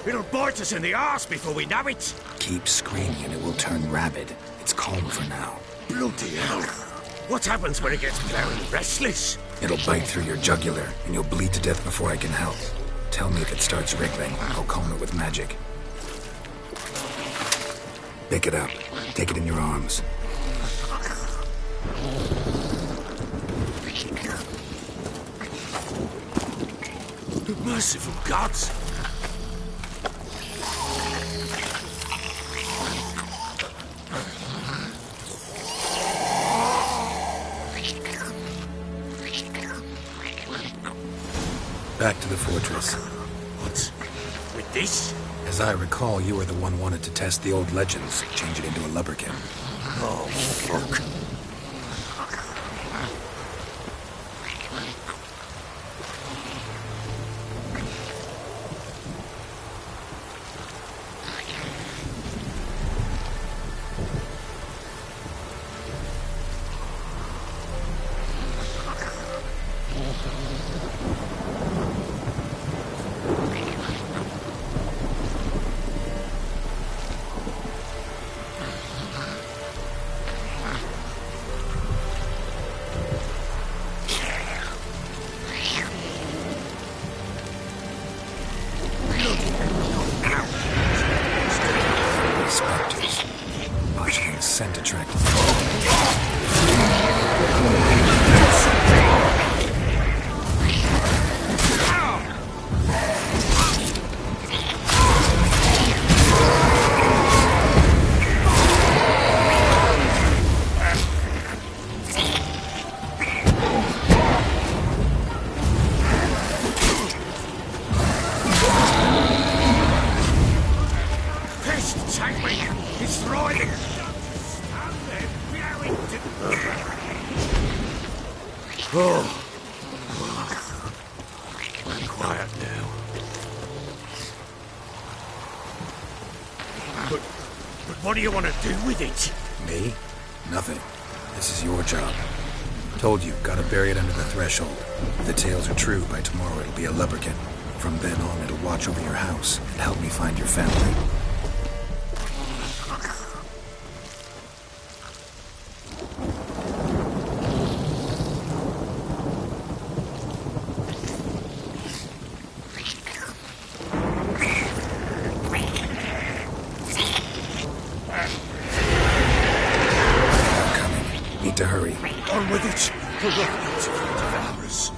it'll bite us in the arse before we know it. Keep screaming and it will turn rabid. It's calm for now. Bloody hell. What happens when it gets very restless? It'll bite through your jugular, and you'll bleed to death before I can help. Tell me if it starts wriggling. I'll calm it with magic. Pick it up. Take it in your arms. Merciful gods! Back to the fortress. What? With this? As I recall, you were the one wanted to test the old legends, change it into a lubberkin. Oh, fuck. Scent attracting. Quiet now. But what do you want to do with it? Me? Nothing. This is your job. Told you, gotta bury it under the threshold. If the tales are true, by tomorrow it'll be a lubberkin. From then on, it'll watch over your house and help me find your family. Need to hurry. On with it! The rockets are devourers.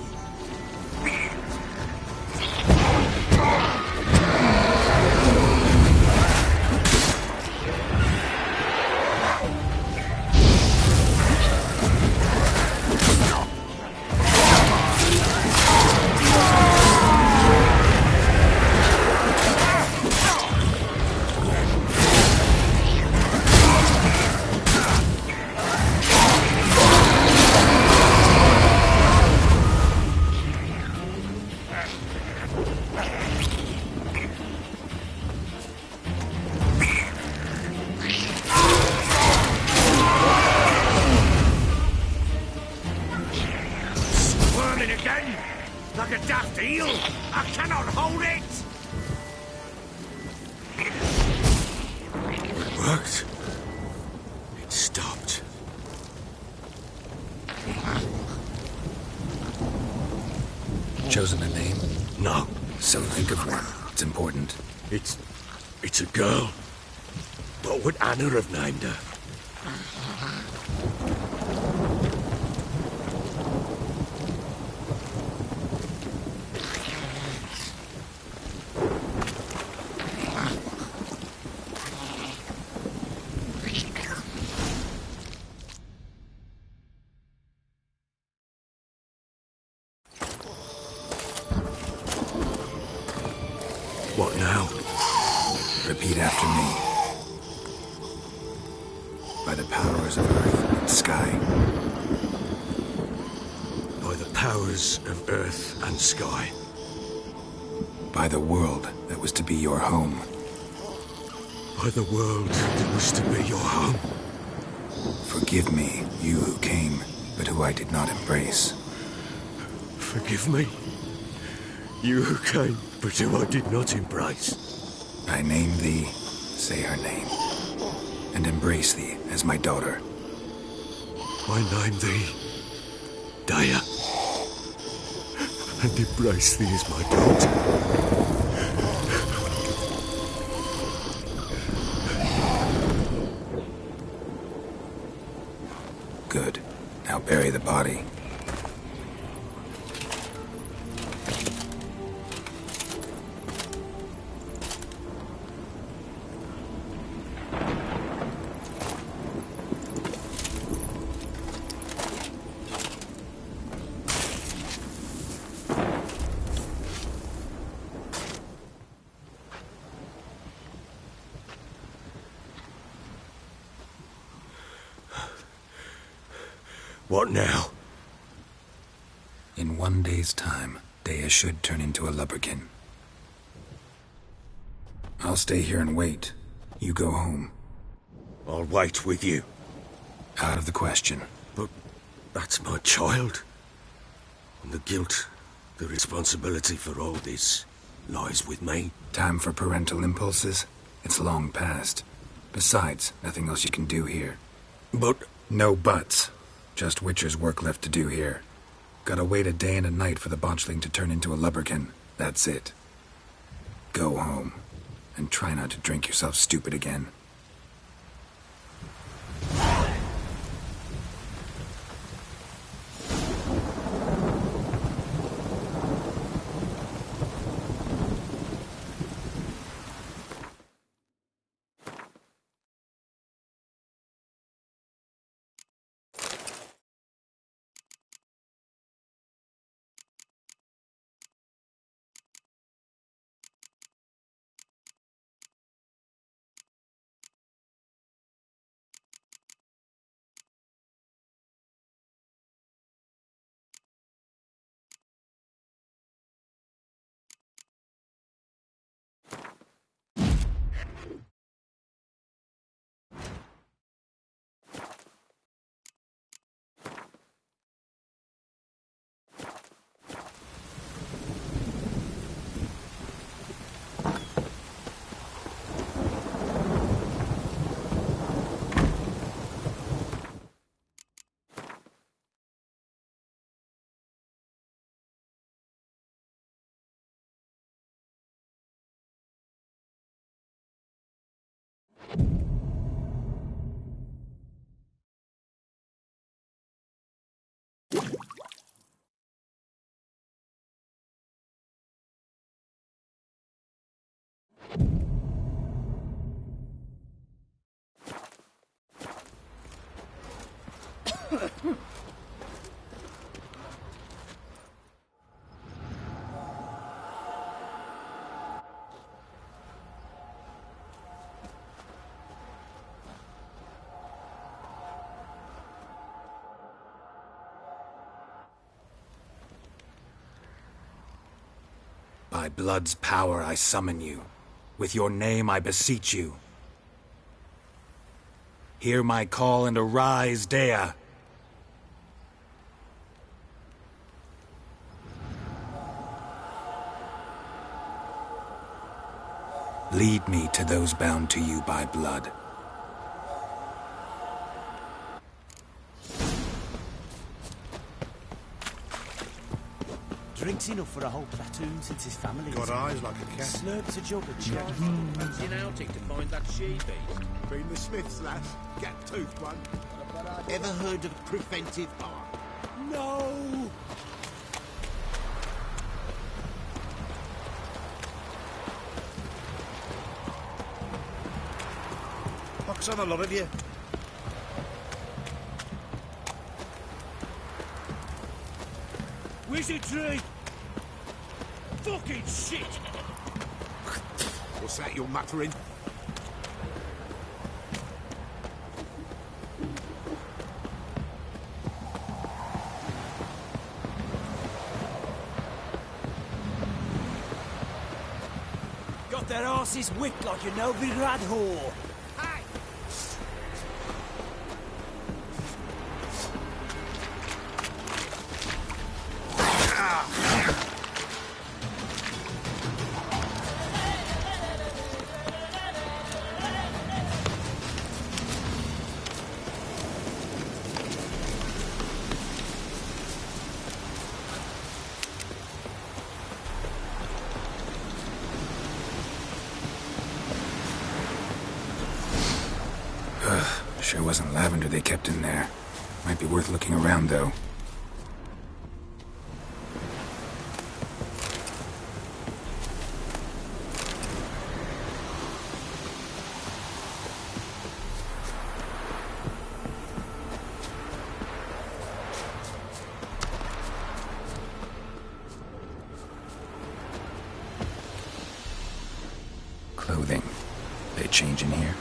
Again, like a daft eel. I cannot hold it. It worked. It stopped. Chosen a name? No. So think of one. It's What's important? It's a girl. What would Anna have named her? What now? Repeat after me. By the powers of earth and sky. By the powers of earth and sky. By the world that was to be your home. By the world that was to be your home. Forgive me, you who came, but who I did not embrace. Forgive me, you who came, but who I did not embrace. I name thee, say her name, and embrace thee as my daughter. I name thee, Daya, and embrace thee as my daughter. Good. Now bury the body. What now? In 1 day's time, Daya should turn into a lubberkin. I'll stay here and wait. You go home. I'll wait with you. Out of the question. But that's my child. And the guilt, the responsibility for all this lies with me. Time for parental impulses? It's long past. Besides, nothing else you can do here. But... No buts. Just Witcher's work left to do here. Gotta wait a day and a night for the botchling to turn into a lubberkin. That's it. Go home. And try not to drink yourself stupid again. By blood's power I summon you. With your name I beseech you. Hear my call and arise, Daya. Lead me to those bound to you by blood. Drinks enough for a whole platoon since his family. Got eyes like a cat. Slurps a jug of chai. Fancy an outing to find that she-beast? Been the Smiths, lass. Gap-toothed one. Ever heard of preventive art? No! Pox on a lot of you. Wizardry! Fucking shit! What's that you're muttering? Got their asses whipped like a Novigrad whore. Sure wasn't lavender they kept in there. Might be worth looking around, though. Clothing. They change in here?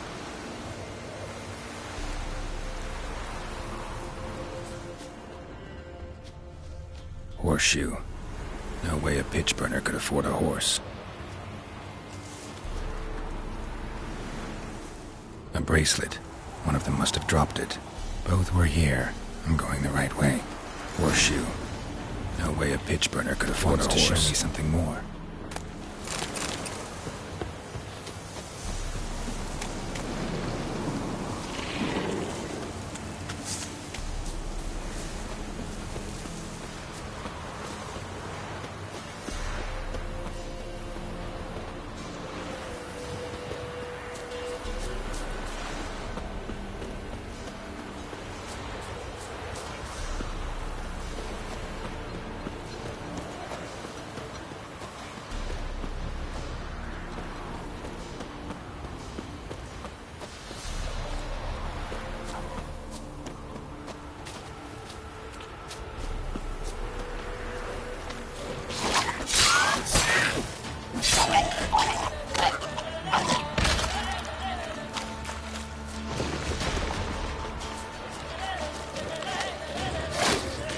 Horseshoe. No way a pitch burner could afford a horse. A bracelet. One of them must have dropped it. Both were here. I'm going the right way. Horseshoe. No way a pitch burner could afford a horse. To show me something more.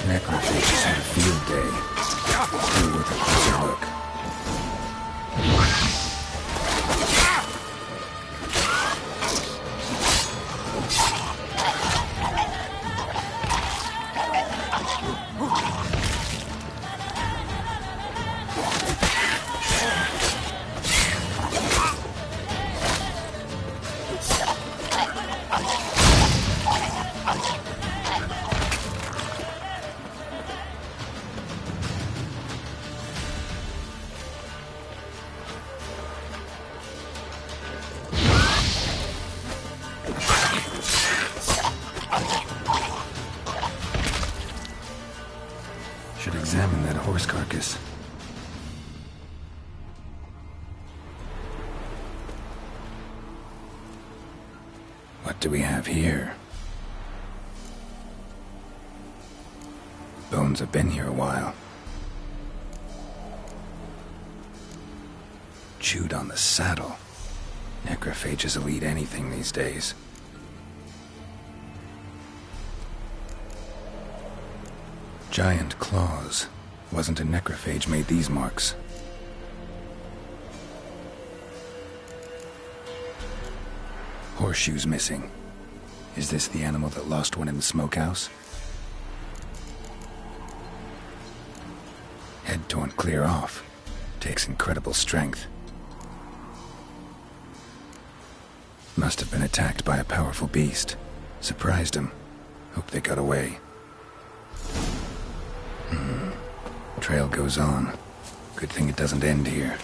Necrophages had a field day. Still worth a closer look. Should examine that horse carcass. What do we have here? Bones have been here a while. Chewed on the saddle. Necrophages will eat anything these days. Giant claws. Wasn't a necrophage made these marks. Horseshoes missing. Is this the animal that lost one in the smokehouse? Head torn clear off. Takes incredible strength. Must have been attacked by a powerful beast. Surprised him. Hope they got away. Trail goes on. Good thing it doesn't end here.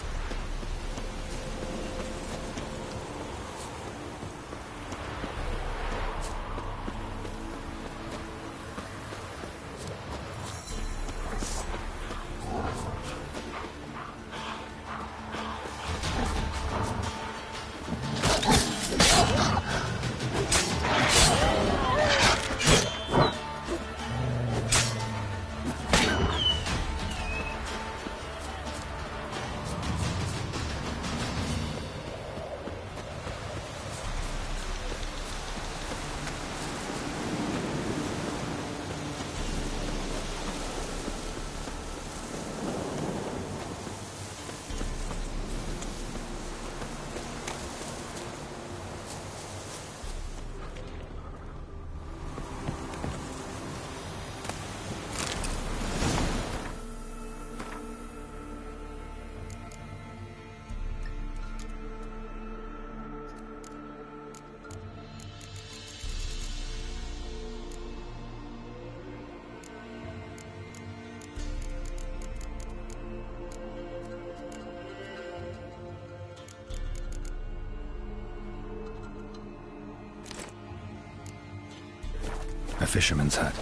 A fisherman's hut.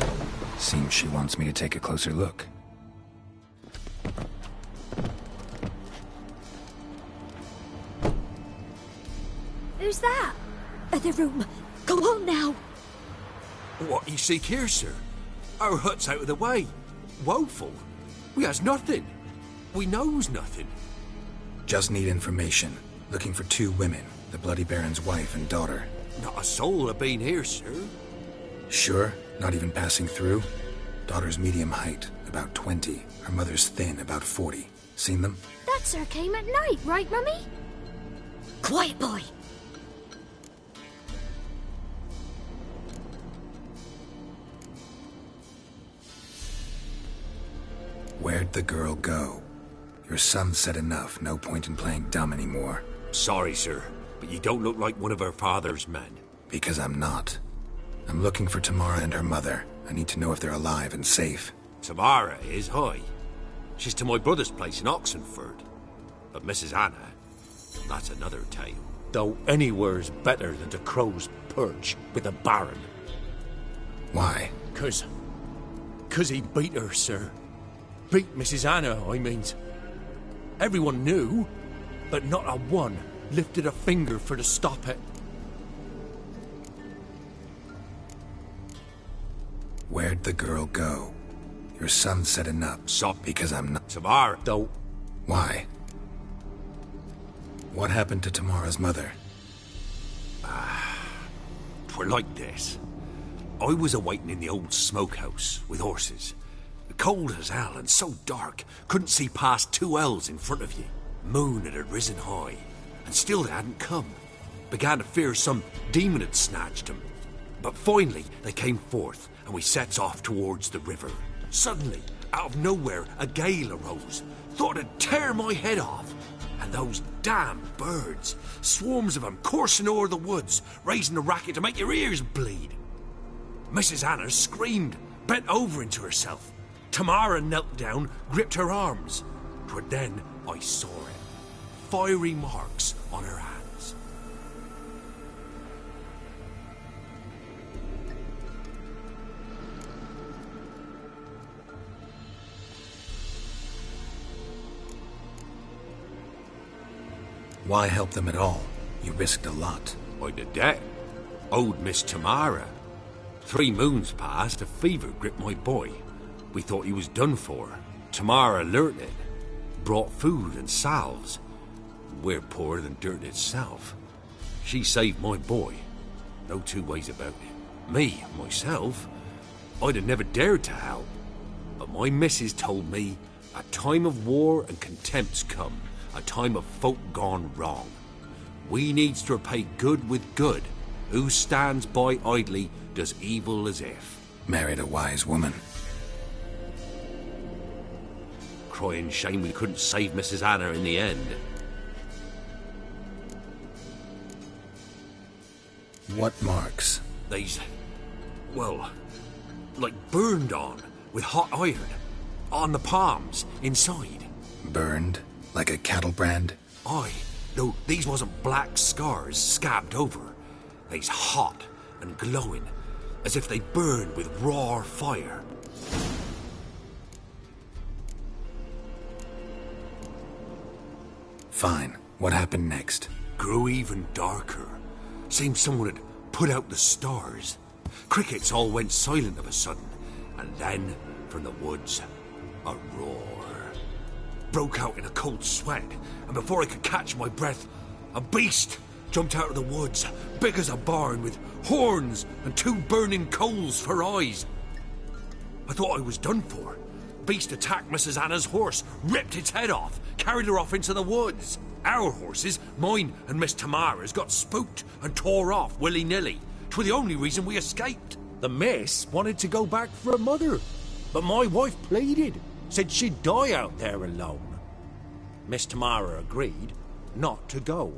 Seems she wants me to take a closer look. Who's that? Other room. Go on now. What you seek here, sir? Our hut's out of the way. Woeful. We has nothing. We knows nothing. Just need information. Looking for 2 women, the Bloody Baron's wife and daughter. Not a soul have been here, sir. Sure? Not even passing through? Daughter's medium height, about 20. Her mother's thin, about 40. Seen them? That sir came at night, right, Mummy? Quiet, boy. Where'd the girl go? Your son said enough. No point in playing dumb anymore. Sorry, sir, but you don't look like one of her father's men. Because I'm not. I'm looking for Tamara and her mother. I need to know if they're alive and safe. Tamara is, hi. She's to my brother's place in Oxenford. But Mrs. Anna, that's another tale. Though anywhere's better than the Crow's Perch with a Baron. Why? 'Cause he beat her, sir. Beat Mrs. Anna, I means. Everyone knew, but not a one lifted a finger for to stop it. Where'd the girl go? Your son said enough. Stop. Because I'm not. Tamara, though. Why? What happened to Tamara's mother? Twere like this. I was awaiting in the old smokehouse with horses. Cold as hell and so dark, couldn't see past 2 ells in front of you. Moon had risen high, and still they hadn't come. Began to fear some demon had snatched them. But finally they came forth, and we sets off towards the river. Suddenly, out of nowhere, a gale arose. Thought it'd tear my head off. And those damn birds, swarms of them coursing o'er the woods, raising a racket to make your ears bleed. Mrs. Anna screamed, bent over into herself. Tamara knelt down, gripped her arms. 'Twere then I saw it. Fiery marks on her hands. Why help them at all? You risked a lot. I did that. Owed Miss Tamara. 3 moons passed, a fever gripped my boy. We thought he was done for. Tamara learnt it. Brought food and salves. We're poorer than dirt itself. She saved my boy. No 2 ways about it. Me, myself, I'd have never dared to help. But my missus told me a time of war and contempt's come. A time of folk gone wrong. We needs to repay good with good. Who stands by idly does evil as if. Married a wise woman. Crying shame we couldn't save Mrs. Anna in the end. What marks? They's, well, like burned on with hot iron. On the palms, inside. Burned? Like a cattle brand? Aye. No, these wasn't black scars scabbed over. They's hot and glowing, as if they burned with raw fire. Fine. What happened next? Grew even darker. Seemed someone had put out the stars. Crickets all went silent of a sudden, and then, from the woods, a roar. Broke out in a cold sweat, and before I could catch my breath, a beast jumped out of the woods, big as a barn, with horns and 2 burning coals for eyes. I thought I was done for. Beast attacked Mrs. Anna's horse, ripped its head off, carried her off into the woods. Our horses, mine and Miss Tamara's, got spooked and tore off willy-nilly. 'Twere the only reason we escaped. The miss wanted to go back for her mother, but my wife pleaded, said she'd die out there alone. Miss Tamara agreed not to go.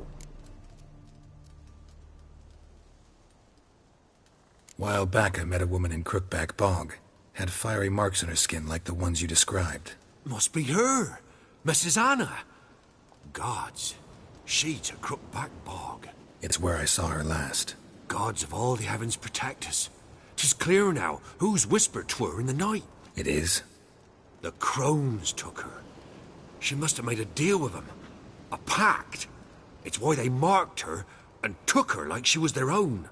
While back, I met a woman in Crookback Bog. Had fiery marks on her skin like the ones you described. Must be her, Mrs. Anna. Gods, she to Crookback Bog. It's where I saw her last. Gods of all the heavens protect us. 'Tis clear now who's whispered 'twere in the night. It is? The crones took her. She must have made a deal with them. A pact. It's why they marked her and took her like she was their own.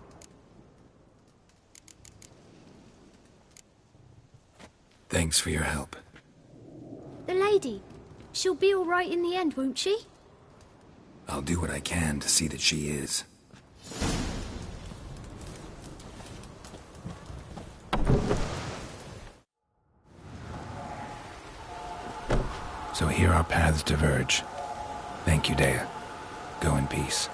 Thanks for your help. The lady, she'll be all right in the end, won't she? I'll do what I can to see that she is. So here our paths diverge. Thank you, Dea. Go in peace.